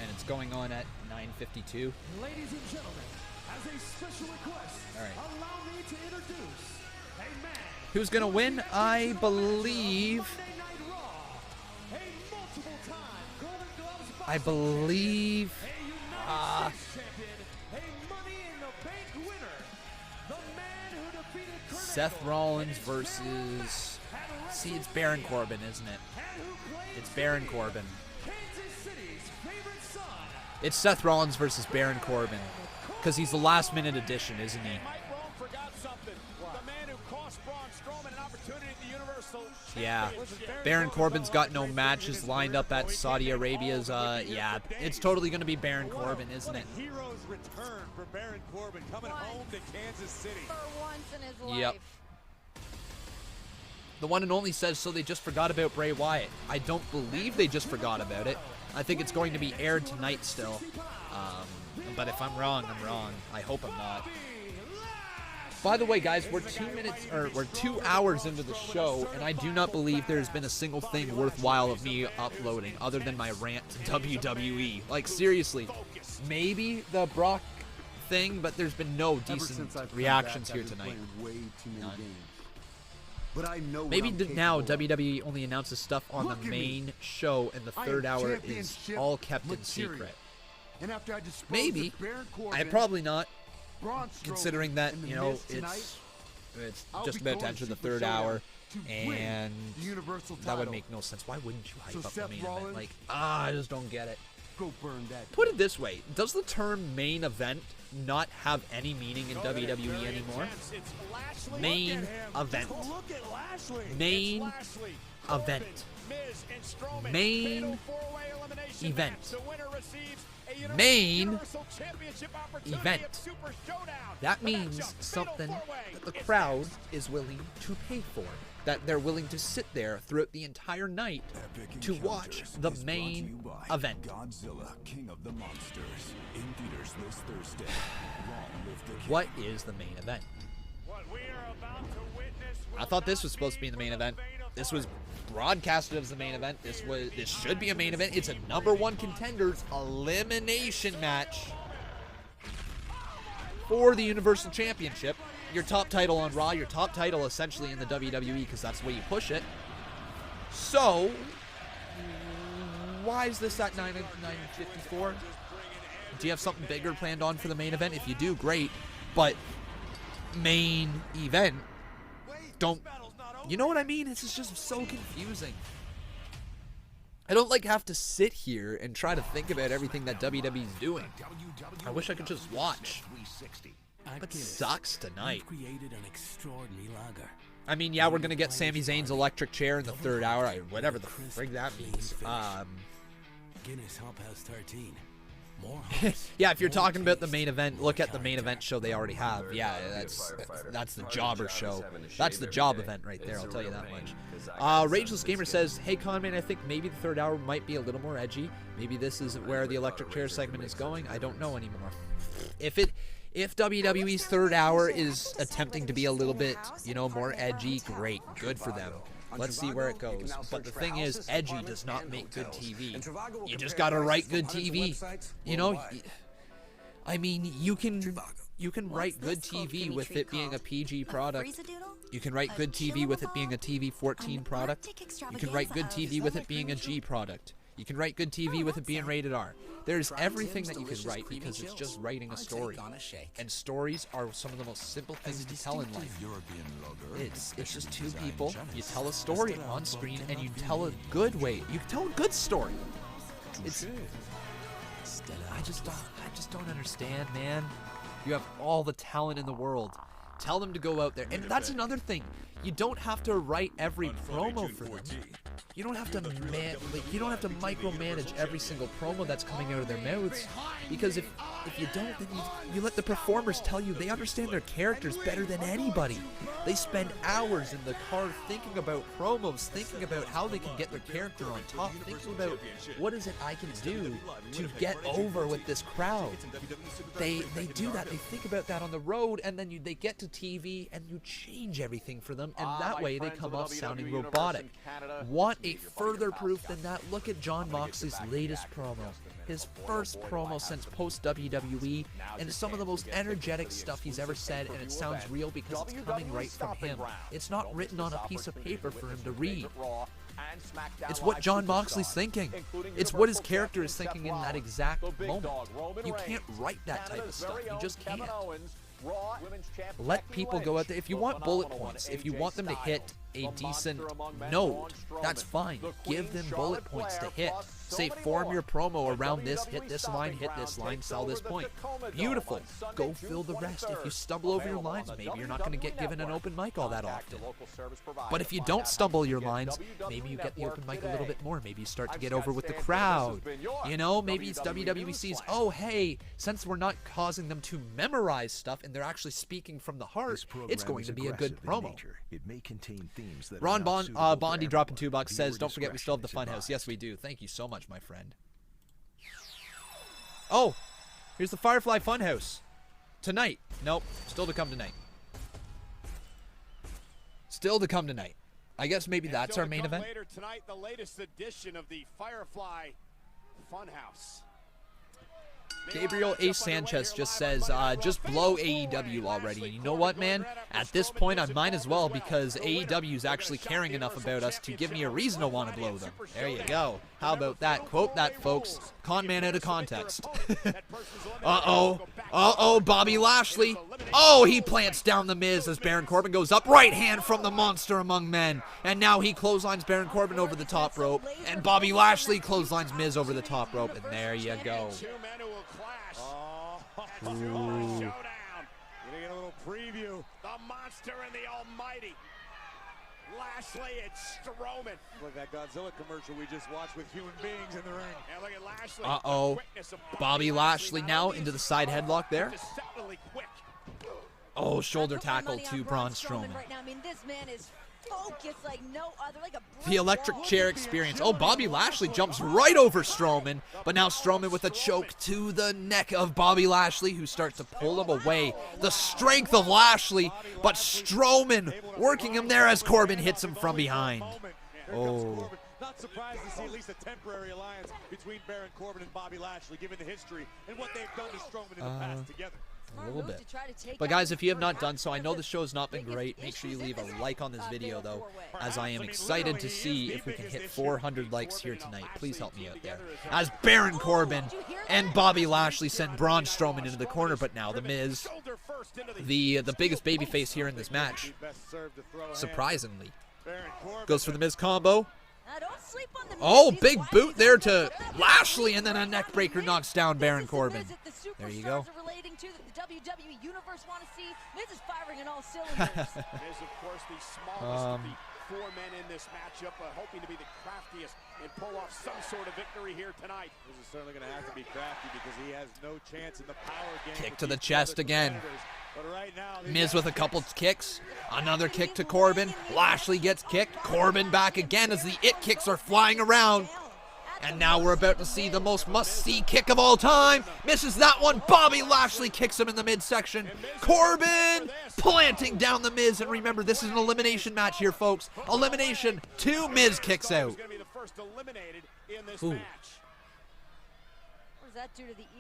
And it's going on at 9:52. Ladies and gentlemen, as a special request, all right. Allow me to introduce a man. Who's gonna win? I believe. Seth Rollins versus. See, it's Baron Corbin, isn't it? It's Baron Corbin. It's Seth Rollins versus Baron Corbin. Because he's the last minute addition, isn't he? Yeah. Baron Corbin's got no matches lined up at Saudi Arabia's. Yeah, it's totally going to be Baron Corbin, isn't it? Hero's return for Baron Corbin coming home to Kansas City. For once in his life. Yep. The one and only says, so they just forgot about Bray Wyatt. I don't believe they just forgot about it. I think it's going to be aired tonight still. But if I'm wrong, I'm wrong. I hope I'm not. By the way, guys, we're 2 hours into the show, and I do not believe there's been a single thing worthwhile of me uploading other than my rant to WWE. Like, seriously, maybe the Brock thing, but there's been no decent reactions here tonight. But I know maybe now WWE only announces stuff on the main show, and the third hour is all kept in secret. And after I maybe. Probably not. Considering that, you know, it's just about to enter the third hour, and that would make no sense. Why wouldn't you hype up the main event? Like, I just don't get it. Put it this way, does the term main event not have any meaning in WWE anymore? Main event. Main event. Main event. Main event. That means something that the crowd is willing to pay for. That they're willing to sit there throughout the entire night to watch the main event. Godzilla, King of the Monsters, in theaters this Thursday. What is the main event? I thought this was supposed to be the main event. This was broadcasted as the main event. This should be a main event. It's a #1 contenders elimination match for the Universal Championship. Your top title on Raw, your top title essentially in the WWE, because that's the way you push it. So, why is this at 9:54? Do you have something bigger planned on for the main event? If you do, great. But main event, don't. You know what I mean? It's just so confusing. I don't have to sit here and try to think about everything that WWE's doing. I wish I could just watch. But sucks tonight. I mean, yeah, we're gonna get Sami Zayn's electric chair in the third hour. Whatever the frig that means. Guinness Hop House 13. Yeah, if you're talking about the main event, look at the main event show they already have. Yeah, that's the jobber show. That's the job event right there, I'll tell you that much. Rageless Gamer says, hey Conman, I think maybe the third hour might be a little more edgy. Maybe this is where the electric chair segment is going. I don't know anymore. If WWE's third hour is attempting to be a little bit, more edgy, great, good for them. Let's see where it goes. But the thing is, edgy does not make good TV. You just gotta write good TV. I mean, you can write good TV with it being a PG product. You can write good TV with it being a TV-14 product. You can write good TV with it being a G product. You can write good TV with it being rated R. There's everything that you can write because it's just writing a story. And stories are some of the most simple things to tell in life. It's just two people. You tell a story on screen and you tell a good way. You tell a good story. I just don't understand, man. You have all the talent in the world. Tell them to go out there. And that's another thing. You don't have to write every promo for them. You don't have to micromanage every single promo that's coming out of their mouths, because if you don't, then you let the performers tell you they understand their characters better than anybody. They spend hours in the car thinking about promos, thinking about how they can get their character on top, thinking about what is it I can do to get over with this crowd. They do that. They think about that on the road, and then they get to TV and you change everything for them, and that way they come off sounding robotic. Want a further proof than that? Look at Jon Moxley's latest promo. His first promo since post-WWE, and some of the most energetic stuff he's ever said, and it sounds real because it's coming right from him. It's not written on a piece of paper for him to read. It's what Jon Moxley's thinking. It's what his character is thinking in that exact moment. You can't write that type of stuff. You just can't. Let people go out there. If you want bullet points, if you want them to hit a decent note, that's fine. Give them bullet points to hit. Say, form your promo around this, hit this line, sell this point. Beautiful. Go fill the rest. If you stumble over your lines, maybe you're not going to get given an open mic all that often. But if you don't stumble your lines, maybe you get the open mic a little bit more. Maybe you start to get over with the crowd. You know, maybe it's WWE sees, oh, hey, since we're not causing them to memorize stuff and they're actually speaking from the heart, it's going to be a good promo. It may contain themes that Ron Bondi dropping $2 says, don't forget we still have the Funhouse. Yes, we do. Thank you so much, my friend. Oh, here's the Firefly Funhouse. Tonight. Nope, still to come tonight. Still to come tonight. I guess maybe that's our main event. Later tonight, the latest edition of the Firefly Funhouse. Gabriel A. Sanchez just says, just blow AEW already. And you know what, man? At this point, I might as well, because AEW is actually caring enough about us to give me a reason to want to blow them. There you go. How about that? Quote that, folks. Conman out of context. Uh-oh. Uh-oh, Bobby Lashley. Oh, he plants down the Miz as Baron Corbin goes up. Right hand from the monster among men. And now he clotheslines Baron Corbin over the top rope. And Bobby Lashley clotheslines Miz over the top rope. And there you go. Showdown. Gonna get a little preview. The monster and the almighty. Lashley and Strowman. Look at that Godzilla commercial we just watched with human beings in the ring. And look at Lashley. Uh-oh. Bobby Lashley now into the side headlock there. Oh, shoulder tackle to Braun Strowman. Right now. I mean, this man is focused like no other, like a the electric chair experience. Oh, Bobby Lashley jumps right over Strowman, but now Strowman with a choke to the neck of Bobby Lashley, who starts to pull him away. The strength of Lashley, but Strowman working him there as Corbin hits him from behind. Oh. Not surprised to see at least a temporary alliance between Baron Corbin and Bobby Lashley, given the history and what they've done to Strowman in the past together. A little bit. But guys, if you have not done so, I know the show has not been great. Make sure you leave a like on this video, though, as I am excited to see if we can hit 400 likes here tonight. Please help me out there. As Baron Corbin and Bobby Lashley send Braun Strowman into the corner, but now The Miz, the biggest babyface here in this match, surprisingly, goes for the Miz combo. Oh, big boot there to Lashley, and then a neck breaker knocks down Baron Corbin. There you go. The WWE Universe want to see. Miz is firing in all cylinders. Miz, of course, the smallest of the four men in this matchup, hoping to be the craftiest and pull off some sort of victory here tonight. Miz is certainly going to have to be crafty because he has no chance in the power game. Kick to the chest again. Right now, Miz with a couple kicks. Another kick to Corbin. Lashley gets kicked. Corbin back again as the it kicks are flying around. And now we're about to see the most must-see kick of all time. Misses that one. Bobby Lashley kicks him in the midsection. Corbin planting down the Miz. And remember, this is an elimination match here, folks. Elimination. 2 Miz kicks out. Ooh.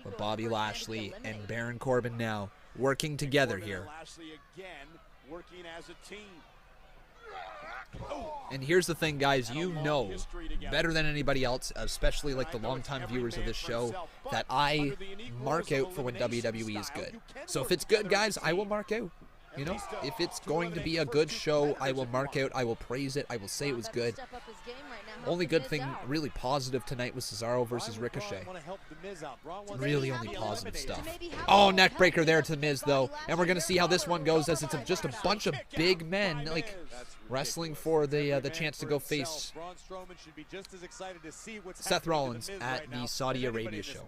But Bobby Lashley and Baron Corbin now working together here. Lashley again working as a team. And here's the thing, guys, you know better than anybody else, especially like the longtime viewers of this show, that I mark out for when WWE is good. So if it's good, guys, I will mark out. You know, if it's going to be a good show, I will mark out, I will praise it, I will say it was good. Only good thing, really positive tonight was Cesaro versus Ricochet. Really only positive stuff. Oh, neck breaker there to Miz, though. And we're going to see how this one goes, as it's just a bunch of big men, like, wrestling for the chance to go face Seth Rollins at the Saudi Arabia show.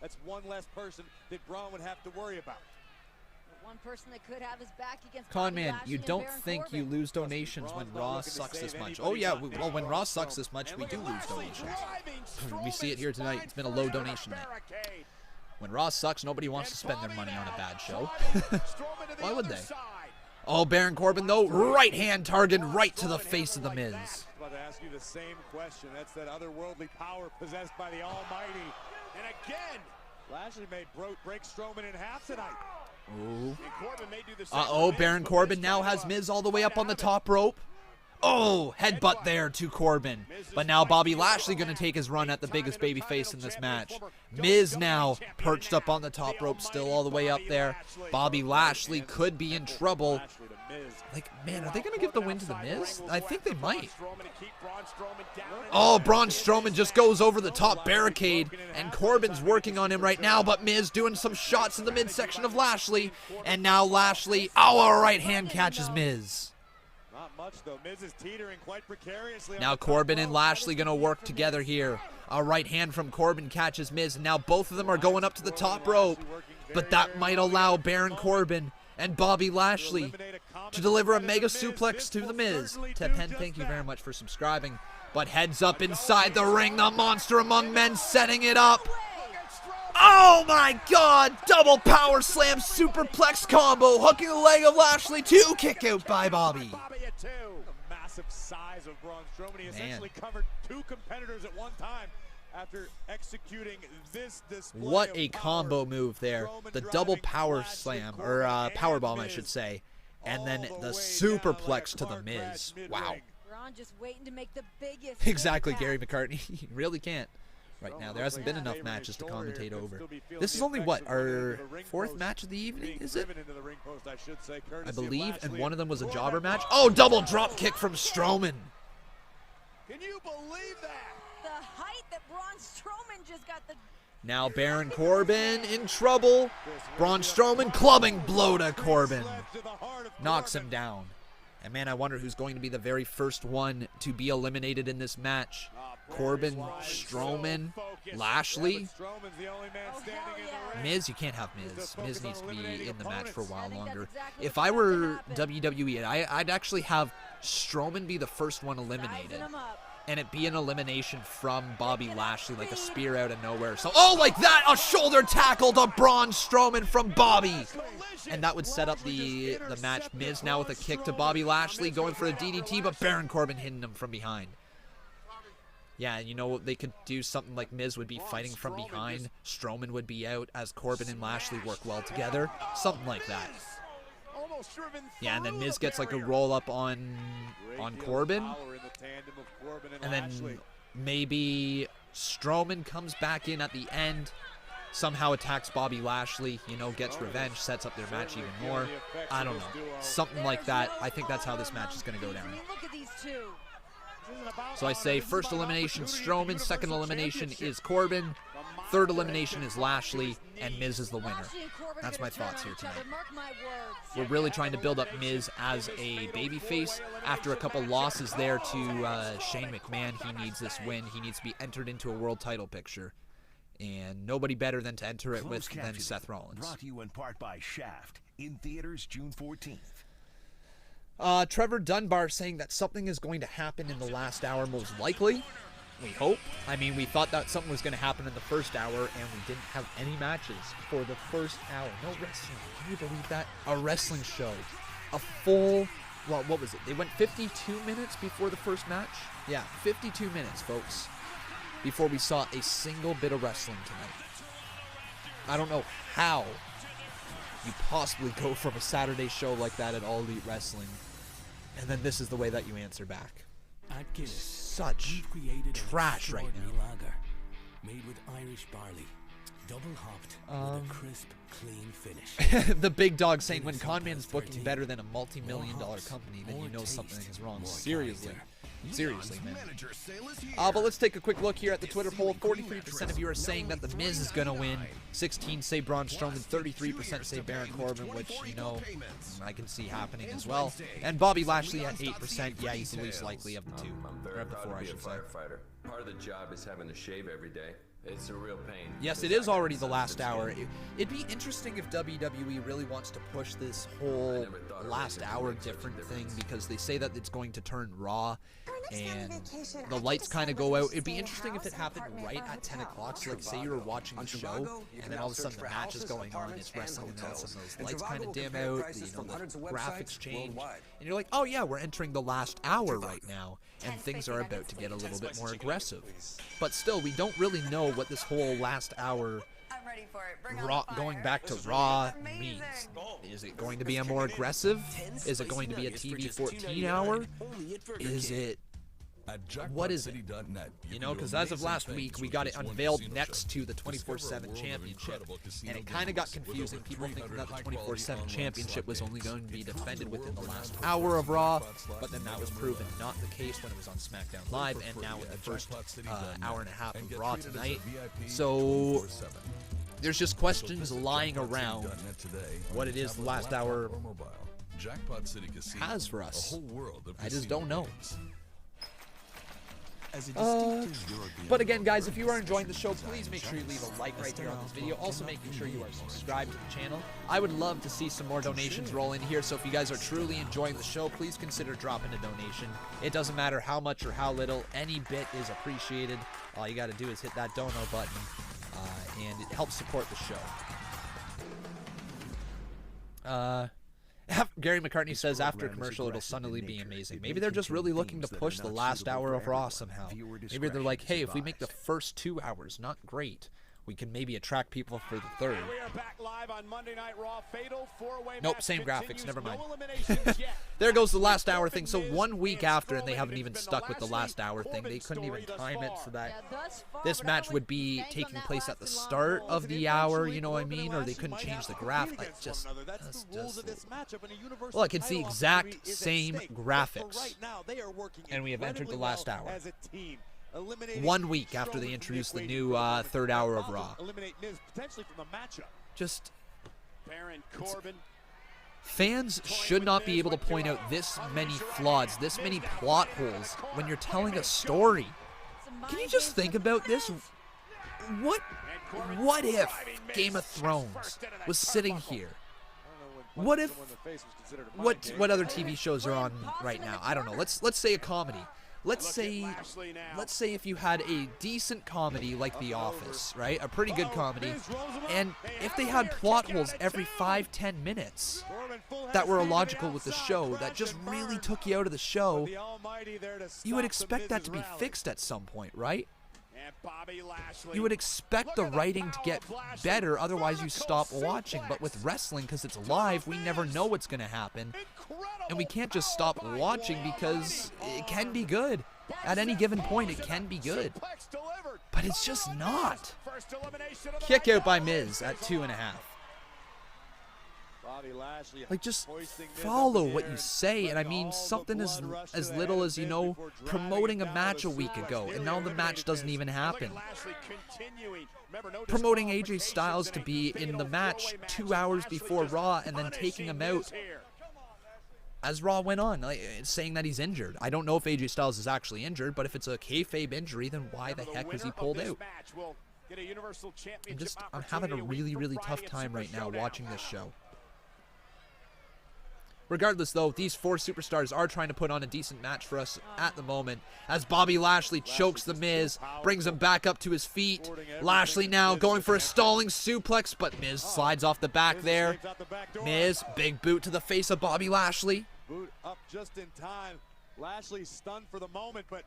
That's one less person that Braun would have to worry about. One person that could have his back against Conman, you don't think you lose donations when Raw sucks this much? Oh yeah, well when Raw sucks this much, we do lose donations. We see it here tonight. It's been a low donation night. When Raw sucks, nobody wants to spend their money on a bad show. Why would they? Oh, Baron Corbin though, right hand target right to the face of the Miz. I'm about to ask you the same question. That's that otherworldly power possessed by the Almighty. And again, Lashley may break Strowman in half tonight. Ooh. Uh-oh, Baron Corbin now has Miz all the way up on the top rope. Oh, headbutt there to Corbin. But now Bobby Lashley going to take his run at the biggest babyface in this match. Miz now perched up on the top rope, still all the way up there. Bobby Lashley could be in trouble. Like, man, are they going to give the win to the Miz? I think they might. Oh, Braun Strowman just goes over the top barricade, and Corbin's working on him right now, but Miz doing some shots in the midsection of Lashley. And now Lashley, oh, a right hand catches Miz. Not much, though. Miz is teetering quite precariously. Now Corbin and Lashley going to work together here. A right hand from Corbin catches Miz, and now both of them are going up to the top rope. But that might allow Baron Corbin and Bobby Lashley to deliver a mega suplex to the Miz. Tepen, thank you very much for subscribing. But heads up inside the ring, the monster among men setting it up. Oh my god, double power slam superplex combo, hooking the leg of Lashley to kick out by Bobby. The massive size of Braun Strowman. He essentially covered two competitors at one time after executing this display. What a combo move there. The double power slam, or power bomb I should say. And then the superplex to the Miz. Wow. Braun just waiting to make the biggest Exactly, Gary McCartney. You really can't. Right now, there hasn't been enough matches to commentate over. This is only, what, our fourth match of the evening, is it? I believe, and one of them was a jobber match. Oh, double drop kick from Strowman. Can you believe that? The height that Braun Strowman just got the... Now Baron Corbin in trouble. Braun Strowman clubbing blow to Corbin. Knocks him down. And man, I wonder who's going to be the very first one to be eliminated in this match. Corbin, Strowman, Lashley. Miz, you can't have Miz. Miz needs to be in the match for a while longer. If I were WWE, I'd actually have Strowman be the first one eliminated. And it be an elimination from Bobby Lashley, like a spear out of nowhere. So, oh, like that, a shoulder tackle to Braun Strowman from Bobby. And that would set up the match. Miz now with a kick to Bobby Lashley, going for a DDT, but Baron Corbin hitting him from behind. Yeah, and you know, they could do something like Miz would be fighting from behind. Strowman would be out as Corbin and Lashley work well together. Something like that. Yeah, and then Miz gets like a roll up on Corbin. And then maybe Strowman comes back in at the end, somehow attacks Bobby Lashley, you know, gets revenge, sets up their match even more. I don't know. Something like that. I think that's how this match is going to go down. So I say first elimination Strowman, second elimination is Corbin, third elimination is Lashley, and Miz is the winner. That's my thoughts here tonight. We're really trying to build up Miz as a babyface. After a couple losses there to Shane McMahon, he needs this win. He needs to be entered into a world title picture. And nobody better than to enter it with than Seth Rollins. Brought to you in part by Shaft, in theaters June 14th. Trevor Dunbar saying that something is going to happen in the last hour, most likely. We hope. I mean, we thought that something was going to happen in the first hour, and we didn't have any matches for the first hour. No wrestling. Can you believe that? A wrestling show. A full, well, what was it? They went 52 minutes before the first match? Yeah, 52 minutes, folks, before we saw a single bit of wrestling tonight. I don't know how you possibly go from a Saturday show like that at All Elite Wrestling And then this is the way that you answer back. At Guinness, Such we've created trash an right extraordinary now. lager made with Irish barley, double hopped with a crisp, clean finish. The big dog saying when Conman's booking better than a multi-million-dollar company, then you know something is wrong. Seriously. Seriously, man. But let's take a quick look here at the Twitter poll. 43% of you are saying that The Miz is going to win. 16 say Braun Strowman. 33% say Baron Corbin, which, you know, I can see happening as well. And Bobby Lashley at 8%. Yeah, he's the least likely of the two. Or of the four, I should say. Part of the job is having to shave every day. It's a real pain. Yes, it is already the last hour. It'd be interesting if WWE really wants to push this whole last hour different thing, because they say that it's going to turn Raw and the lights kind of go out. It'd be interesting if it happened right at 10 o'clock. So like, say you were watching the show and then all of a sudden the match is going on, it's wrestling, and then some of those lights kind of dim out, you know, the graphics change, and you're like, oh yeah, we're entering the last hour right now, and things are about to get a little bit more aggressive. But still, we don't really know what this whole last hour Raw, going back to Raw means. Is it going to be a more aggressive? Is it going to be a TV 14 hour? Is it... What is it? You know, because as of last week, we got it unveiled next to the 24/7 championship, and it kind of got confusing. People thinking that the 24/7 championship was only going to be defended within the last hour of Raw, but then that was proven not the case when it was on SmackDown Live, and now in the first hour and a half of Raw tonight. So there's just questions lying around what it is the last hour has for us. I just don't know. But again, guys, if you are enjoying the show, please make sure you leave a like right here on this video. Also, making sure you are subscribed to the channel. I would love to see some more donations roll in here, so if you guys are truly enjoying the show, please consider dropping a donation. It doesn't matter how much or how little, any bit is appreciated. All you got to do is hit that dono button, and it helps support the show. Gary McCartney says after commercial it'll suddenly be amazing. Maybe they're just really looking to push the last hour of Raw somehow. Maybe they're like, hey, if we make the first 2 hours not great, we can maybe attract people for the third. Nope, same graphics, never mind. There goes the last hour thing. So 1 week after, and they haven't even stuck with the last hour thing. They couldn't even time it so that this match would be taking place at the start of the hour, you know what I mean? Or they couldn't change the graph. Like, look, it's the exact same graphics. And we have entered the last hour. 1 week after they introduced the new third hour of Raw. Just... Fans should not be able to point out this many flaws, this many plot holes when you're telling a story. Can you just think about this? What if Game of Thrones was sitting here? What if... What other TV shows are on right now? I don't know. Let's say a comedy. Let's say if you had a decent comedy like The Office, right? A pretty good comedy. And if they had plot holes every 5-10 minutes that were illogical with the show, that just really took you out of the show, you would expect that to be fixed at some point, right? You would expect the writing to get better, otherwise you stop watching. But with wrestling, because it's live, we never know what's going to happen. And we can't just stop watching because it can be good. At any given point, it can be good. But it's just not. Kick out by Miz at 2.5. Like, just follow what you say. And I mean, something as little as, you know, promoting a match a week ago, and now the match doesn't even happen. Promoting AJ Styles to be in the match 2 hours before Raw and then taking him out as Raw went on, like, saying that he's injured. I don't know if AJ Styles is actually injured, but if it's a kayfabe injury, then why the heck was he pulled out? I'm having a really, really tough time right now watching this show. Regardless, though, these four superstars are trying to put on a decent match for us at the moment, as Bobby Lashley chokes The Miz, brings him back up to his feet. Lashley now going for a stalling suplex, but Miz slides off the back there. Miz, big boot to the face of Bobby Lashley. Boot up just in time. Lashley stunned for the moment, but...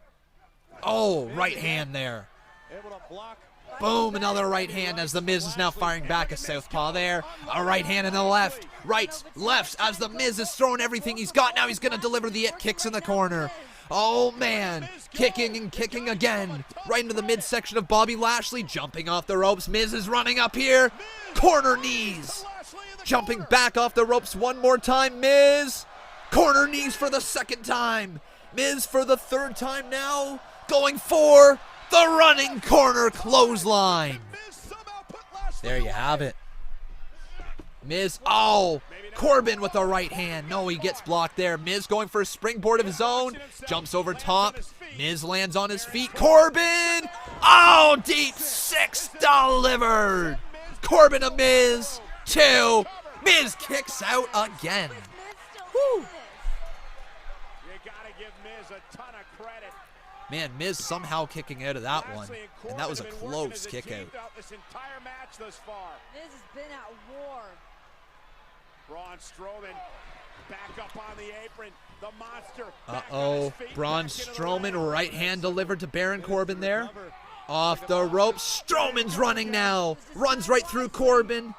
Oh, right hand there. Able to block Boom, another right hand as The Miz is now firing back a southpaw there. A right hand in the left. Rights, lefts as The Miz is throwing everything he's got. Now he's going to deliver the it kicks in the corner. Oh, man. Kicking and kicking again. Right into the midsection of Bobby Lashley. Jumping off the ropes. Miz is running up here. Corner knees. Jumping back off the ropes one more time. Miz. Corner knees for the second time. Miz for the third time now. Going for the running corner clothesline. There you have it. Miz, oh, Corbin with a right hand. No, he gets blocked there. Miz going for a springboard of his own. Jumps over top. Miz lands on his feet. Corbin, oh, deep six delivered. Corbin to Miz, 2. Miz kicks out again. Woo. Man, Miz somehow kicking out of that one, and that was a close kick out. Miz has been at war. Braun Strowman back up on the apron. The monster. Uh-oh. Braun Strowman, right hand delivered to Baron Corbin there. Off the ropes. Strowman's running now. Runs right through Corbin.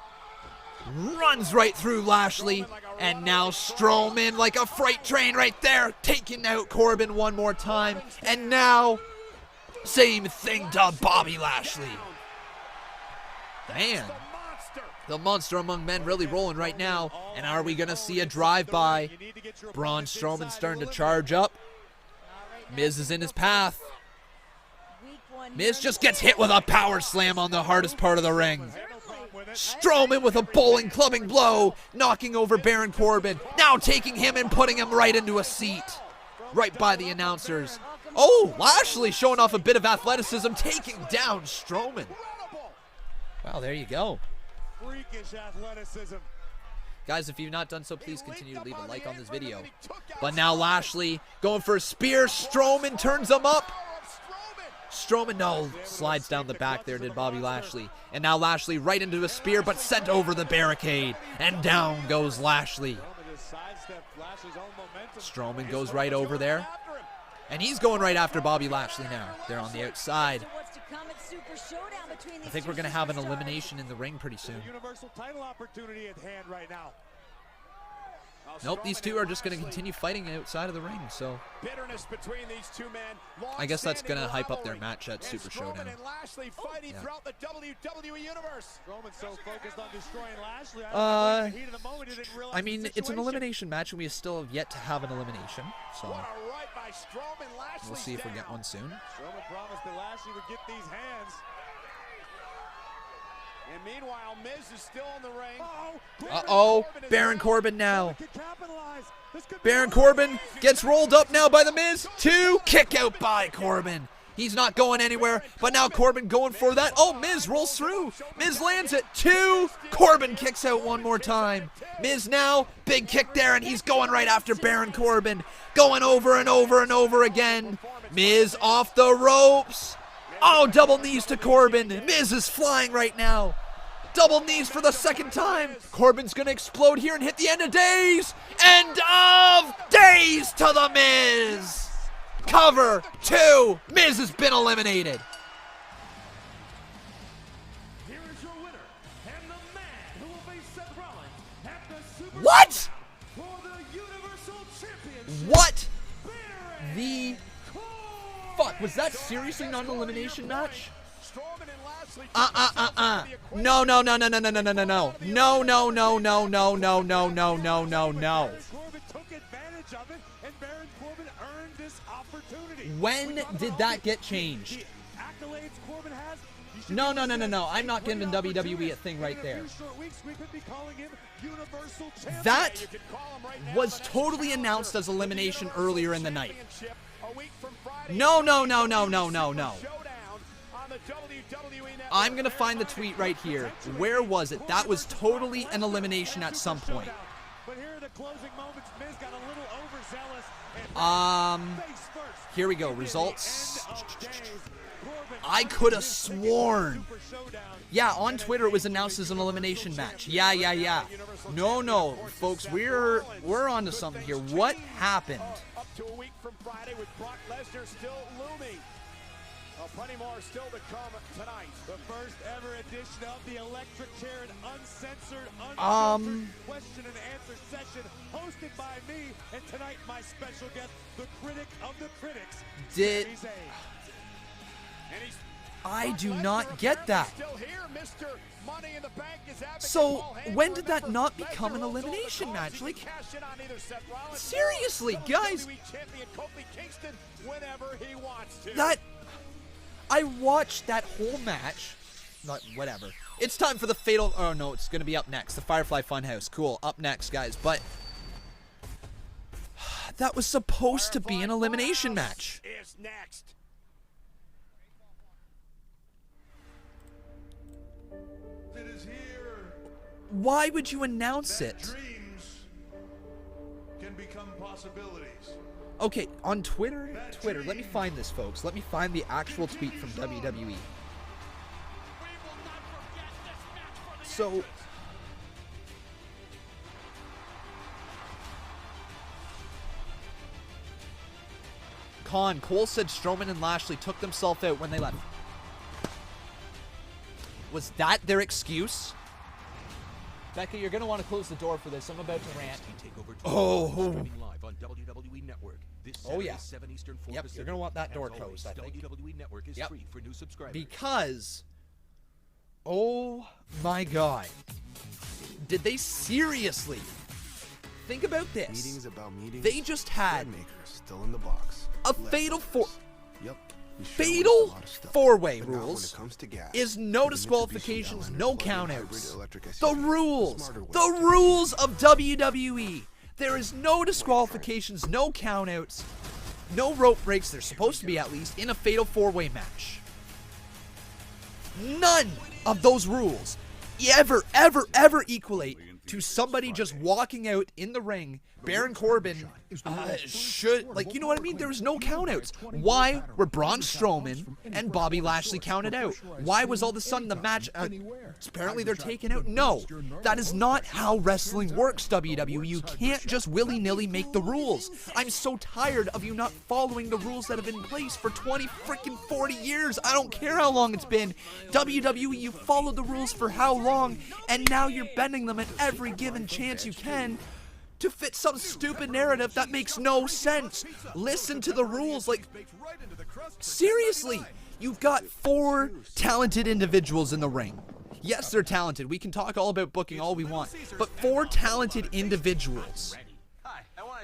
Runs right through Lashley. And now Strowman like a freight train right there. Taking out Corbin one more time. And now, same thing to Bobby Lashley. Damn. The monster among men really rolling right now. And are we going to see a drive-by? Braun Strowman starting to charge up. Miz is in his path. Miz just gets hit with a power slam on the hardest part of the ring. Strowman with a bowling clubbing blow, knocking over Baron Corbin. Now taking him and putting him right into a seat. Right by the announcers. Oh, Lashley showing off a bit of athleticism, taking down Strowman. Wow, there you go. Freakish athleticism. Guys, if you've not done so, please continue to leave a like on this video. But now Lashley going for a spear. Strowman turns him up. Strowman, no, slides down the back there, did Bobby Lashley. And now Lashley right into a spear, but sent over the barricade. And down goes Lashley. Strowman goes right over there. And he's going right after Bobby Lashley now. They're on the outside. I think we're going to have an elimination in the ring pretty soon. Universal title opportunity at hand right now. Nope, these two are just going to continue fighting outside of the ring, so bitterness between these two men. I guess that's going to hype up their match at Super Showdown. And Lashley fighting throughout the WWE Universe. Strowman so focused on destroying Lashley. I mean, it's an elimination match, and we still have yet to have an elimination, so we'll see if we get one soon. Strowman promised that Lashley would get these hands. And meanwhile, Miz is still in the ring. Uh-oh, Baron Corbin now. Baron Corbin gets rolled up now by the Miz. 2, kick out by Corbin. He's not going anywhere, but now Corbin going for that. Oh, Miz rolls through. Miz lands it. 2, Corbin kicks out one more time. Miz now, big kick there, and he's going right after Baron Corbin. Going over and over and over again. Miz off the ropes. Oh, double knees to Corbin. Miz is flying right now. Double knees for the second time. Corbin's going to explode here and hit the end of days. End of days to the Miz. Cover 2. Miz has been eliminated. Here is your winner, and the man who will face Seth Rollins at the Super What? for the Universal Championship. What? The fuck? Was that seriously not an elimination match? No. No. When did that get changed? No. I'm not giving WWE a thing right there. That was totally announced as elimination earlier in the night. No. I'm going to find the tweet right here. Where was it? That was totally an elimination at some point. Here we go. Results. I could have sworn. Yeah, on Twitter it was announced as an elimination match. Yeah. No, folks, we're on to something here. What happened? Up to a week from Friday with Brock Lesnar still looming. Plenty more still to come tonight. The first ever edition of the electric chair, an uncensored, question and answer session hosted by me, and tonight my special guest, the critic of the critics. I do not get that. So when did that not become an elimination match? Like, seriously, guys. That I watched that whole match. Whatever. It's time for the fatal. Oh no, it's gonna be up next. The Firefly Funhouse. Cool. Up next, guys. But that was supposed to be an elimination match. Is next. It is here. Why would you announce it? Dreams can become possibilities. Okay, on Twitter, let me find this, folks. Let me find the actual tweet from WWE. So, Cole said Strowman and Lashley took themselves out when they left. Was that their excuse? Becky, you're going to want to close the door for this. I'm about to rant. Oh. Oh, yeah. Yep, you're going to want that door closed, I think. Yep. Because, oh my God. Did they seriously think about this? Meetings about meetings. They just had still in the box. A fatal Yep. Fatal four-way rules is no disqualifications, no countouts. The rules of WWE. There is no disqualifications, no countouts, no rope breaks. There's supposed to be, at least, in a fatal four-way match. None of those rules ever equate to somebody just walking out in the ring. Baron Corbin should, like, you know what I mean? There was no countouts. Why were Braun Strowman and Bobby Lashley counted out? Why was all of a sudden the match, apparently they're taken out? No, that is not how wrestling works, WWE. You can't just willy-nilly make the rules. I'm so tired of you not following the rules that have been in place for 40 years. I don't care how long it's been. WWE, you followed the rules for how long, and now you're bending them at every given chance you can to fit some stupid narrative that makes no sense. Listen to the rules. Like, seriously, you've got 4 talented individuals in the ring. Yes, they're talented. We can talk all about booking all we want, but 4 talented individuals.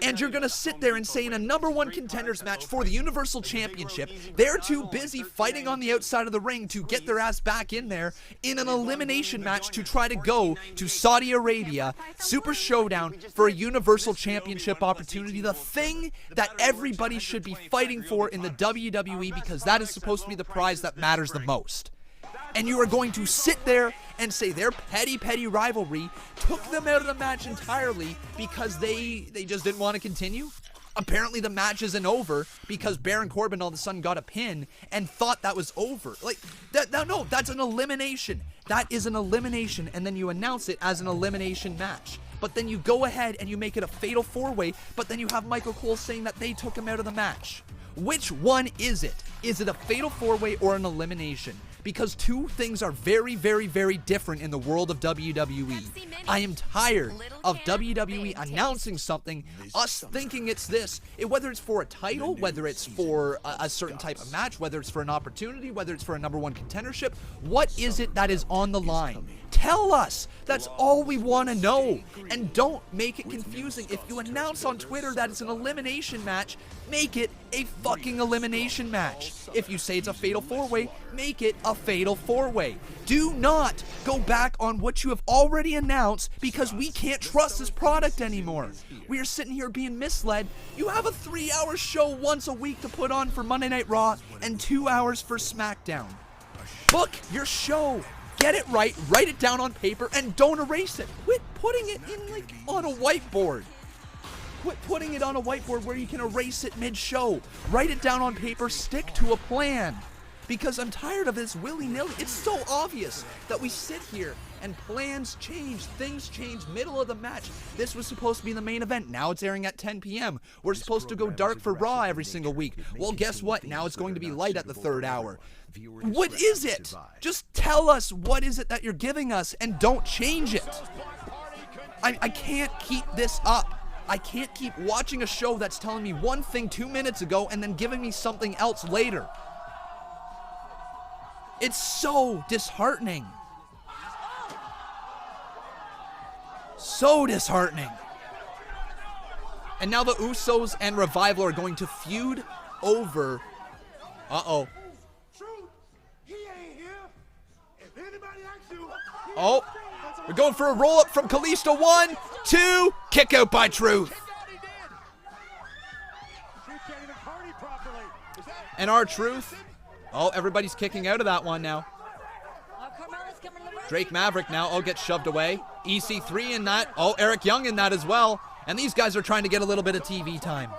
And you're going to sit there and say in a #1 contenders match for the Universal Championship, they're too busy fighting on the outside of the ring to get their ass back in there in an elimination match to try to go to Saudi Arabia, Super Showdown, for a Universal Championship opportunity, the thing that everybody should be fighting for in the WWE, because that is supposed to be the prize that matters the most. And you are going to sit there and say their petty rivalry took them out of the match entirely because they just didn't want to continue? Apparently the match isn't over because Baron Corbin all of a sudden got a pin and thought that was over. Like, no, that's an elimination. That is an elimination, and then you announce it as an elimination match. But then you go ahead and you make it a fatal 4-way, but then you have Michael Cole saying that they took him out of the match. Which one is it? Is it a fatal 4-way or an elimination? Because 2 things are very different in the world of WWE. I am tired of WWE announcing something, us thinking it's this. Whether it's for a title, whether it's for a certain type of match, whether it's for an opportunity, whether it's for a #1 contendership, what is it that is on the line? Tell us. That's all we want to know. And don't make it confusing. If you announce on Twitter that it's an elimination match, make it a fucking elimination match. If you say it's a fatal 4-way, make it a fatal 4-way. Do not go back on what you have already announced because we can't trust this product anymore. We are sitting here being misled. You have a 3-hour show once a week to put on for Monday Night Raw and 2 hours for SmackDown. Book your show. Get it right, write it down on paper, and don't erase it. Quit putting it in, like, on a whiteboard. Quit putting it on a whiteboard where you can erase it mid-show. Write it down on paper, stick to a plan. Because I'm tired of this willy-nilly. It's so obvious that we sit here And plans change, things change, middle of the match. This was supposed to be the main event. Now it's airing at 10 p.m. We're supposed to go dark for Raw every single week. Well, guess what? Now it's going to be light at the 3rd hour. What is it? Just tell us what is it that you're giving us and don't change it. I can't keep this up. I can't keep watching a show that's telling me one thing 2 minutes ago and then giving me something else later. It's so disheartening. So disheartening. And now the Usos and Revival are going to feud over... Uh-oh. Oh, we're going for a roll-up from Kalisto. 1, 2, kick out by Truth. And R-Truth. Oh, everybody's kicking out of that one now. Drake Maverick now, gets shoved away. EC3 in that. Oh, Eric Young in that as well. And these guys are trying to get a little bit of TV time.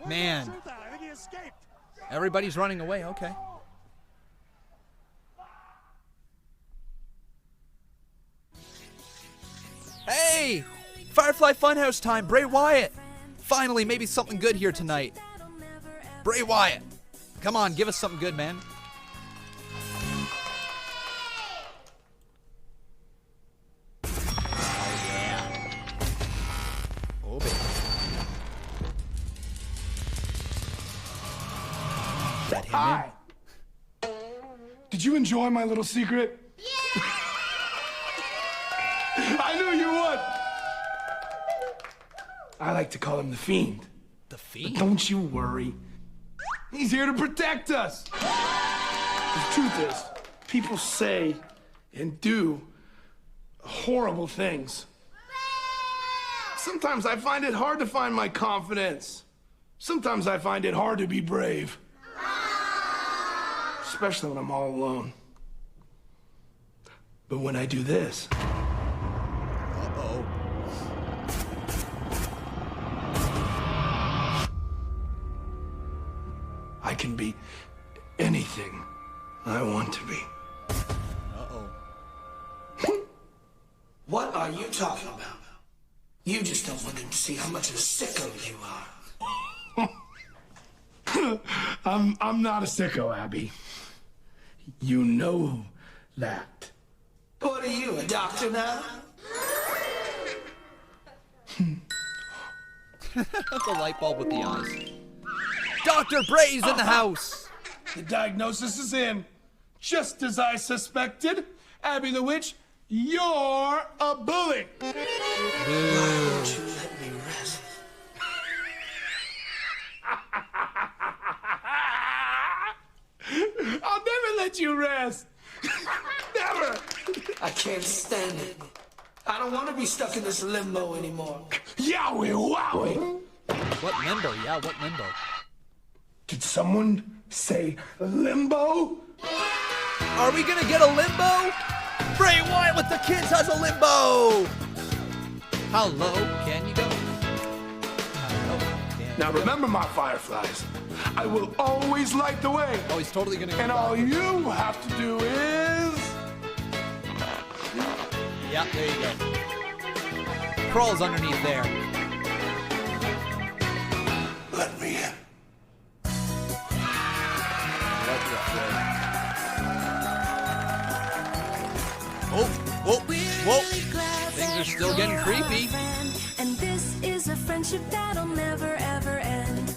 Man. Everybody's running away, okay. Hey! Firefly Funhouse time, Bray Wyatt. Finally, maybe something good here tonight. Bray Wyatt. Come on, give us something good, man. Oh, yeah. Oh, baby. Let him Hi. Did you enjoy my little secret? Yeah! I knew you would. I like to call him the Fiend. The Fiend? But don't you worry. He's here to protect us. The truth is, people say and do horrible things. Sometimes I find it hard to find my confidence. Sometimes I find it hard to be brave. Especially when I'm all alone. But when I do this... Uh-oh. I can be anything I want to be. Uh-oh. What are you talking about? You just don't want them to see how much of a sicko you are. I'm not a sicko, Abby. You know that. What are you, a doctor now? The light bulb with the eyes. Dr. Bray's in the house. The diagnosis is in. Just as I suspected, Abby the Witch, you're a bully. Why don't you let me rest? I'll never let you rest. Never. I can't stand it. I don't want to be stuck in this limbo anymore. Yowie wowie. What limbo? Yeah, what limbo? Did someone say limbo? Are we gonna get a limbo? Bray Wyatt with the kids has a limbo. How low can you go? Now remember, my fireflies, I will always light the way. Oh, he's totally gonna go. And all you have to do is... Yeah, there you go. Crawls underneath there. Let me in. Whoa. Things are still getting creepy. And this is a friendship that'll never ever end.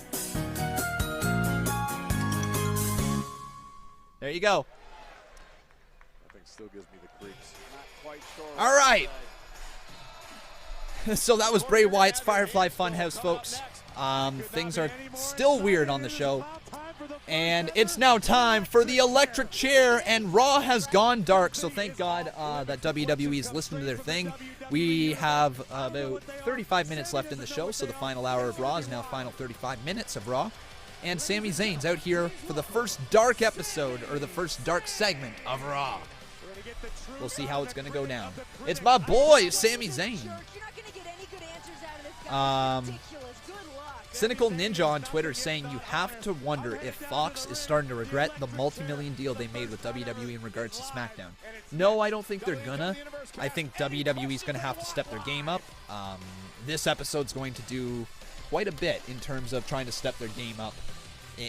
There you go. I think still gives me the creeps. Not quite sure. All right. So that was Bray Wyatt's Firefly Funhouse, folks. Things are still weird on the show. And it's now time for the electric chair, and Raw has gone dark. So thank God that WWE is listening to their thing. We have about 35 minutes left in the show, so the final hour of Raw is now final 35 minutes of Raw. And Sami Zayn's out here for the first dark episode, or the first dark segment of Raw. We'll see how it's going to go down. It's my boy, Sami Zayn. Cynical Ninja on Twitter saying you have to wonder if Fox is starting to regret the multi-million deal they made with WWE in regards to SmackDown. No, I don't think they're gonna. I think WWE's gonna have to step their game up. This episode's going to do quite a bit in terms of trying to step their game up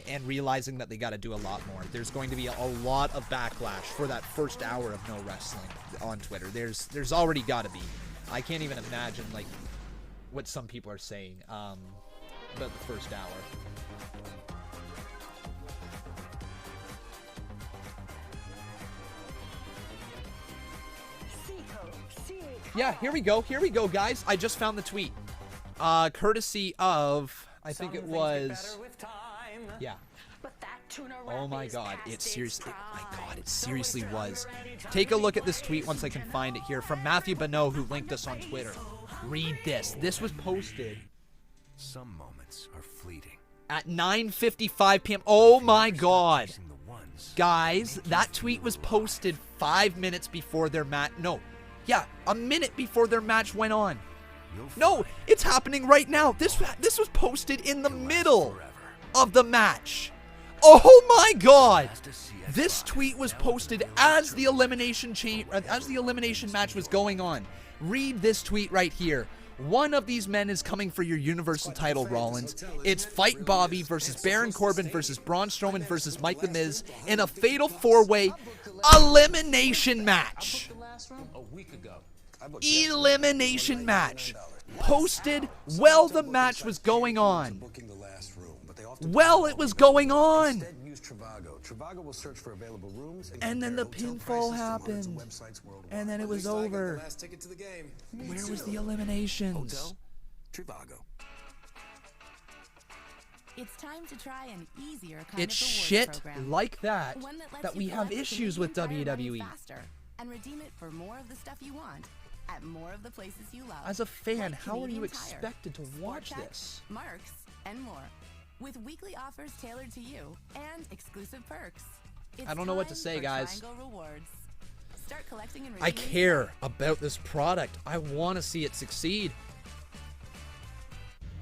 and realizing that they got to do a lot more. There's going to be a lot of backlash for that first hour of no wrestling on Twitter. There's already got to be. I can't even imagine like what some people are saying about the first hour. Yeah, here we go, guys. I just found the tweet. Courtesy of, I think it was, yeah. Oh my god, it seriously was. Take a look at this tweet once I can find it here from Matthew Bonneau, who linked us on Twitter. Read this. This was posted. Some moments are fleeting. At 9:55 p.m. Oh my god. Guys, that tweet was posted 5 minutes before their match. No. Yeah, a minute before their match went on. No, it's happening right now. This was posted in the middle of the match. Oh my god. This tweet was posted as the elimination match was going on. Read this tweet right here. One of these men is coming for your Universal title, Rollins. It's Fight Bobby versus Baron Corbin versus Braun Strowman versus Mike The Miz in a fatal 4-way elimination match. Elimination match. Posted while the match was going on. Well, it was going on. And then the pinfall happened. And then it was over. Where was the eliminations? It's time to try an easier kind it's of shit program. like that we have issues with WWE. And redeem it for more of the stuff you want at more of the places you love. As a fan, like how are you Canadian expected to watch Tire, this? Marks, and more. With weekly offers tailored to you and exclusive perks. I don't know what to say, guys. Rewards. Start collecting and I care about this product. I want to see it succeed.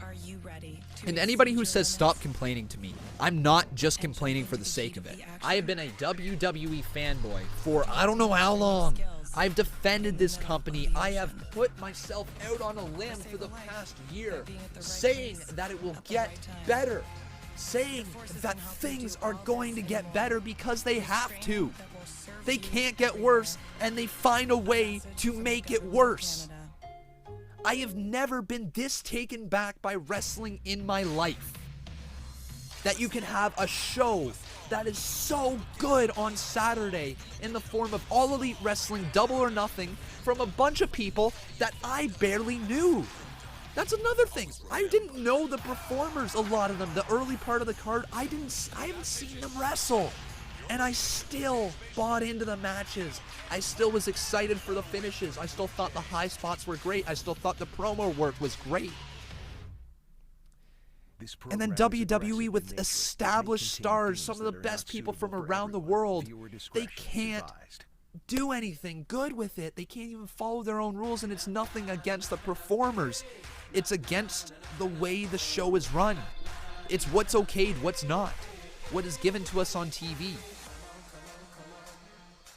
Are you ready? And anybody who says stop complaining to me, I'm not just complaining for the sake of it. I have been a WWE fanboy for I don't know how long. I've defended this company. I have put myself out on a limb for the past year, saying that it will get better, saying that things are going to get better because they have to. They can't get worse, and they find a way to make it worse. I have never been this taken back by wrestling in my life. That you can have a show that is so good on Saturday in the form of All Elite Wrestling Double or Nothing from a bunch of people that I barely knew. That's another thing. I didn't know the performers, a lot of them. The early part of the card, I haven't seen them wrestle. And I still bought into the matches. I still was excited for the finishes. I still thought the high spots were great. I still thought the promo work was great. And then WWE with established stars, some of the best people from around the world, they can't do anything good with it. They can't even follow their own rules, and it's nothing against the performers. It's against the way the show is run. It's what's okayed, what's not. What is given to us on TV.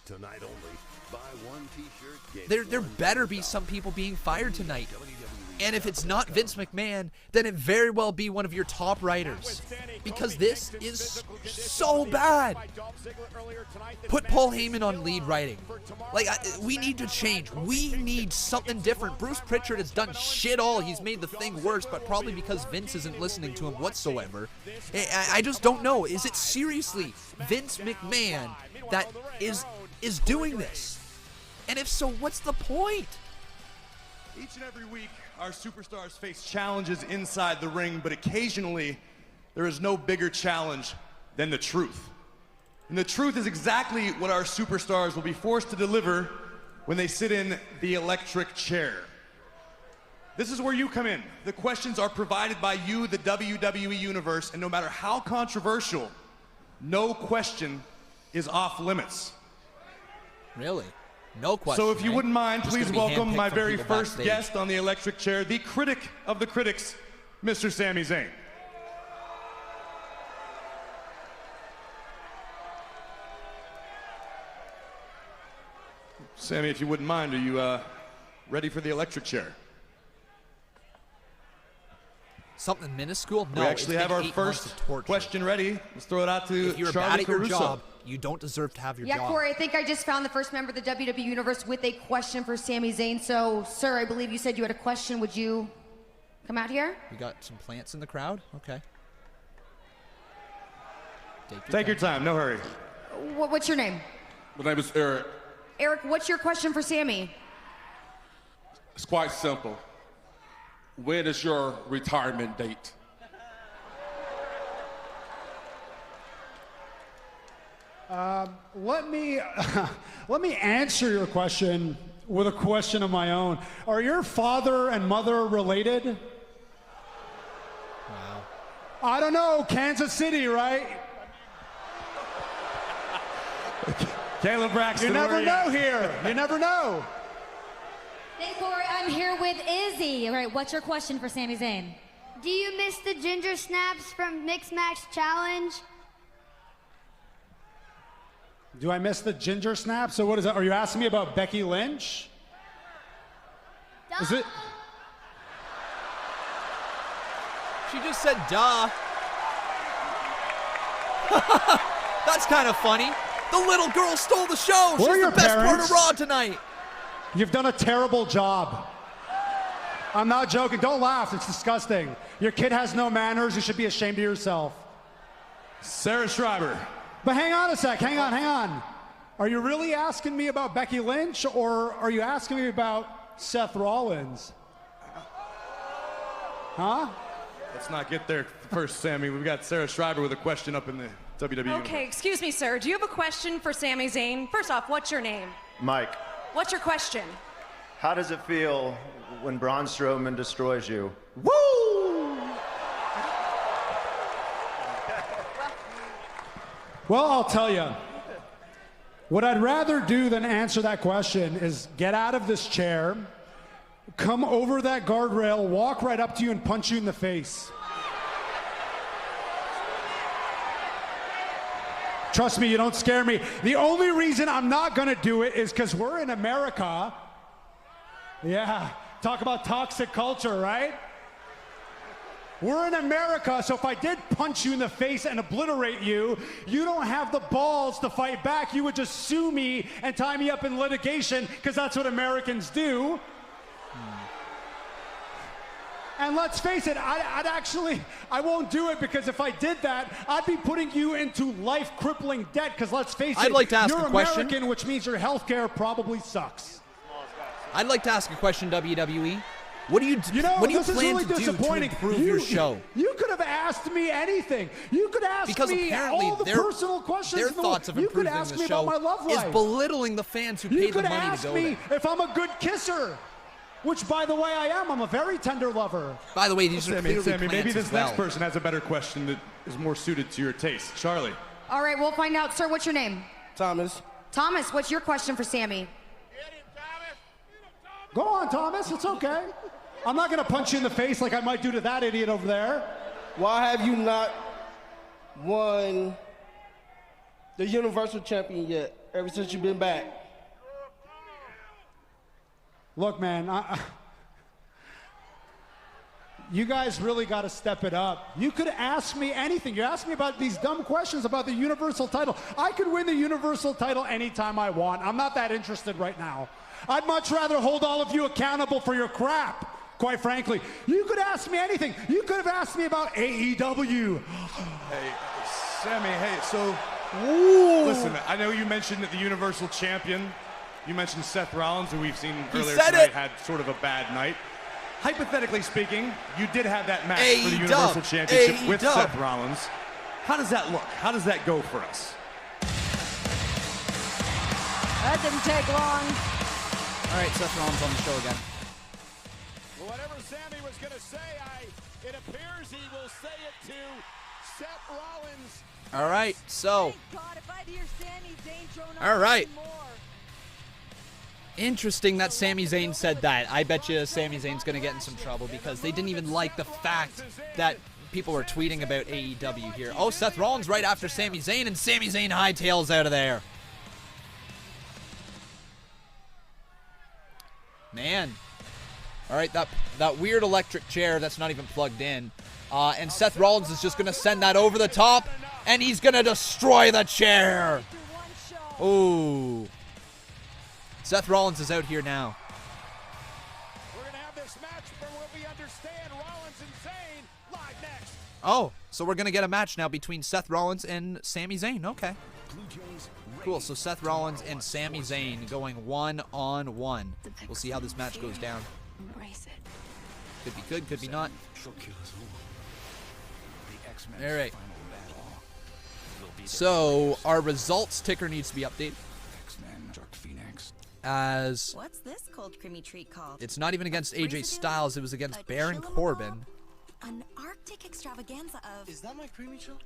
Tonight only, buy one t-shirt. There better be some people being fired tonight. And if it's not Vince McMahon, then it very well be one of your top writers. Because this is so bad. Put Paul Heyman on lead writing. Like, we need to change. We need something different. Bruce Pritchard has done shit all. He's made the thing worse, but probably because Vince isn't listening to him whatsoever. I just don't know. Is it seriously Vince McMahon that is doing this? And if so, what's the point? Each and every week, our superstars face challenges inside the ring, but occasionally, there is no bigger challenge than the truth. And the truth is exactly what our superstars will be forced to deliver when they sit in the electric chair. This is where you come in. The questions are provided by you, the WWE Universe, and no matter how controversial, no question is off limits. Really? No question. So if you right? wouldn't mind, Just please gonna be welcome handpicked my from very people first backstage. guest on the electric chair, the critic of the critics, Mr. Sami Zayn. Sammy, if you wouldn't mind, are you ready for the electric chair? Something minuscule? No. We actually have our first question ready. Let's throw it out to If you're Charlie bad at your Caruso. job, you don't deserve to have your Yeah, job. Corey, I think I just found the first member of the WWE Universe with a question for Sami Zayn. So, sir, I believe you said you had a question. Would you come out here? We got some plants in the crowd? Okay. Take your time, no hurry. What's your name? My name is Eric. Eric, what's your question for Sami? It's quite simple. When is your retirement date? Let me answer your question with a question of my own. Are your father and mother related? Wow. I don't know, Kansas City, right? Caleb Braxton. You never where know at? here. You never know. Hey, Corey, I'm here with Izzy. All right, what's your question for Sami Zayn? Do you miss the ginger snaps from Mix Match Challenge? Do I miss the ginger snap? So what is that? Are you asking me about Becky Lynch? Is it? She just said, duh. That's kind of funny. The little girl stole the show. Who are She's your the best part parents? of Raw tonight. You've done a terrible job. I'm not joking. Don't laugh. It's disgusting. Your kid has no manners. You should be ashamed of yourself. Sarah Schreiber. But hang on a sec. Hang on. Are you really asking me about Becky Lynch, or are you asking me about Seth Rollins? Huh? Let's not get there first, Sammy. We've got Sarah Schreiber with a question up in the WWE. Okay, excuse me, sir. Do you have a question for Sami Zayn? First off, what's your name? Mike, What's your question? how does it feel when Braun Strowman destroys you? Woo! Well, I'll tell you. What I'd rather do than answer that question is get out of this chair, come over that guardrail, walk right up to you and punch you in the face. Trust me, you don't scare me. The only reason I'm not gonna do it is because we're in America. Yeah, talk about toxic culture, right? We're in America, so if I did punch you in the face and obliterate you, you don't have the balls to fight back. You would just sue me and tie me up in litigation, because that's what Americans do. And let's face it, I won't do it, because if I did that, I'd be putting you into life-crippling debt, because let's face it, I'd like to ask you're a question. American, which means your health care probably sucks. I'd like to ask a question, WWE. What do you This plan is really to do to disappointing. improve your show? You could have asked me anything. You could ask Because me apparently all the personal questions. their in the world. thoughts of You could improving ask the me show about my love is life. belittling the fans who You pay the could money ask to go me there. if I'm a good kisser, which, by the way, I am. I'm a very tender lover. By the way, these are clearly Sammy, maybe plants this as well. next person has a better question that is more suited to your taste. Charlie. All right, we'll find out. Sir, what's your name? Thomas. Thomas, what's your question for Sami? Go on, Thomas. It's okay. I'm not going to punch you in the face like I might do to that idiot over there. Why have you not won the Universal Champion yet, ever since you've been back? Look, man, you guys really got to step it up. You could ask me anything. You asked me about these dumb questions about the Universal title. I could win the Universal title anytime I want. I'm not that interested right now. I'd much rather hold all of you accountable for your crap, quite frankly. You could ask me anything. You could have asked me about AEW. Hey, Sammy, hey, so, listen, I know you mentioned that the Universal Champion, you mentioned Seth Rollins, who we've seen earlier tonight, had sort of a bad night. Hypothetically speaking, you did have that match for the Universal Championship with Seth Rollins. How does that look? How does that go for us? That didn't take long. All right, Seth Rollins on the show again. Well, whatever Sammy was going to say, it appears he will say it to Seth Rollins. All right, so. God, if I'd hear Sami Zayn thrown All right. more. Interesting that Sami Zayn said that. I bet you Sami Zayn's going to get in some trouble because they didn't even like the fact that people were tweeting about AEW here. Oh, Seth Rollins right after Sami Zayn, and Sami Zayn hightails out of there. Man. All right, that weird electric chair that's not even plugged in. And Seth Rollins is just going to send that over the top, and he's going to destroy the chair. Ooh. Seth Rollins is out here now. We're going to have this match for what we understand, Rollins and Zayn live next. Oh, so we're going to get a match now between Seth Rollins and Sami Zayn. Okay. Cool, so Seth Rollins and Sami Zayn going 1-on-1. We'll see how this match goes down. Embrace it. Could be good, could be not. All right. So our results ticker needs to be updated. As what's this cold creamy treat called? It's not even against AJ Styles, it was against Baron Corbin. An Arctic extravaganza of. Is that my creamy chill?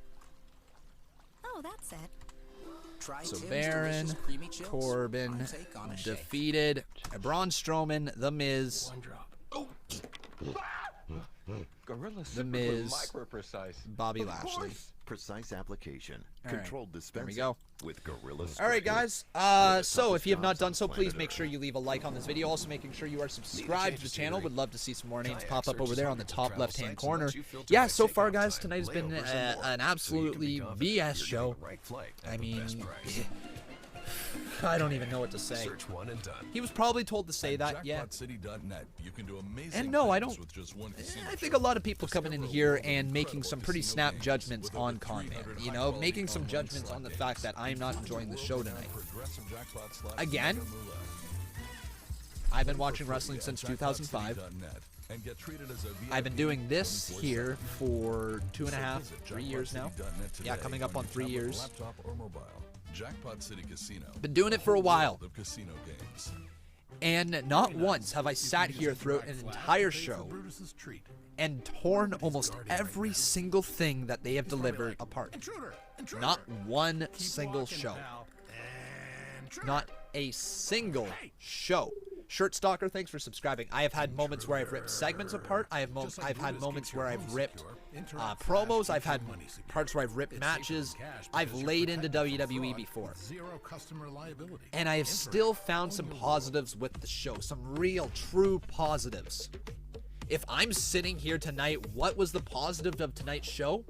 Oh, that's it. So Baron Corbin defeated Braun Strowman, The Miz, The Miz, Bobby Lashley. Precise application. All Controlled right, dispensing. there we go. With Gorilla All right, guys. So if you have not done so, please make sure you leave a like on this video. Also, making sure you are subscribed to the channel. Would love to see some more names pop up over there on the top left-hand corner. Yeah, so far, guys, tonight has been an absolutely BS show. I mean, I don't even know what to say. He was probably told to say that, yeah. And no, I don't. I think a lot of people coming in here and making some pretty snap judgments on Conman. You know, making some judgments on the fact that I'm not enjoying the show tonight. Again, I've been watching wrestling since 2005. I've been doing this here for 2.5, 3 years now. Yeah, coming up on 3 years. Jackpot City Casino. Been doing it for a while. And not once have I sat here throughout an entire show and torn almost every single thing that they have delivered apart. Not one single show. Not a single show. Shirt Stalker, thanks for subscribing. I have had moments where I've ripped segments apart. I've had moments where I've ripped promos. I've had parts where I've ripped matches. I've laid into WWE before. And I have still found some positives with the show. Some real, true positives. If I'm sitting here tonight, what was the positive of tonight's show?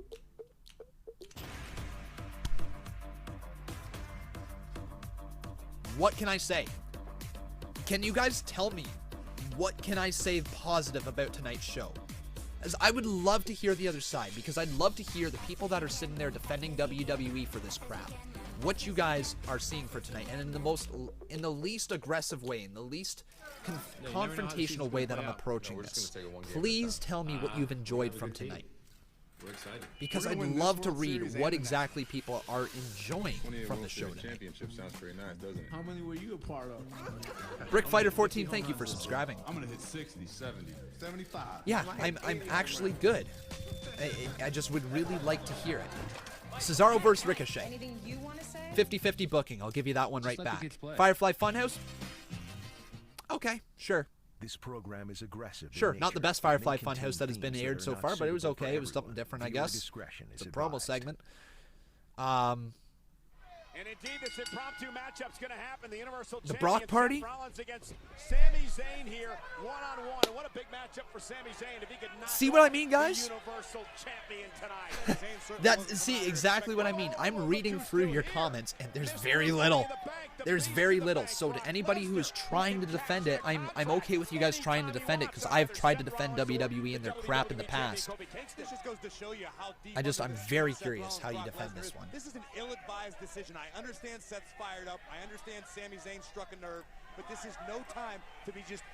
What can I say? Can you guys tell me what can I say positive about tonight's show? As I would love to hear the other side, because I'd love to hear the people that are sitting there defending WWE for this crap. What you guys are seeing for tonight, and in the least aggressive way, in the least confrontational way that I'm approaching this. Please tell me what you've enjoyed from tonight. We're excited. Because I'd love to read what exactly people are enjoying from the show tonight. Championship sounds pretty nice, doesn't it? How many were you a part of? Brickfighter14, thank you for subscribing. I'm gonna hit 60, 70, 75. Yeah, I'm actually good. I just would really like to hear it. Cesaro versus Ricochet. Anything you want to say? 50-50 booking. I'll give you that one right back. Firefly Funhouse? Okay, sure. This program is aggressive. Sure, not the best Firefly Funhouse that has been aired so far, but it was okay. It was something different, I guess. It's a promo segment. And indeed, this impromptu matchup's going to happen. The Universal The Brock Champion Party? Seth Rollins against Sami Zayn here, one-on-one. And what a big matchup for Sami Zayn if he could knock See what I mean, guys? the Universal Champion tonight. See exactly what I mean. I'm reading through your comments, and there's very little. There's very little. So to anybody who is trying to defend it, I'm okay with you guys trying to defend it, because I've tried to defend WWE and their crap in the past. I'm very curious how you defend this one. This is an ill-advised decision. I understand Seth's fired up. I understand Sami Zayn struck a nerve, but this is no time to be just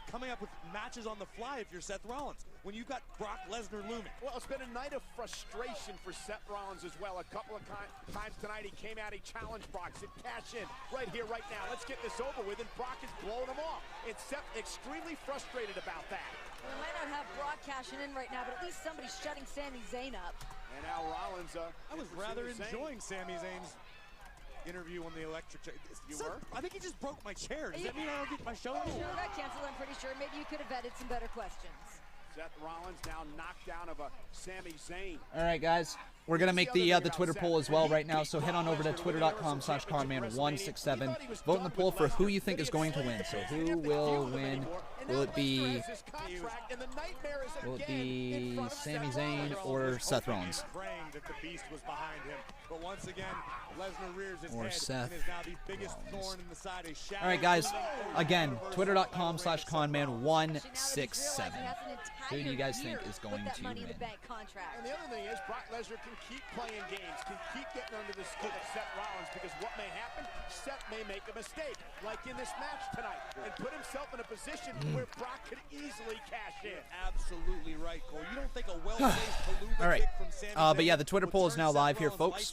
coming up with matches on the fly if you're Seth Rollins, when you've got Brock Lesnar looming. Well, it's been a night of frustration for Seth Rollins as well. A couple of times tonight he came out, he challenged Brock, said cash in right here, right now. Let's get this over with, and Brock is blowing him off. And Seth extremely frustrated about that. Well, we might not have Brock cashing in right now, but at least somebody's shutting Sami Zayn up. And now Rollins, I was rather enjoying Sami Zayn's interview on the electric chair. You were? I think he just broke my chair. Does that mean I don't get my show? Sure, got canceled. I'm pretty sure. Maybe you could have vetted some better questions. Seth Rollins now knocked down of a Sami Zayn. All right, guys. We're going to make the Twitter poll as well right now, so head on over to twitter.com/Conman167. Vote in the poll for who you think is going to win. So who will win? Will it be Sami Zayn or Seth Rollins? Or Seth Rollins. All right, guys. Again, twitter.com/Conman167. Who do you guys think is going to win? And the other thing is, Brock Lesnar can keep playing games, can keep getting under the skin of Seth Rollins, because what may happen, Seth may make a mistake, like in this match tonight, and put himself in a position where Brock could easily cash in. Absolutely right, Cole. You don't think a well-placed Haluva All right. kick from Sami But yeah, the Twitter poll is now live here, folks.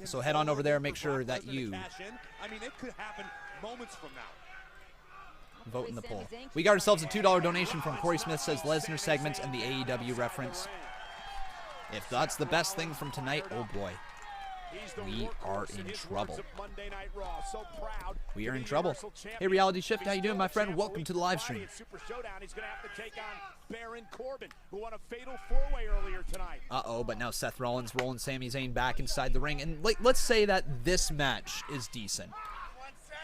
So head on over there and make sure that you I mean, it could happen moments from now. vote in the poll. We got ourselves a $2 donation from Corey Smith, says Lesnar segments and the AEW reference. If that's the best thing from tonight, oh boy, we are in trouble. We are in trouble. Hey, Reality Shift, how you doing, my friend? Welcome to the live stream. Super Showdown, he's going to have to take on Baron Corbin, who won a fatal four-way earlier tonight. Uh-oh, but now Seth Rollins rolling Sami Zayn back inside the ring. And let's say that this match is decent.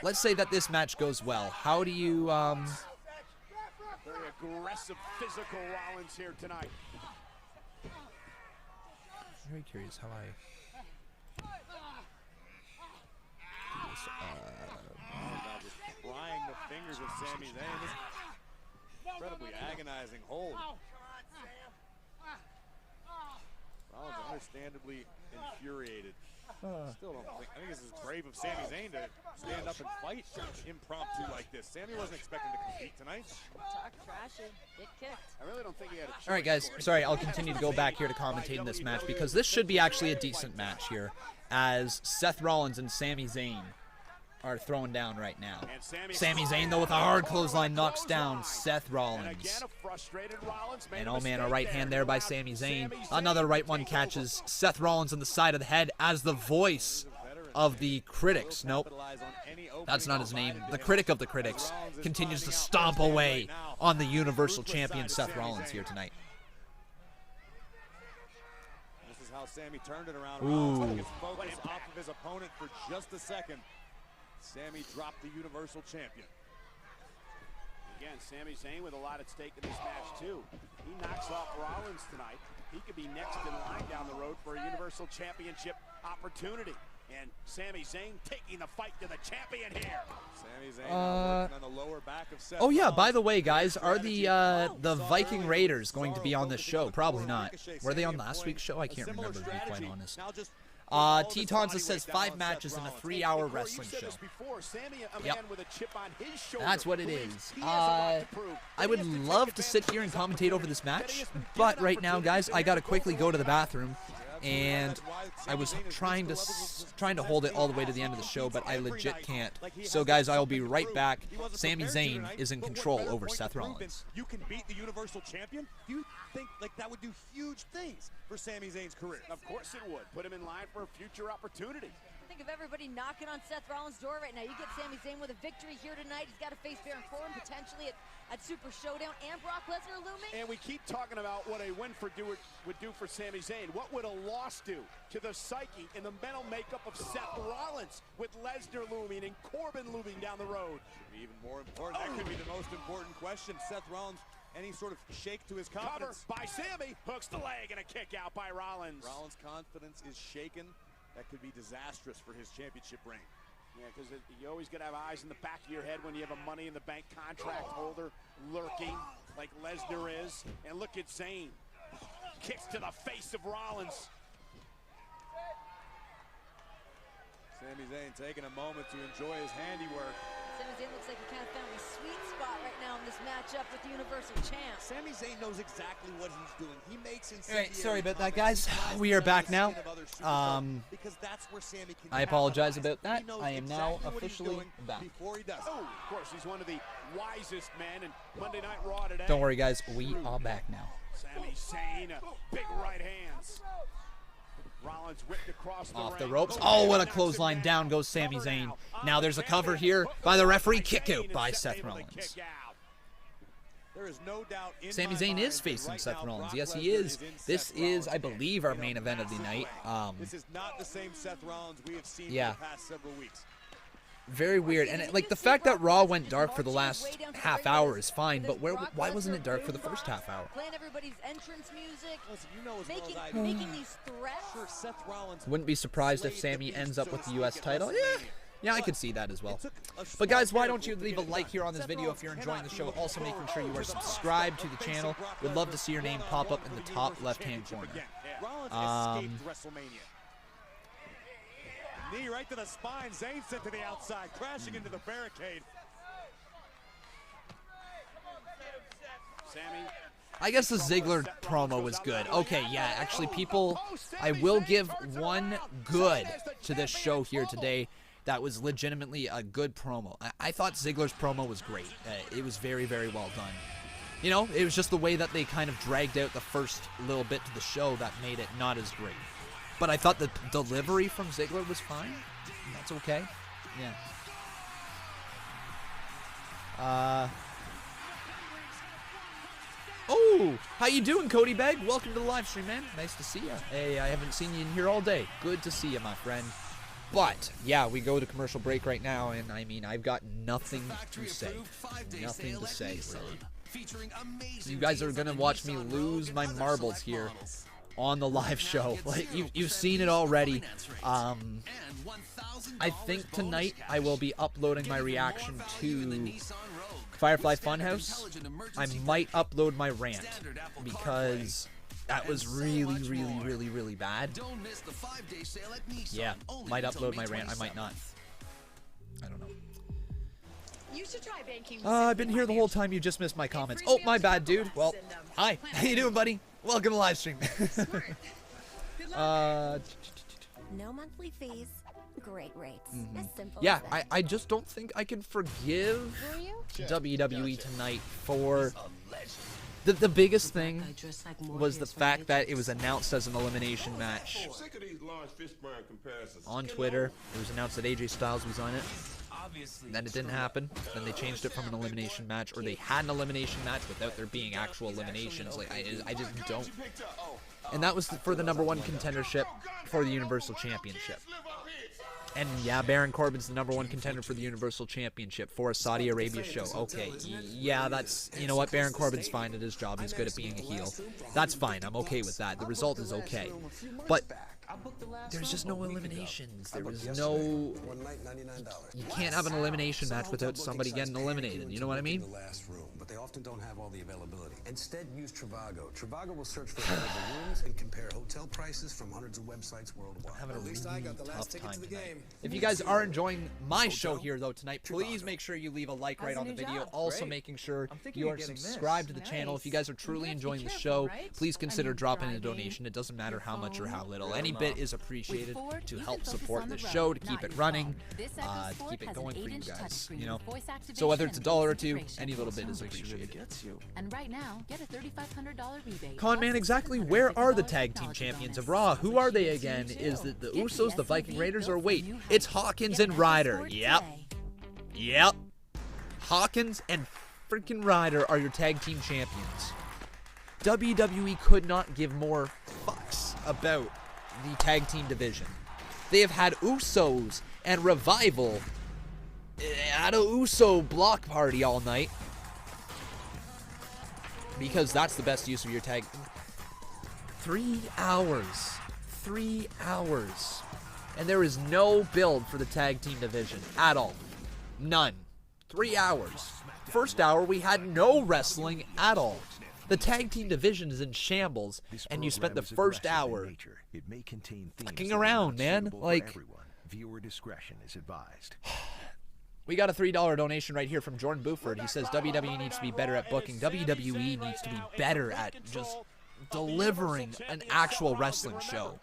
Let's say that this match goes well. How do you, Very aggressive, physical Rollins here tonight. I'm very curious how I do this. Just prying the fingers of Sami Zayn. This incredibly agonizing hold. Rollins understandably infuriated. Still don't think. I think this is brave of Sami Zayn to stand up and fight impromptu like this. Sami wasn't expecting to compete tonight. Talk trash and get kicked. I really don't think he had a choice. All right, guys. Sorry, I'll continue to go back here to commentate in this match because this should be actually a decent match here, as Seth Rollins and Sami Zayn are throwing down right now. Sami Zayn, though, with a hard clothesline, knocks down Seth Rollins. And oh man, a right hand there by Sami Zayn. Another right one catches Seth Rollins on the side of the head as the voice of the critics. Nope, that's not his name. The critic of the critics continues to stomp away on the Universal Champion Seth Rollins here tonight. This is how Sami turned it around. Ooh. Rollins took his focus off of his opponent for just a second. Sami dropped the Universal Champion. Again, Sami Zayn with a lot at stake in this match, too. He knocks off Rollins tonight. He could be next in line down the road for a Universal Championship opportunity. And Sami Zayn taking the fight to the champion here. Sami Zayn working on the lower back of Seth Oh yeah, Rollins. by the way, guys, are the Viking Raiders going to be on this show? Probably not. Were they on last week's show? I can't remember, to be quite honest. T-Tonza says 5 matches in a 3-hour wrestling show. Yep. That's what it is. I would love to sit here and commentate over this match, but right now, guys, I gotta quickly go to the bathroom. And I was trying to hold it all the way to the end of the show, but I legit can't. So, guys, I will be right back. Sami Zayn is in control over Seth Rollins. You can beat the Universal Champion? You think like that would do huge things for Sami Zayn's career? Of course it would. Put him in line for a future opportunity. Think of everybody knocking on Seth Rollins' door right now. You get Sami Zayn with a victory here tonight. He's got to face Baron Corbin potentially at Super Showdown, and Brock Lesnar looming. And we keep talking about what a win would do for Sami Zayn. What would a loss do to the psyche and the mental makeup of Seth Rollins with Lesnar looming and Corbin looming down the road? Even more important, that could be the most important question. Seth Rollins, any sort of shake to his confidence. Cover by Sami, hooks the leg and a kick out by Rollins. Rollins' confidence is shaken. That could be disastrous for his championship reign. Yeah, because you always got to have eyes in the back of your head when you have a Money in the Bank contract holder lurking like Lesnar is. And look at Zayn. Kicks to the face of Rollins. Sami Zayn taking a moment to enjoy his handiwork. Sami Zayn looks like he kind of found his sweet spot right now in this matchup with the Universal Champ. Sami Zayn knows exactly what he's doing. He makes Alright, sorry about that, guys. We are back now. I apologize about that. I am now officially back. Oh, of course, he's one of the wisest men in Monday Night Raw today. Don't worry, guys. We are back now. Sami Zayn, big right hands. Off the ropes. Oh, what a clothesline. Down goes Sami Zayn. Now there's a cover here by the referee. Kick out by Seth Rollins. Sami Zayn is facing Seth Rollins. Yes, he is. This is, I believe, our main event of the night. This is not the same Seth Rollins we have seen in the past several weeks. Very weird. And like the fact that Raw went dark for the last half hour is fine, but why wasn't it dark for the first half hour? Playing everybody's entrance music, making these threats. Wouldn't be surprised if Sami ends up with the US title. Yeah, I could see that as well. But guys, why don't you leave a like here on this video if you're enjoying the show. Also making sure you are subscribed to the channel. Would love to see your name pop up in the top left-hand corner. Knee right to the spine. Zayn sent to the outside, crashing into the barricade. I guess the Ziggler promo was good. Okay, yeah, actually, people, I will give one good to this show here today. That was legitimately a good promo. I thought Ziggler's promo was great. It was very, very well done. You know, it was just the way that they kind of dragged out the first little bit to the show that made it not as great. But I thought the delivery from Ziggler was fine. That's okay. Yeah. Oh, how you doing, Cody Begg? Welcome to the live stream, man. Nice to see you. Hey, I haven't seen you in here all day. Good to see you, my friend. But, yeah, we go to commercial break right now, and I mean, I've got nothing to say. Nothing to say, really. You guys are going to watch me lose my marbles here on the live show. Like, you've seen it already. I think tonight I will be uploading my reaction to Firefly Funhouse. I might upload my rant because that was really, really, really, really bad. Yeah, might upload my rant. I might not. I don't know. I've been here the whole time. You just missed my comments. Oh, my bad, dude. Well, hi. How you doing, buddy? Welcome to the live stream. No monthly fees, great rates. As simple Yeah, as that. I just don't think I can forgive WWE tonight for the biggest thing was the fact that it was announced as an elimination match on Twitter. It was announced that AJ Styles was on it. Then it didn't happen. Then they changed it from an elimination match, or they had an elimination match without there being actual eliminations. Like I just don't. And that was for the #1 contendership for the Universal Championship. And yeah, Baron Corbin's the #1 contender for the Universal Championship for a Saudi Arabia show. Okay, yeah, that's, you know what, Baron Corbin's fine at his job. He's good at being a heel. That's fine. I'm okay with that. The result is okay. But there's just no eliminations. There was no... You can't have an elimination match without somebody getting eliminated. You know what I mean? But they often don't have all the availability. Instead, use Trivago. Trivago will search for available rooms and compare hotel prices from hundreds of websites worldwide. Having a really tough time tonight. If you guys are enjoying my show here, though, tonight, please make sure you leave a like right on the video. Also making sure you are subscribed to the channel. If you guys are truly enjoying the show, please consider dropping a donation. It doesn't matter how much or how little. Any bit is appreciated to help support the show, to keep it running, to keep it going for you guys, you know. So whether it's $1 or $2, any little bit is appreciated. And right now, get a $3,500 rebate. Conman, exactly where are the tag team champions of Raw? Who are they again? Is it the Usos, the Viking Raiders, or wait, it's Hawkins and Ryder. Yep. Hawkins and freaking Ryder are your tag team champions. WWE could not give more fucks about the tag team division. They have had Usos and Revival at a Uso block party all night, because that's the best use of your tag. 3 hours. 3 hours. And there is no build for the tag team division at all. None. 3 hours. First hour, we had no wrestling at all. The tag team division is in shambles, and you spent the first hour fucking around, man. Like, viewer discretion is advised. We got a $3 donation right here from Jordan Buford. He says WWE needs to be better at booking. WWE needs to be better at just delivering an actual wrestling show.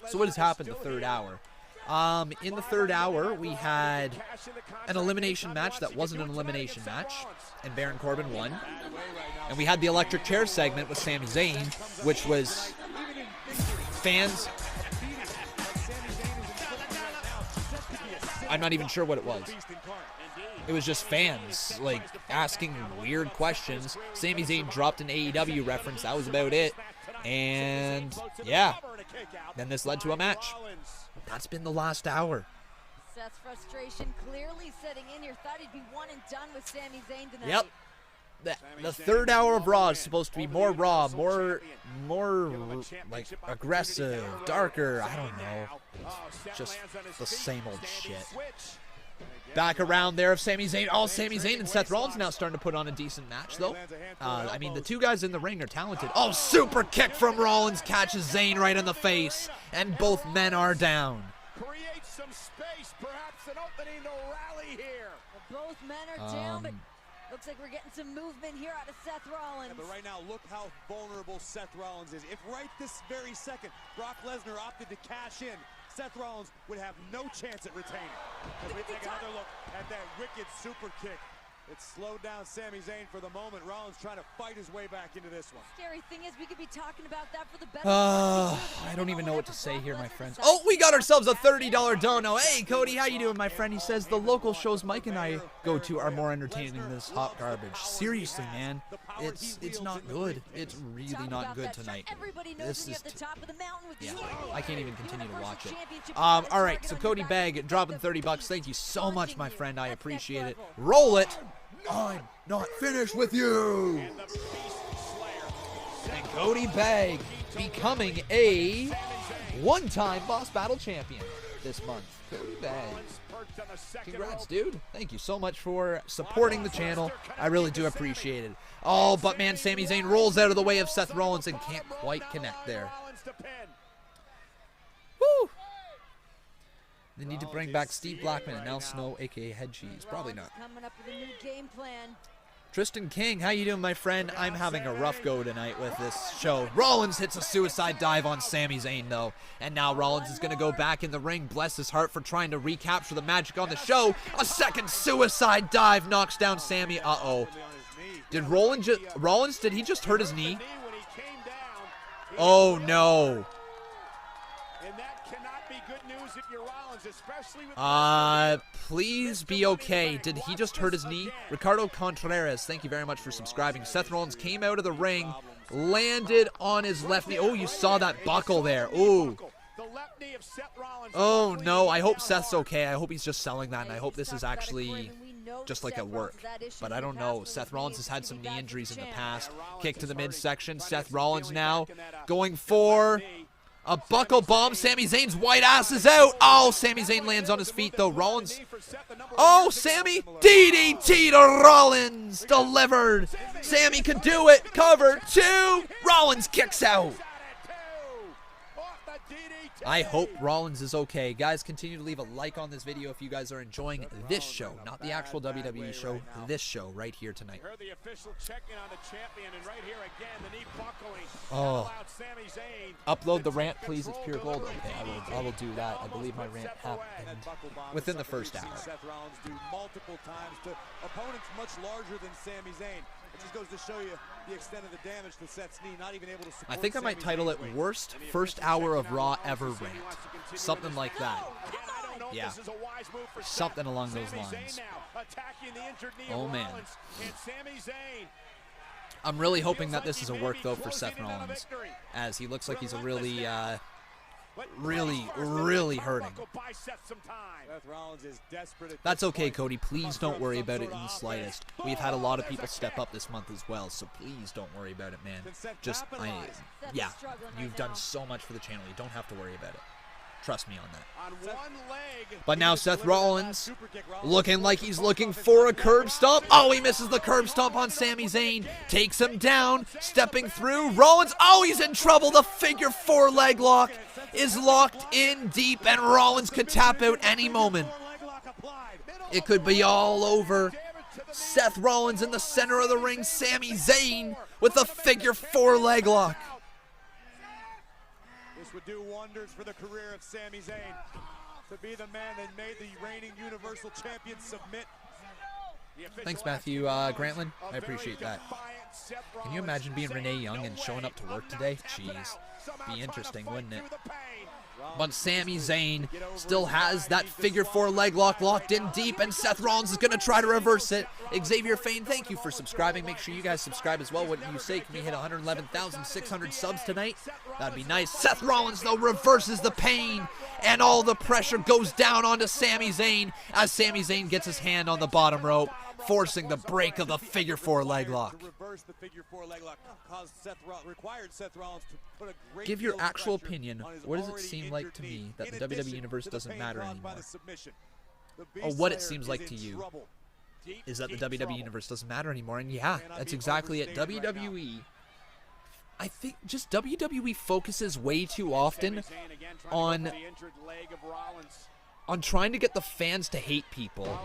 So what has happened the third hour? In the third hour, we had an elimination match that wasn't an elimination match, and Baron Corbin won. And we had the electric chair segment with Sami Zayn, which was fans. I'm not even sure what it was. It was just fans, like, asking weird questions. Sami Zayn dropped an AEW reference. That was about it. And, yeah. Then this led to a match. That's been the last hour. Seth's frustration clearly setting in here. Thought he'd be one and done with Sami Zayn tonight. Yep. The third hour of Raw is supposed to be more Raw, more like aggressive, darker. I don't know. Just the same old shit. Back around there of Sami Zayn. Oh, Sami Zayn and Seth Rollins now starting to put on a decent match, though. I mean, the two guys in the ring are talented. Oh, super kick from Rollins catches Zayn right in the face, and both men are down. Create some space, perhaps an opening to rally here. Well, both men are down, but looks like we're getting some movement here out of Seth Rollins. Yeah, but right now, look how vulnerable Seth Rollins is. If right this very second, Brock Lesnar opted to cash in, Seth Rollins would have no chance at retaining. As we take another look at that wicked super kick. It slowed down Sami Zayn for the moment. Rollins trying to fight his way back into this one. Scary thing is we could be talking about that for the best. I don't even know what to say here, my friends. Oh, we got ourselves a $30 dono. Hey, Cody, how you doing, my friend? He says the local shows Mike and I go to are more entertaining than this hot garbage. Seriously, man, it's not good. It's really not good tonight. This is yeah, I can't even continue to watch it. All right, so Cody Bag dropping 30 bucks. Thank you so much, my friend. I appreciate it. Roll it. I'm not finished with you. And Cody Bag becoming a one-time Boss Battle champion this month. Cody Bag. Congrats, dude. Thank you so much for supporting the channel. I really do appreciate it. Oh, but man, Sami Zayn rolls out of the way of Seth Rollins and can't quite connect there. Woo! They need to bring back Steve Blackman and Al Snow, a.k.a. Head Cheese. Probably not. Coming up with a new game plan. Tristan King, how you doing, my friend? I'm having a rough go tonight with this show. Rollins hits a suicide dive on Sami Zayn, though. And now Rollins is going to go back in the ring. Bless his heart for trying to recapture the magic on the show. A second suicide dive knocks down Sami. Uh-oh. Did Rollins, did he just hurt his knee? Oh, no. Please be okay. Did he just hurt his knee? Ricardo Contreras, thank you very much for subscribing. Seth Rollins came out of the ring, landed on his left knee. Oh, you saw that buckle there. Ooh. Oh, no. I hope Seth's okay. I hope he's just selling that, and I hope this is actually just like a work. But I don't know. Seth Rollins has had some knee injuries in the past. Kick to the midsection. Seth Rollins now going for a buckle bomb. Sami Zayn's white ass is out. Oh, Sami Zayn lands on his feet, though. Rollins. Oh, Sami. DDT to Rollins. Delivered. Sami could do it. Cover 2. Rollins kicks out. I hope Rollins is okay. Guys, continue to leave a like on this video if you guys are enjoying this show, not the actual WWE show, this show right here tonight. Oh. Upload the rant, please. It's pure gold. Okay, I will do that. I believe my rant happened within the first hour. Seth Rollins do multiple times to opponents much larger than Sami Zayn. It just goes to show you the extent of the damage to Seth's knee, not even able to support. I think I might title it Worst First Hour of Raw Ever Rant. Something like that. Yeah. Something along those lines. Oh, man. I'm really hoping that this is a work, though, for Seth Rollins, as he looks like he's a really hurting. That's okay, Cody. Please don't worry about it in the slightest. We've had a lot of people step up this month as well, so please don't worry about it, man. Just, yeah, you've done so much for the channel. You don't have to worry about it. Trust me on that. But now Seth Rollins looking like he's looking for a curb stomp. Oh, he misses the curb stomp on Sami Zayn. Takes him down. Stepping through. Rollins. Oh, he's in trouble. The figure 4 leg lock is locked in deep, and Rollins could tap out any moment. It could be all over. Seth Rollins in the center of the ring. Sami Zayn with a figure 4 leg lock. This would do wonders for the career of Sami Zayn. To be the man that made the reigning Universal Champion submit. Thanks, Matthew Grantland. I appreciate that. Can you imagine being Renee Young and showing up to work today? Jeez. Be interesting, wouldn't it? But Sami Zayn still has that figure 4 leg lock locked in deep, and Seth Rollins is going to try to reverse it. Xavier Fane, thank you for subscribing. Make sure you guys subscribe as well. What do you say? Can we hit 111,600 subs tonight? That'd be nice. Seth Rollins, though, reverses the pain, and all the pressure goes down onto Sami Zayn as Sami Zayn gets his hand on the bottom rope, forcing the break of the figure 4 leg lock. Give your actual opinion. What does it seem like to me that the WWE Universe doesn't matter anymore? Or what it seems like to you is that the WWE Universe doesn't matter anymore. And yeah, that's exactly it. WWE, I think just WWE focuses way too often on trying to get the fans to hate people.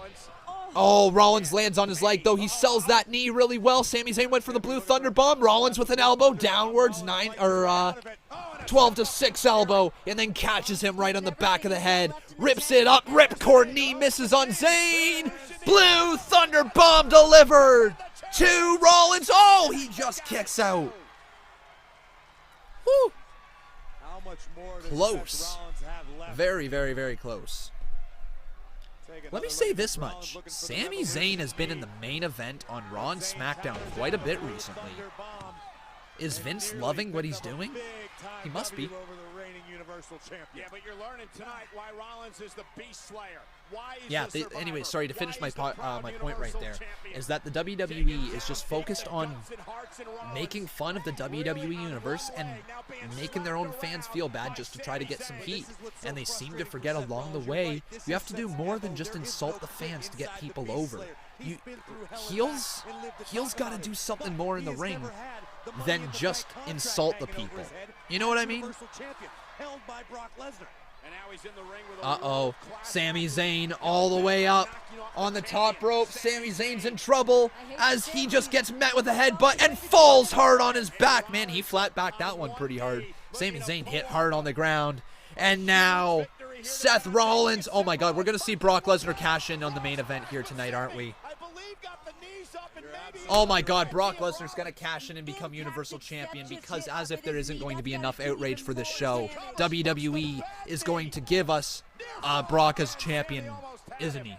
Oh, Rollins lands on his leg, though. He sells that knee really well. Sami Zayn went for the Blue Thunder Bomb. Rollins with an elbow downwards, 12-6 elbow, and then catches him right on the back of the head. Rips it up. Ripcord knee misses on Zayn. Blue Thunder Bomb delivered to Rollins. Oh, he just kicks out. Woo. Close. Very, very, very close. Let me say this much. Sami Zayn has been in the main event on Raw and SmackDown quite a bit recently. Is Vince loving what he's doing? He must be. Yeah, but you're learning tonight why Rollins is the Beast Slayer. Yeah, anyway, sorry, to finish my point right there, is that the WWE is just focused on making fun of the WWE Universe and making their own fans feel bad just to try to get some heat. And they seem to forget along the way, you have to do more than just insult the fans to get people over. Heels got to do something more in the ring than just insult the people. You know what I mean? Uh-oh. Sami Zayn all the way up on the top rope. Sami Zayn's in trouble as he just gets met with a headbutt and falls hard on his back. Man, he flat backed that one pretty hard. Sami Zayn hit hard on the ground. And now Seth Rollins. Oh my God, we're going to see Brock Lesnar cash in on the main event here tonight, aren't we? Oh my God, Brock Lesnar's going to cash in and become Universal Champion, because as if there isn't going to be enough outrage for this show, WWE is going to give us Brock as champion, isn't he?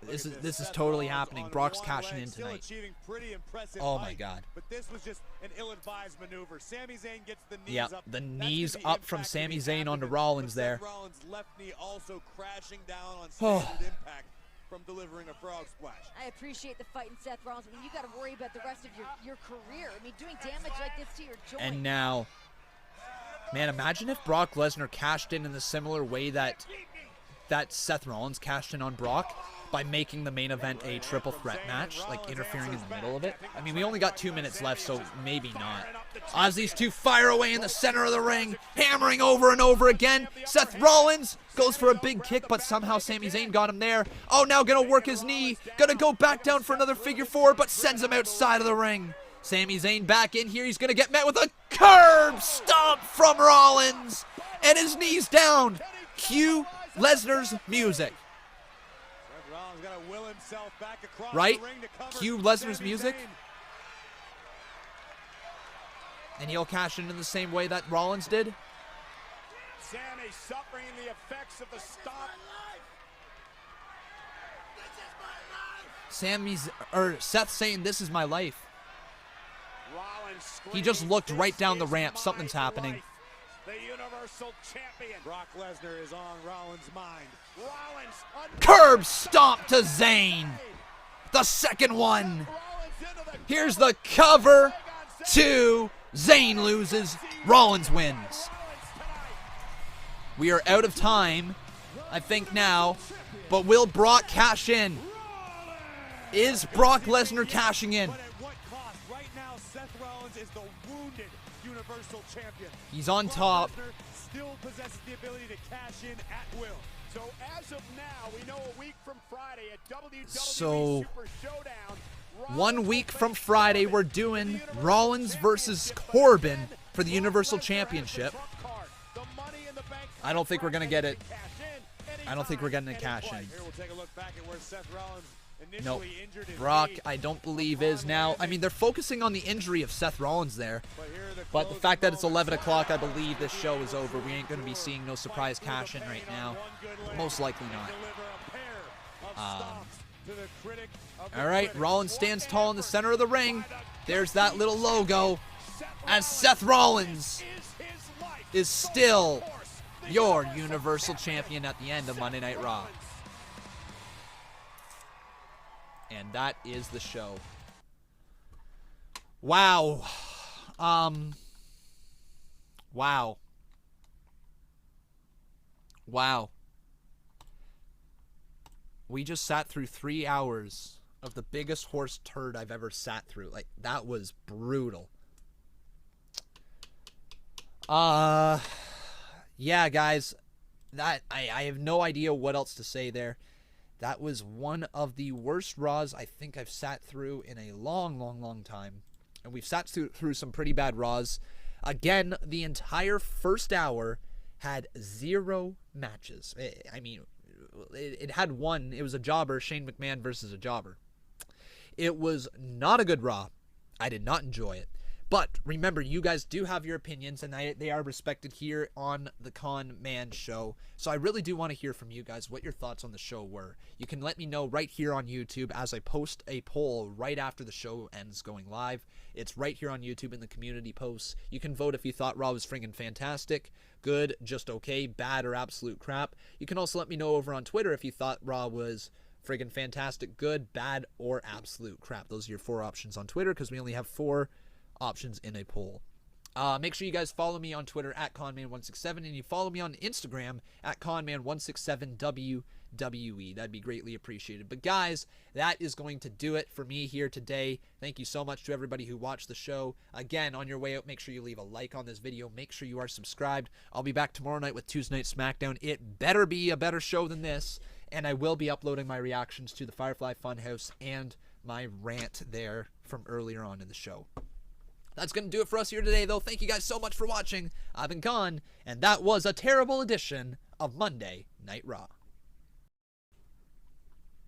This is totally happening. Brock's cashing in tonight. Oh my God. But this was just an ill-advised maneuver. Sami Zayn gets the knees yeah, up. the knees up from Sami Zayn onto Rollins there. Rollins' left knee also crashing down on standard impact from delivering a frog splash. I appreciate the fight in Seth Rollins. I mean, you got to worry about the rest of your career. I mean, doing damage like this to your joint. And now, man, imagine if Brock Lesnar cashed in the similar way that Seth Rollins cashed in on Brock, by making the main event a triple threat match, like interfering in the middle of it. I mean, we only got 2 minutes left, so maybe not. As these two fire away in the center of the ring, hammering over and over again. Seth Rollins goes for a big kick, but somehow Sami Zayn got him there. Oh, now gonna work his knee. Gonna go back down for another figure 4, but sends him outside of the ring. Sami Zayn back in here. He's gonna get met with a curb stomp from Rollins. And his knee's down. Cue Lesnar's music. Right? Cue Lesnar's music. And he'll cash in the same way that Rollins did. Sami suffering the effects of the stomp. Seth saying, "This is my life." He just looked right down the ramp. Something's happening. The Universal Champion. Brock Lesnar is on Rollins' mind. Rollins curb stomp to Zayn. The second one. Here's the cover. 2. Zayn loses. Rollins wins. We are out of time, I think now. But will Brock cash in? Is Brock Lesnar cashing in? Right now, Seth Rollins is the wounded Universal Champion. He's on top. Still possesses the ability to cash in at will. So as of now, we know a week from Friday at WWE Super Showdown. 1 week from Friday, we're doing Rollins versus Corbin for the Universal Championship. I don't think we're going to get it. I don't think we're getting a cash in. Here we'll take a look back at where Seth Rollins No, Brock, I don't believe is now. I mean, they're focusing on the injury of Seth Rollins there. But the fact that it's 11 o'clock, I believe this show is over. We ain't going to be seeing no surprise cash-in right now. Most likely not. All right, Rollins stands tall in the center of the ring. There's that little logo. As Seth Rollins is still your Universal Champion at the end of Monday Night Raw. And that is the show. Wow. Wow. Wow. We just sat through 3 hours of the biggest horse turd I've ever sat through. Like, that was brutal. Yeah, guys. That I have no idea what else to say there. That was one of the worst Raws I think I've sat through in a long, long, long time. And we've sat through some pretty bad Raws. Again, the entire first hour had 0 matches. I mean, it had one. It was a jobber, Shane McMahon versus a jobber. It was not a good Raw. I did not enjoy it. But remember, you guys do have your opinions, and they are respected here on the Conman Show. So I really do want to hear from you guys what your thoughts on the show were. You can let me know right here on YouTube as I post a poll right after the show ends going live. It's right here on YouTube in the community posts. You can vote if you thought Raw was friggin' fantastic, good, just okay, bad, or absolute crap. You can also let me know over on Twitter if you thought Raw was friggin' fantastic, good, bad, or absolute crap. Those are your 4 options on Twitter because we only have 4 options in a poll. Make sure you guys follow me on Twitter at Conman167, and you follow me on Instagram at Conman167WWE. That'd be greatly appreciated. But guys, that is going to do it for me here today. Thank you so much to everybody who watched the show. Again, on your way out, make sure you leave a like on this video. Make sure you are subscribed. I'll be back tomorrow night with Tuesday Night SmackDown. It better be a better show than this, and I will be uploading my reactions to the Firefly Funhouse and my rant there from earlier on in the show. That's going to do it for us here today, though. Thank you guys so much for watching. I've been Con, and that was a terrible edition of Monday Night Raw.